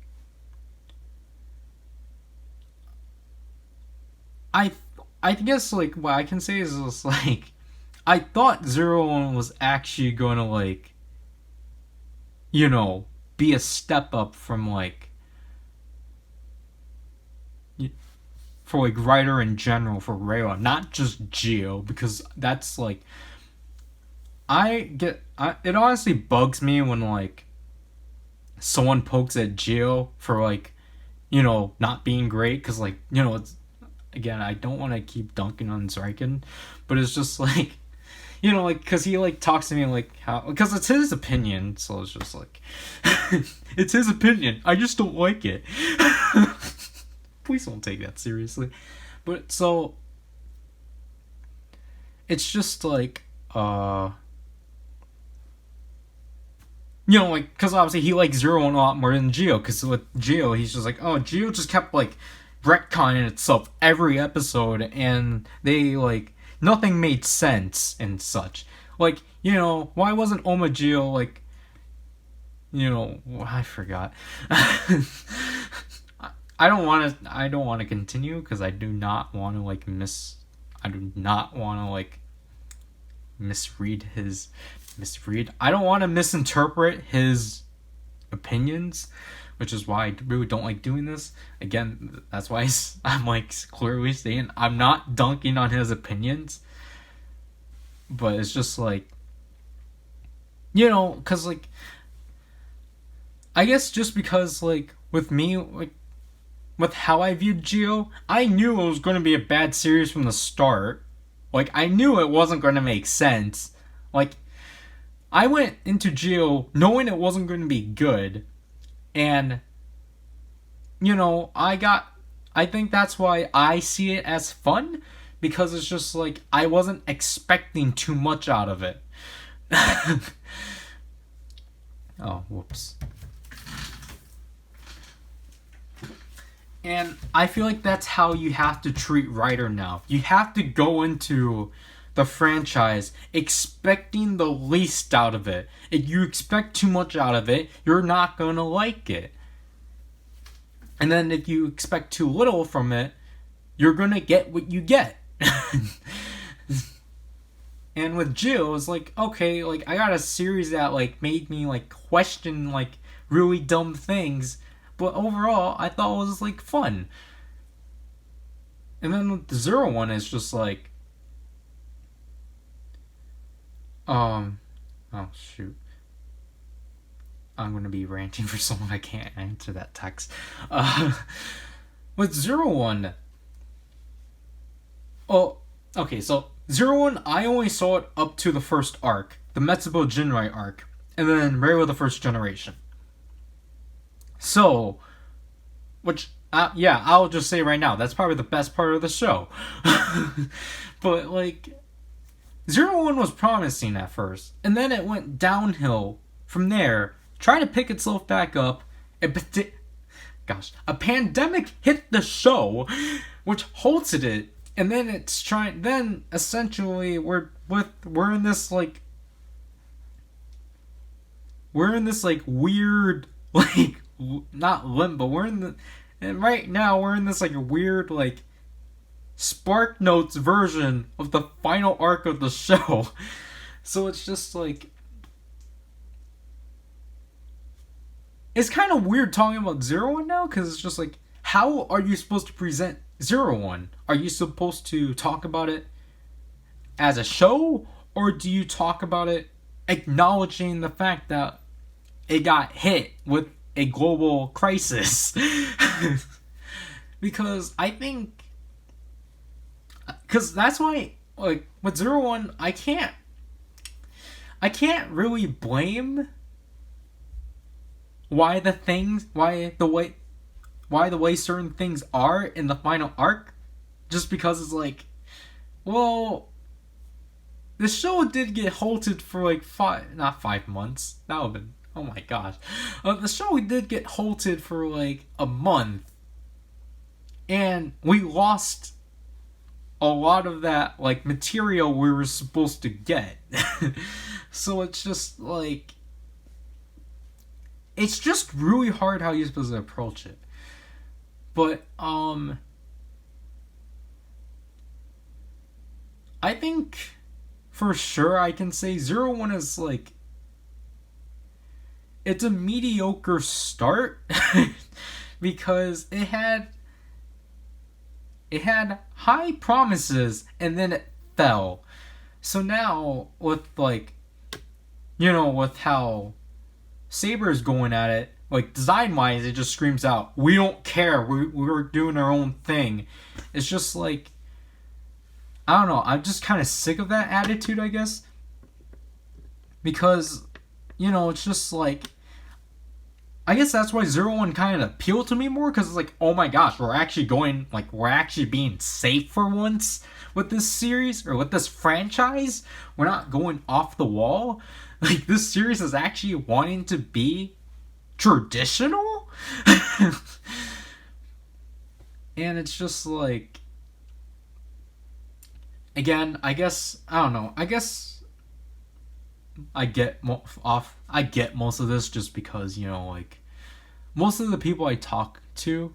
I guess like what I can say is just like I thought Zero One was actually gonna like, you know, be a step up from like for like Rider in general for Reiwa, not just Geo, because that's like it honestly bugs me when like someone pokes at Geo for like, you know, not being great, because like, you know, it's, again, I don't want to keep dunking on Zryken, but it's just like, you know, like, because he like talks to me like how, because it's his opinion, so it's just like it's his opinion, I just don't like it. Please don't take that seriously. But so it's just like you know, like, because obviously he likes Zero One a lot more than Geo, because with Geo, he's just like, oh, Geo just kept, like, retconning itself every episode, and they, like, nothing made sense and such. Like, you know, why wasn't Oma Geo, like, you know, I forgot. I don't want to continue, because I do not want to, like, I don't want to misinterpret his opinions, which is why I really don't like doing this. Again, that's why I'm like clearly saying I'm not dunking on his opinions, but it's just like, you know, because like I guess just because like with me, like with how I viewed Geo, I knew it was going to be a bad series from the start. Like, I knew it wasn't going to make sense. Like, I went into Geo knowing it wasn't going to be good, and, you know, I I think that's why I see it as fun, because it's just like I wasn't expecting too much out of it. Oh, whoops. And I feel like that's how you have to treat Ryder now. You have to go into the franchise expecting the least out of it. If you expect too much out of it, you're not gonna like it. And then if you expect too little from it, you're gonna get what you get. And with Jill, it's like, okay, like I got a series that like made me like question like really dumb things, but overall I thought it was like fun. And then with the 01, it's just like, oh shoot, I'm gonna be ranting for so long I can't answer that text. With 01, oh, okay, so 01, I only saw it up to the first arc, the Metsubo Jinrai arc, and then Reiwa the First Generation. So, which, yeah, I'll just say right now, that's probably the best part of the show. But, like, 01 was promising at first, and then it went downhill from there, trying to pick itself back up, gosh, a pandemic hit the show, which halted it. And then it's trying. Then essentially, we're in this like weird like not limbo. And right now we're in this like weird like Spark Notes version of the final arc of the show. So it's just like, it's kind of weird talking about 01 now, because it's just like, how are you supposed to present 01? Are you supposed to talk about it as a show, or do you talk about it acknowledging the fact that it got hit with a global crisis? Because I think, because that's why, like, with 01, I can't really blame why the way certain things are in the final arc, just because it's like, well, the show did get halted for like 5 months. That would have been, oh my gosh. The show did get halted for like a month, and we lost a lot of that like material we were supposed to get. So it's just like, it's just really hard how you're supposed to approach it. But, I think for sure I can say 01 is like, it's a mediocre start because it had high promises and then it fell. So now with like, with how Saber's going at it, like, design-wise, it just screams out, we don't care, we're doing our own thing. It's just like, I don't know, I'm just kind of sick of that attitude, I guess. Because, it's just like, I guess that's why 01 kind of appealed to me more, because it's like, oh my gosh, we're actually being safe for once with this series, or with this franchise. We're not going off the wall. Like, this series is actually wanting to be traditional. And it's just like, again, I guess, I don't know, I guess I get most of this just because, like, most of the people I talk to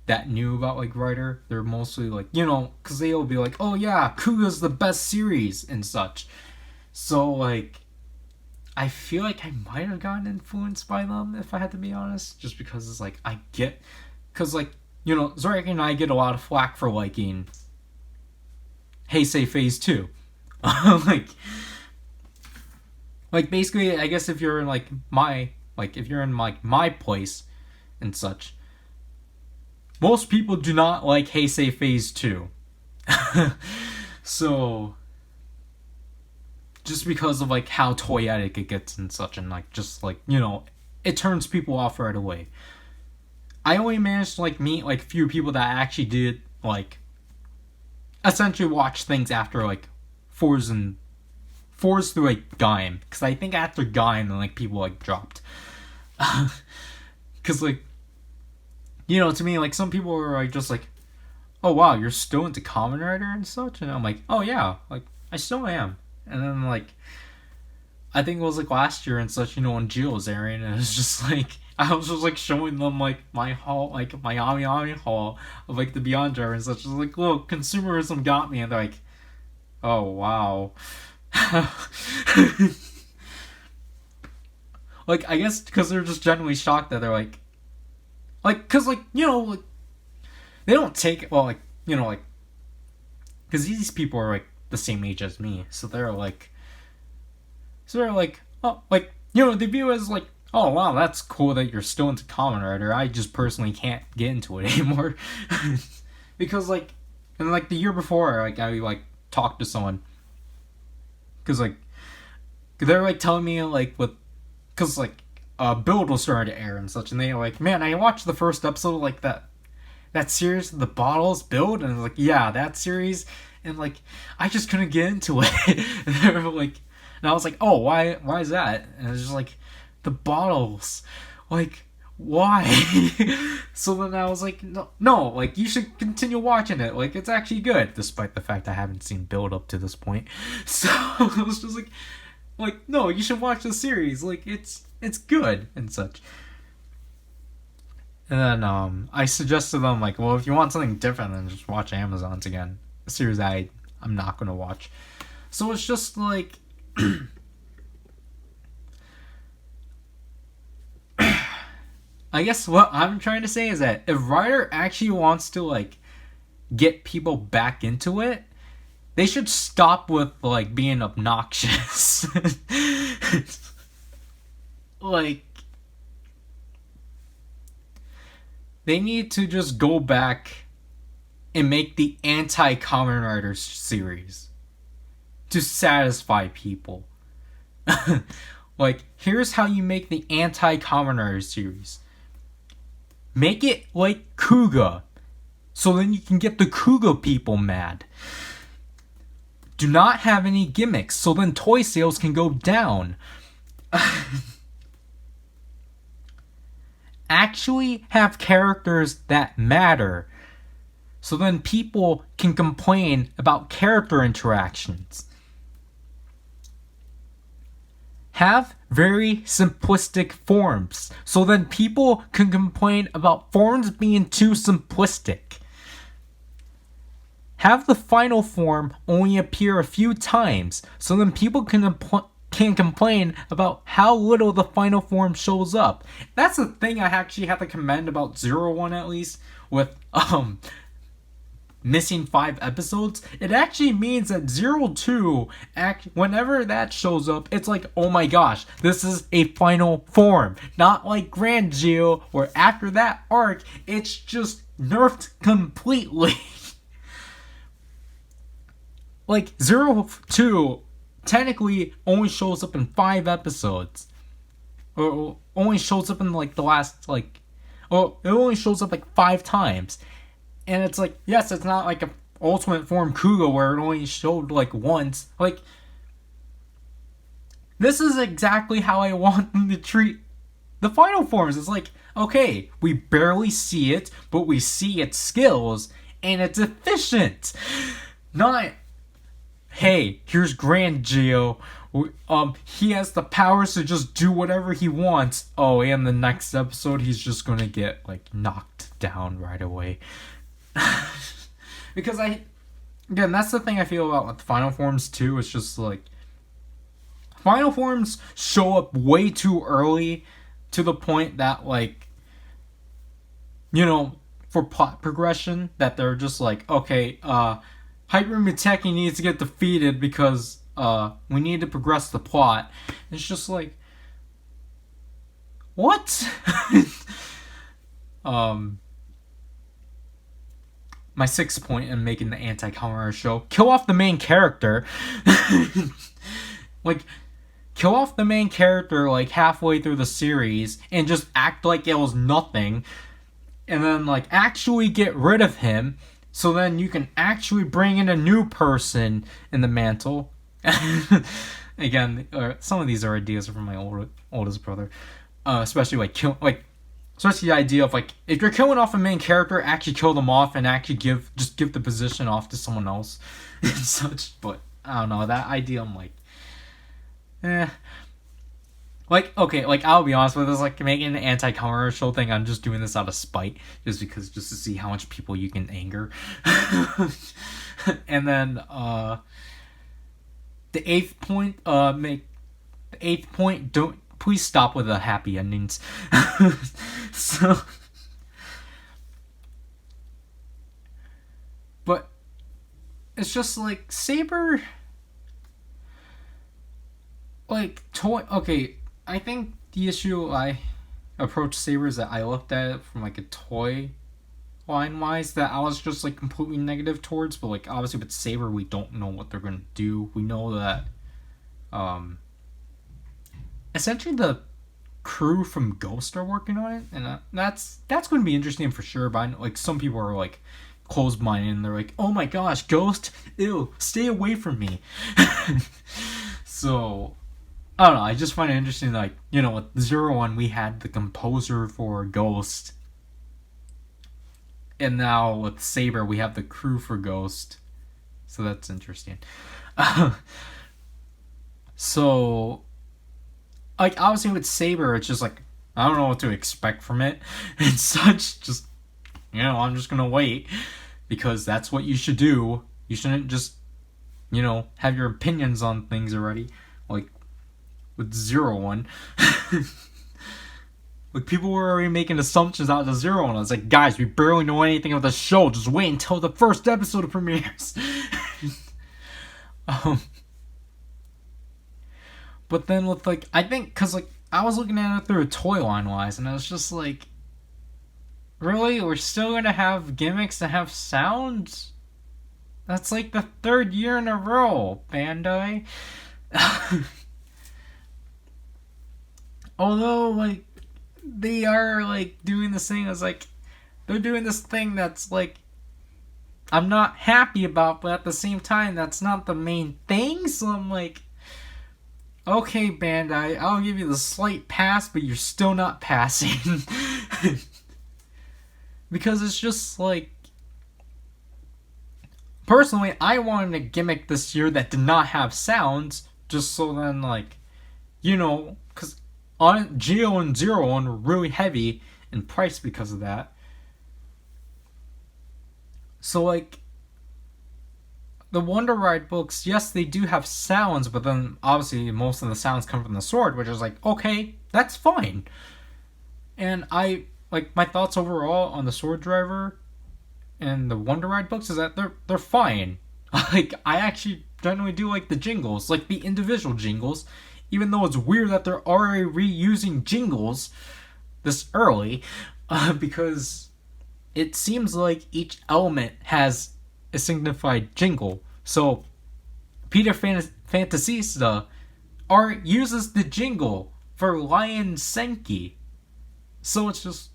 that knew about like Ryder, they're mostly like, because they'll be like, oh yeah, Kuga's the best series and such. So like, I feel like I might have gotten influenced by them, if I had to be honest, just because it's like, because like, Zryken and I get a lot of flack for liking Heisei Phase 2. like basically, I guess if you're in like my place and such, most people do not like Heisei Phase 2. So, just because of like how toyetic it gets and such, and like just like, it turns people off right away. I only managed to like meet like few people that actually did like essentially watch things after like fours through like Gaim, because I think after Gaim then like people like dropped, because like, you know, to me like some people were like just like, oh wow, you're still into Kamen Rider and such, and I'm like, oh yeah, like I still am. And then like I think it was like last year and such, you know, when Gio was airing, and it was just like I was just like showing them like my haul, like my Ami Ami haul of like the Beyond Driver and such. Just like, look, consumerism got me, and they're like, oh wow. Like, I guess because they're just genuinely shocked that they're like, because like, you know, like they don't take, well, like, you know, like, because these people are like the same age as me, so they're like, oh, like, you know, they view it as like, oh wow, that's cool that you're still into Kamen Rider. I just personally can't get into it anymore. Because like, and like the year before, like I like talked to someone, because like they're like telling me like with, because like Build was starting to air and such, and they like, man, I watched the first episode of like that series, The Bottles Build, and I was like, yeah, that series, and like I just couldn't get into it. And they were like, and I was like, oh, why is that? And it's just like, the bottles, like, why? So then I was like, no, like you should continue watching it, like it's actually good, despite the fact I haven't seen Build up to this point. So I was just like no, you should watch the series, like it's good and such. And then I suggested them like, well, if you want something different, then just watch Amazon's again, a series I'm not gonna watch. So it's just like I guess what I'm trying to say is that if Ryder actually wants to like get people back into it, they should stop with like being obnoxious. Like they need to just go back and make the anti-Kamen Rider series to satisfy people. Like, here's how you make the anti-Kamen Rider series. Make it like Kuga, so then you can get the Kuga people mad. Do not have any gimmicks, so then toy sales can go down. Actually have characters that matter, so then people can complain about character interactions. Have very simplistic forms, so then people can complain about forms being too simplistic. Have the final form only appear a few times, so then people can complain about how little the final form shows up. That's the thing I actually have to commend about 01 at least, with missing 5 episodes. It actually means that 02, whenever that shows up, it's like, oh my gosh, this is a final form. Not like Grand Geo, where after that arc, it's just nerfed completely. Like, 02 technically only shows up in 5 episodes. Or only shows up in like the last, like, oh, it only shows up like 5 times. And it's like, yes, it's not like an Ultimate Form Kuga where it only showed like once. Like, this is exactly how I want them to treat the final forms. It's like, okay, we barely see it, but we see its skills, and it's efficient. Not, hey, here's Grand Geo. He has the powers to just do whatever he wants. Oh, and the next episode, he's just gonna get like knocked down right away. Because again, that's the thing I feel about with Final Forms too. It's just like Final Forms show up way too early, to the point that, like, you know, for plot progression, that they're just like, okay, Hyper Muteki needs to get defeated because we need to progress the plot. It's just like, what? My 6th point in making the anti-Kamen Rider show: kill off the main character. Like, kill off the main character like halfway through the series and just act like it was nothing. and then like actually get rid of him, so then you can actually bring in a new person in the mantle. Again, some of these are ideas from my oldest brother, especially especially the idea of like if you're killing off a main character, actually kill them off and actually give the position off to someone else and such. But I don't know, that idea I'm like, Like, okay, like, I'll be honest with this, like, making an anti-commercial thing, I'm just doing this out of spite, just to see how much people you can anger. And then, the eighth point, don't, please stop with the happy endings. So, but, it's just, like, Saber, like, okay, I think the issue I approached Saber is that I looked at it from like a toy line wise that I was just like completely negative towards, but like obviously with Saber we don't know what they're gonna do. We know that essentially the crew from Ghost are working on it, and that's going to be interesting for sure. But like some people are like closed minded and they're like, oh my gosh, Ghost, ew, stay away from me. So I don't know, I just find it interesting, like, you know, with 01, we had the composer for Ghost. And now with Saber, we have the crew for Ghost. So that's interesting. So, like, obviously with Saber, it's just like, I don't know what to expect from it. And such, just, you know, I'm just gonna wait. Because that's what you should do. You shouldn't just, you know, have your opinions on things already. Like, with 01. Like, people were already making assumptions out of 01. I was like, guys, we barely know anything about the show. Just wait until the first episode premieres. But then with, like, I think, because, like, I was looking at it through a toy line wise, and I was just like, really? We're still going to have gimmicks that have sounds? That's, like, the third year in a row, Bandai. Although, like, they are, like, doing this thing as, like, they're doing this thing that's, like, I'm not happy about, but at the same time, that's not the main thing, so I'm like, okay, Bandai, I'll give you the slight pass, but you're still not passing. Because it's just, like, personally, I wanted a gimmick this year that did not have sounds, just so then, like, you know, because Geo and 01 were really heavy in price because of that. So, like, the Wonder Ride books, yes, they do have sounds, but then obviously most of the sounds come from the sword, which is like, okay, that's fine. And I, like, my thoughts overall on the Sword Driver and the Wonder Ride books is that they're fine. Like, I actually generally do like the jingles, like the individual jingles, even though it's weird that they're already reusing jingles this early, because it seems like each element has a signified jingle. So, Peter Fantasista uses the jingle for Lion Senki. So it's just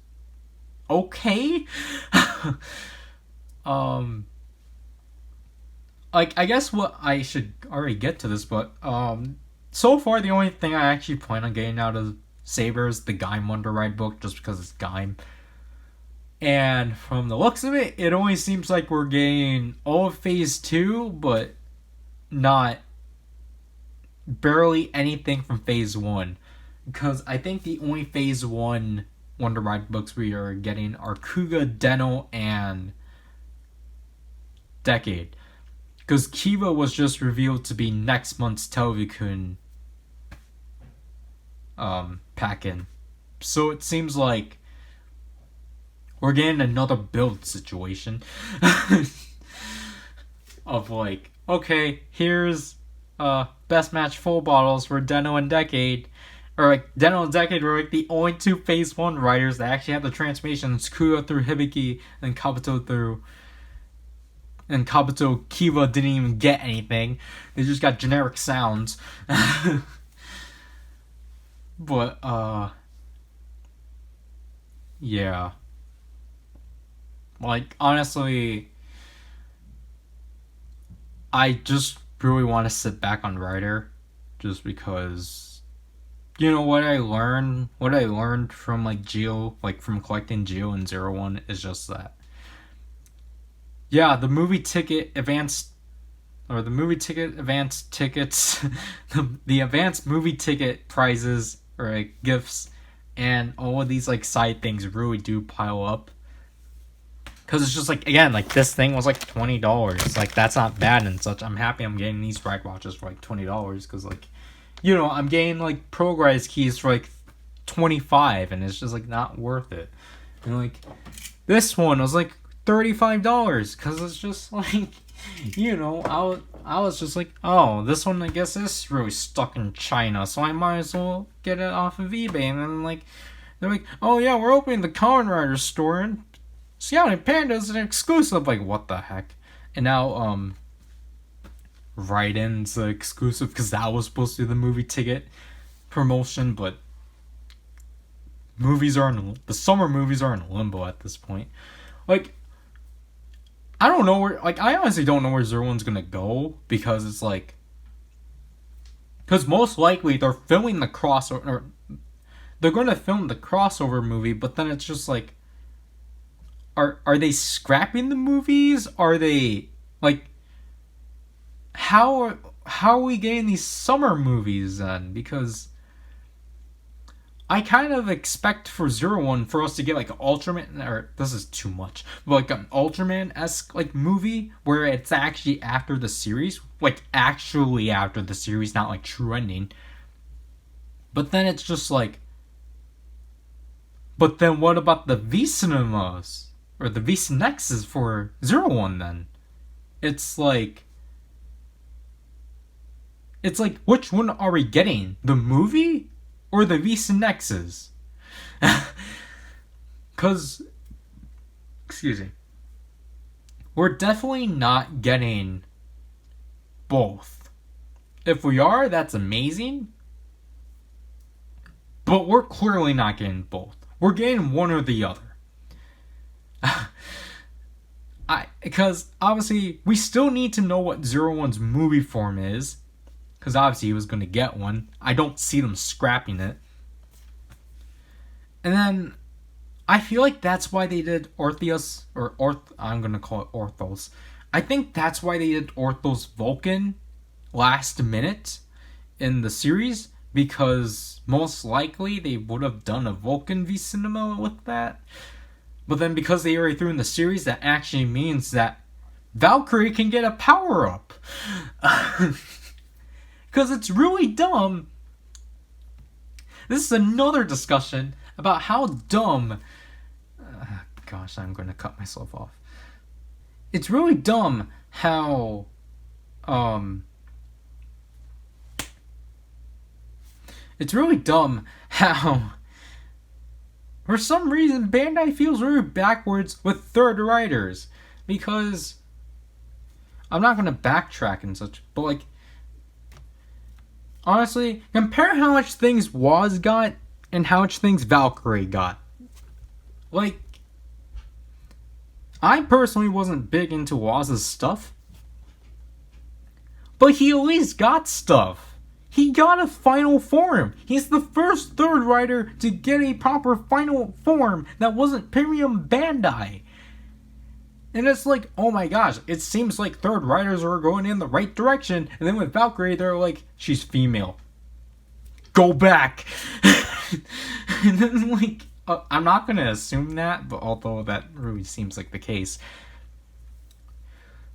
okay. Like, I guess what I should already get to this, but so far the only thing I actually plan on getting out of Saber is the Gaim Wonder Ride book, just because it's Gaim. And from the looks of it, it only seems like we're getting all of Phase 2, but not barely anything from Phase 1. Because I think the only Phase 1 Wonder Ride books we are getting are Kuga, Den-O, and Decade. Because Kiva was just revealed to be next month's Telvikun pack-in. So it seems like we're getting another build situation. Of like, okay, here's best match full bottles for Den-O and Decade. Or like, Den-O and Decade were like the only two Phase 1 riders that actually have the transformations. Kuga through Hibiki and Kabuto through... And Kabuto Kiva didn't even get anything. They just got generic sounds. But, yeah. Like, honestly, I just really want to sit back on Rider just because what I learned from like Geo, like from collecting Geo and 01 is just that. Yeah, the movie ticket advanced or the movie ticket advanced tickets the advanced movie ticket prizes or like gifts and all of these like side things really do pile up. Cause it's just like again, like this thing was like $20. Like that's not bad and such. I'm happy I'm getting these ride watches for like $20 because like, I'm getting like ProRider keys for like 25 and it's just like not worth it. And like this one was like $35 because it's just like, I was just like, oh, this one I guess is really stuck in China, so I might as well get it off of eBay. And then like they're like, oh yeah, we're opening the PowerRider store and Scouting Panda is an exclusive. Like, what the heck? And now, Raiden's exclusive because that was supposed to be the movie ticket promotion, but the summer movies are in limbo at this point. Like, I don't know where. Like, I honestly don't know where Zerwan's gonna go because it's like, because most likely they're filming the crossover, or they're gonna film the crossover movie, but then it's just like. Are they scrapping the movies? Are they like how are we getting these summer movies then? Because I kind of expect for 01 for us to get like an Ultraman, or this is too much, but like an Ultraman-esque like movie where it's actually after the series, like actually after the series, not like true ending. But then it's just like, but then what about the V cinemas? Or the Visa Nexus for 01 then. It's like, which one are we getting? The movie? Or the Visa Nexus? Because, excuse me. We're definitely not getting both. If we are, that's amazing. But we're clearly not getting both. We're getting one or the other. Because obviously we still need to know what 01's movie form is, because obviously he was going to get one. I don't see them scrapping it. And then I feel like that's why they did Orpheus, I'm going to call it Orthos. I think that's why they did Orthos Vulcan last minute in the series, because most likely they would have done a Vulcan v Cinema with that. But then because they already threw in the series, that actually means that Valkyrie can get a power-up. Because it's really dumb. This is another discussion about how dumb... gosh, I'm going to cut myself off. It's really dumb how... It's really dumb how... For some reason, Bandai feels really backwards with third riders. Because... I'm not going to backtrack and such, but like... Honestly, compare how much things Waz got and how much things Valkyrie got. Like... I personally wasn't big into Waz's stuff. But he at least got stuff. He got a final form. He's the first third rider to get a proper final form that wasn't Premium Bandai. And it's like, oh my gosh, it seems like third riders are going in the right direction. And then with Valkyrie, they're like, she's female. Go back. And then like, I'm not going to assume that, but although that really seems like the case.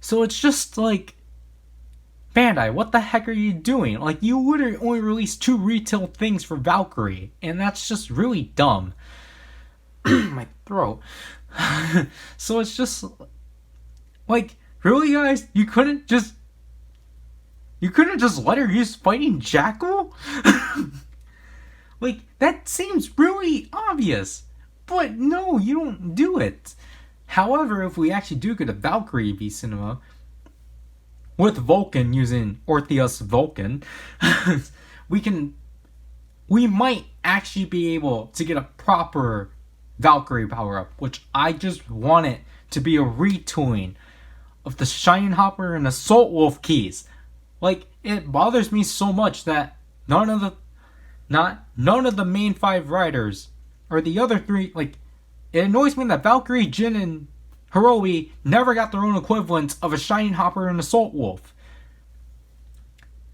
So it's just like, Bandai, what the heck are you doing? Like, you literally only released 2 retail things for Valkyrie, and that's just really dumb. My throat. So it's just, like, really, guys? You couldn't just let her use Fighting Jackal? Like, that seems really obvious. But no, you don't do it. However, if we actually do get a Valkyrie v Cinema, with Vulcan using Orpheus Vulcan, we might actually be able to get a proper Valkyrie power-up, which I just want it to be a retooling of the Shining Hopper and Assault Wolf keys. Like, it bothers me so much that none of the main 5 riders or the other 3, like, it annoys me that Valkyrie, Jin, and Hirobi never got their own equivalents of a Shining Hopper and Assault Wolf.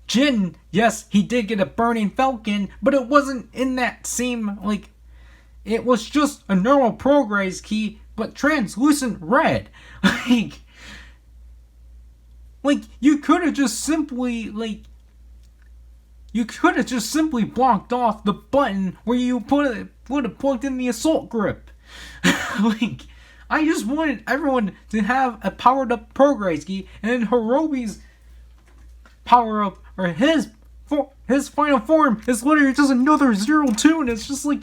Jin, yes, he did get a Burning Falcon, but it wasn't in that same, like, it was just a normal progress key, but translucent red. Like, you could have just simply blocked off the button where you would have plugged in the assault grip. Like, I just wanted everyone to have a powered up progress key, and then Hirobi's power up, or his final form is literally just another 0-2, and it's just like,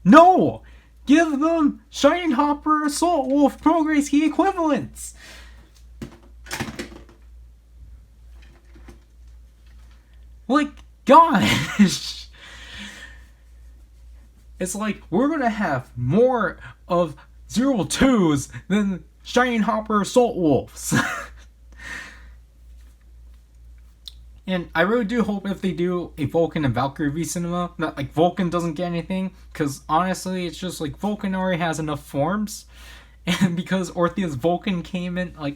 no! Give them Shining Hopper Assault Wolf progress key equivalents! Like, gosh! It's like, we're gonna have more of 0-2s than Shining Hopper Assault Wolves. And I really do hope if they do a Vulcan and Valkyrie V Cinema, that like Vulcan doesn't get anything, because honestly, it's just like Vulcan already has enough forms, and because Orthea's Vulcan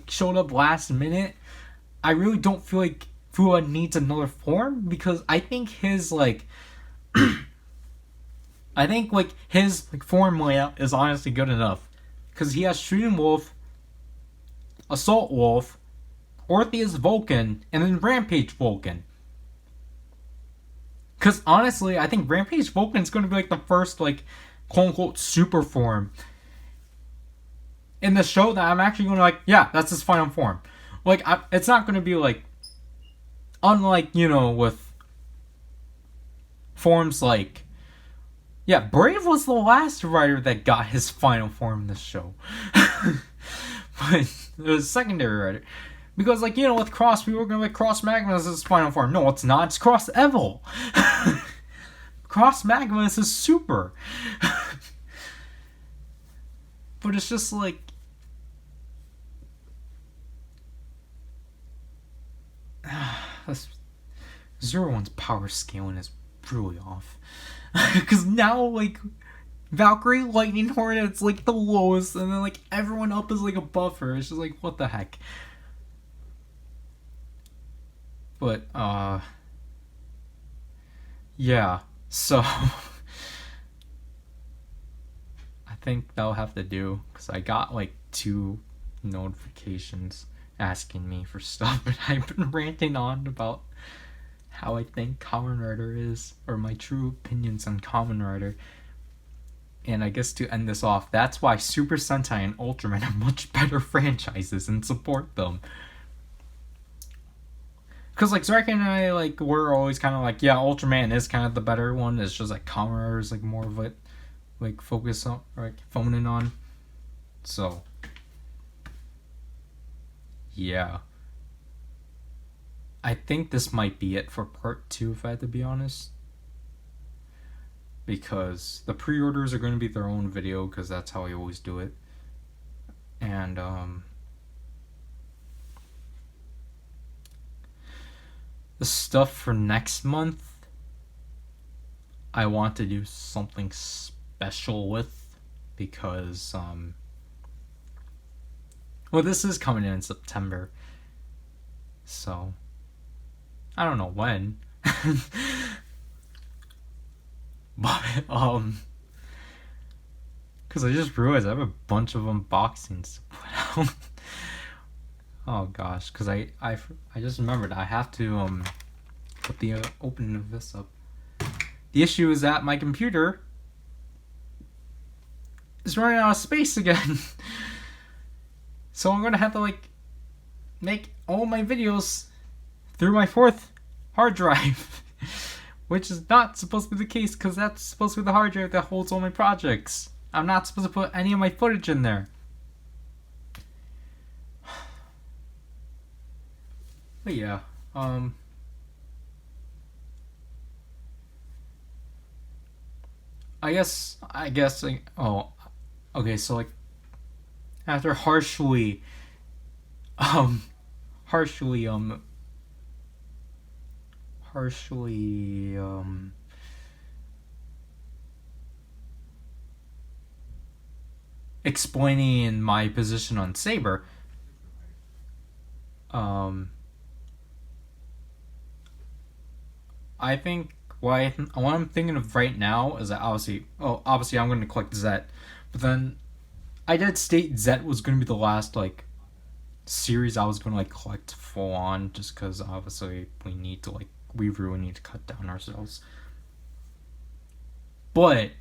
showed up last minute, I really don't feel like Fua needs another form, because I think his form layout is honestly good enough, because he has Shooting Wolf, Assault Wolf, Orthea's Vulcan, and then Rampage Vulcan. Because honestly, I think Rampage Vulcan is going to be like the first, like, quote-unquote super form in the show that I'm actually going to like, yeah, that's his final form. Like, it's not going to be like, unlike, with forms like, yeah, Brave was the last rider that got his final form in this show. But it was a secondary rider. Because, like, with Cross, we were going to like Cross Magma as his final form. No, it's not. It's Cross Evil. Cross Magma is his super. But it's just like, Zero One's power scaling is really off. Because now, like, Valkyrie, Lightning Hornet's like the lowest, and then like everyone up is like a buffer. It's just like, what the heck. But, yeah, so, I think that'll have to do, because I got, like, 2 notifications asking me for stuff, and I've been ranting on about how I think Kamen Rider is, or my true opinions on Kamen Rider. And I guess to end this off, that's why Super Sentai and Ultraman are much better franchises, and support them. Because, like, Zryken and I, like, we're always kind of like, yeah, Ultraman is kind of the better one. It's just, like, Kamen Rider is, like, more of it, like, focus on, or, like, phoning on. So, yeah. I think this might be it for part 2, if I had to be honest. Because the pre-orders are going to be their own video, because that's how I always do it. And, the stuff for next month, I want to do something special with, because, well, this is coming in September, so, I don't know when, but, because I just realized I have a bunch of unboxings to put out. Oh gosh, because I just remembered I have to put the opening of this up. The issue is that my computer is running out of space again. So I'm gonna have to like make all my videos through my 4th hard drive. Which is not supposed to be the case, because that's supposed to be the hard drive that holds all my projects. I'm not supposed to put any of my footage in there. But yeah, I guess, like, oh, okay, so, like, after harshly um harshly harshly explaining my position on Saber, um I think what I'm thinking of right now is that obviously I'm going to collect Zet, but then I did state Zet was going to be the last like series I was going to like collect full on, just because obviously we really need to cut down ourselves. But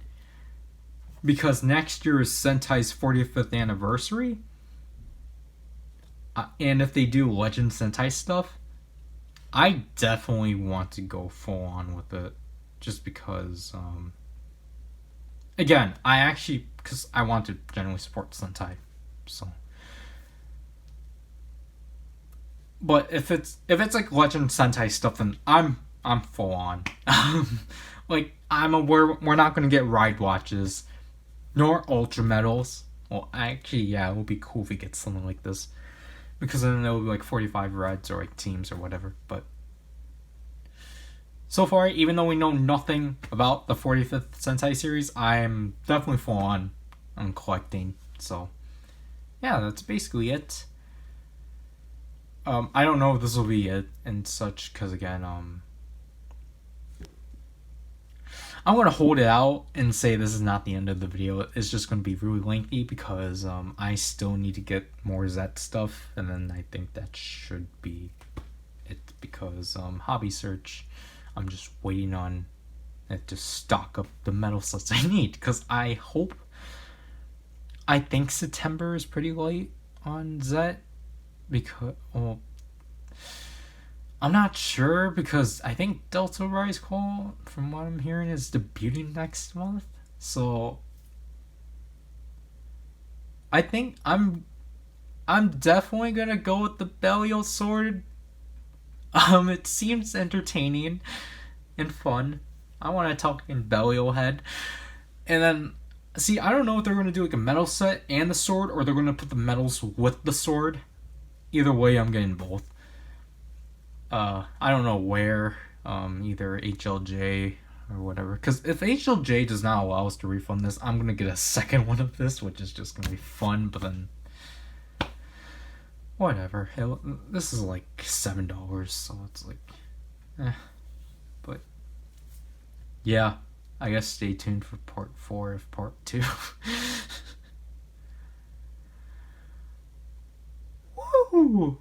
because next year is Sentai's 45th anniversary, and if they do Legend Sentai stuff, I definitely want to go full on with it, just because. Again, because I want to generally support Sentai, so. But if it's like Legend Sentai stuff, then I'm full on. Like we're not gonna get ride watches, nor ultra medals. Well, actually, yeah, it would be cool if we get something like this, because then it would be like 45 rides or like teams or whatever. But so far, even though we know nothing about the 45th Sentai series, I'm definitely full on collecting. So yeah, that's basically it. I don't know if this will be it and such, because again, I'm gonna hold it out and say this is not the end of the video. It's just gonna be really lengthy because I still need to get more Zet stuff, and then I think that should be it, because hobby search, I'm just waiting on it to stock up the metal sets I need, because I think September is pretty late on Zet, because I'm not sure, because I think Delta Rise Call, from what I'm hearing, is debuting next month. So I think I'm definitely gonna go with the Belial sword. It seems entertaining and fun. I want to talk in Belial head, and then see. I don't know if they're gonna do like a metal set and the sword, or they're gonna put the medals with the sword. Either way, I'm getting both. I don't know where, either HLJ or whatever. Because if HLJ does not allow us to refund this, I'm gonna get a second one of this, which is just gonna be fun. But then, whatever. This is like $7, so it's like, But yeah, I guess stay tuned for part 4 of part 2. Woo!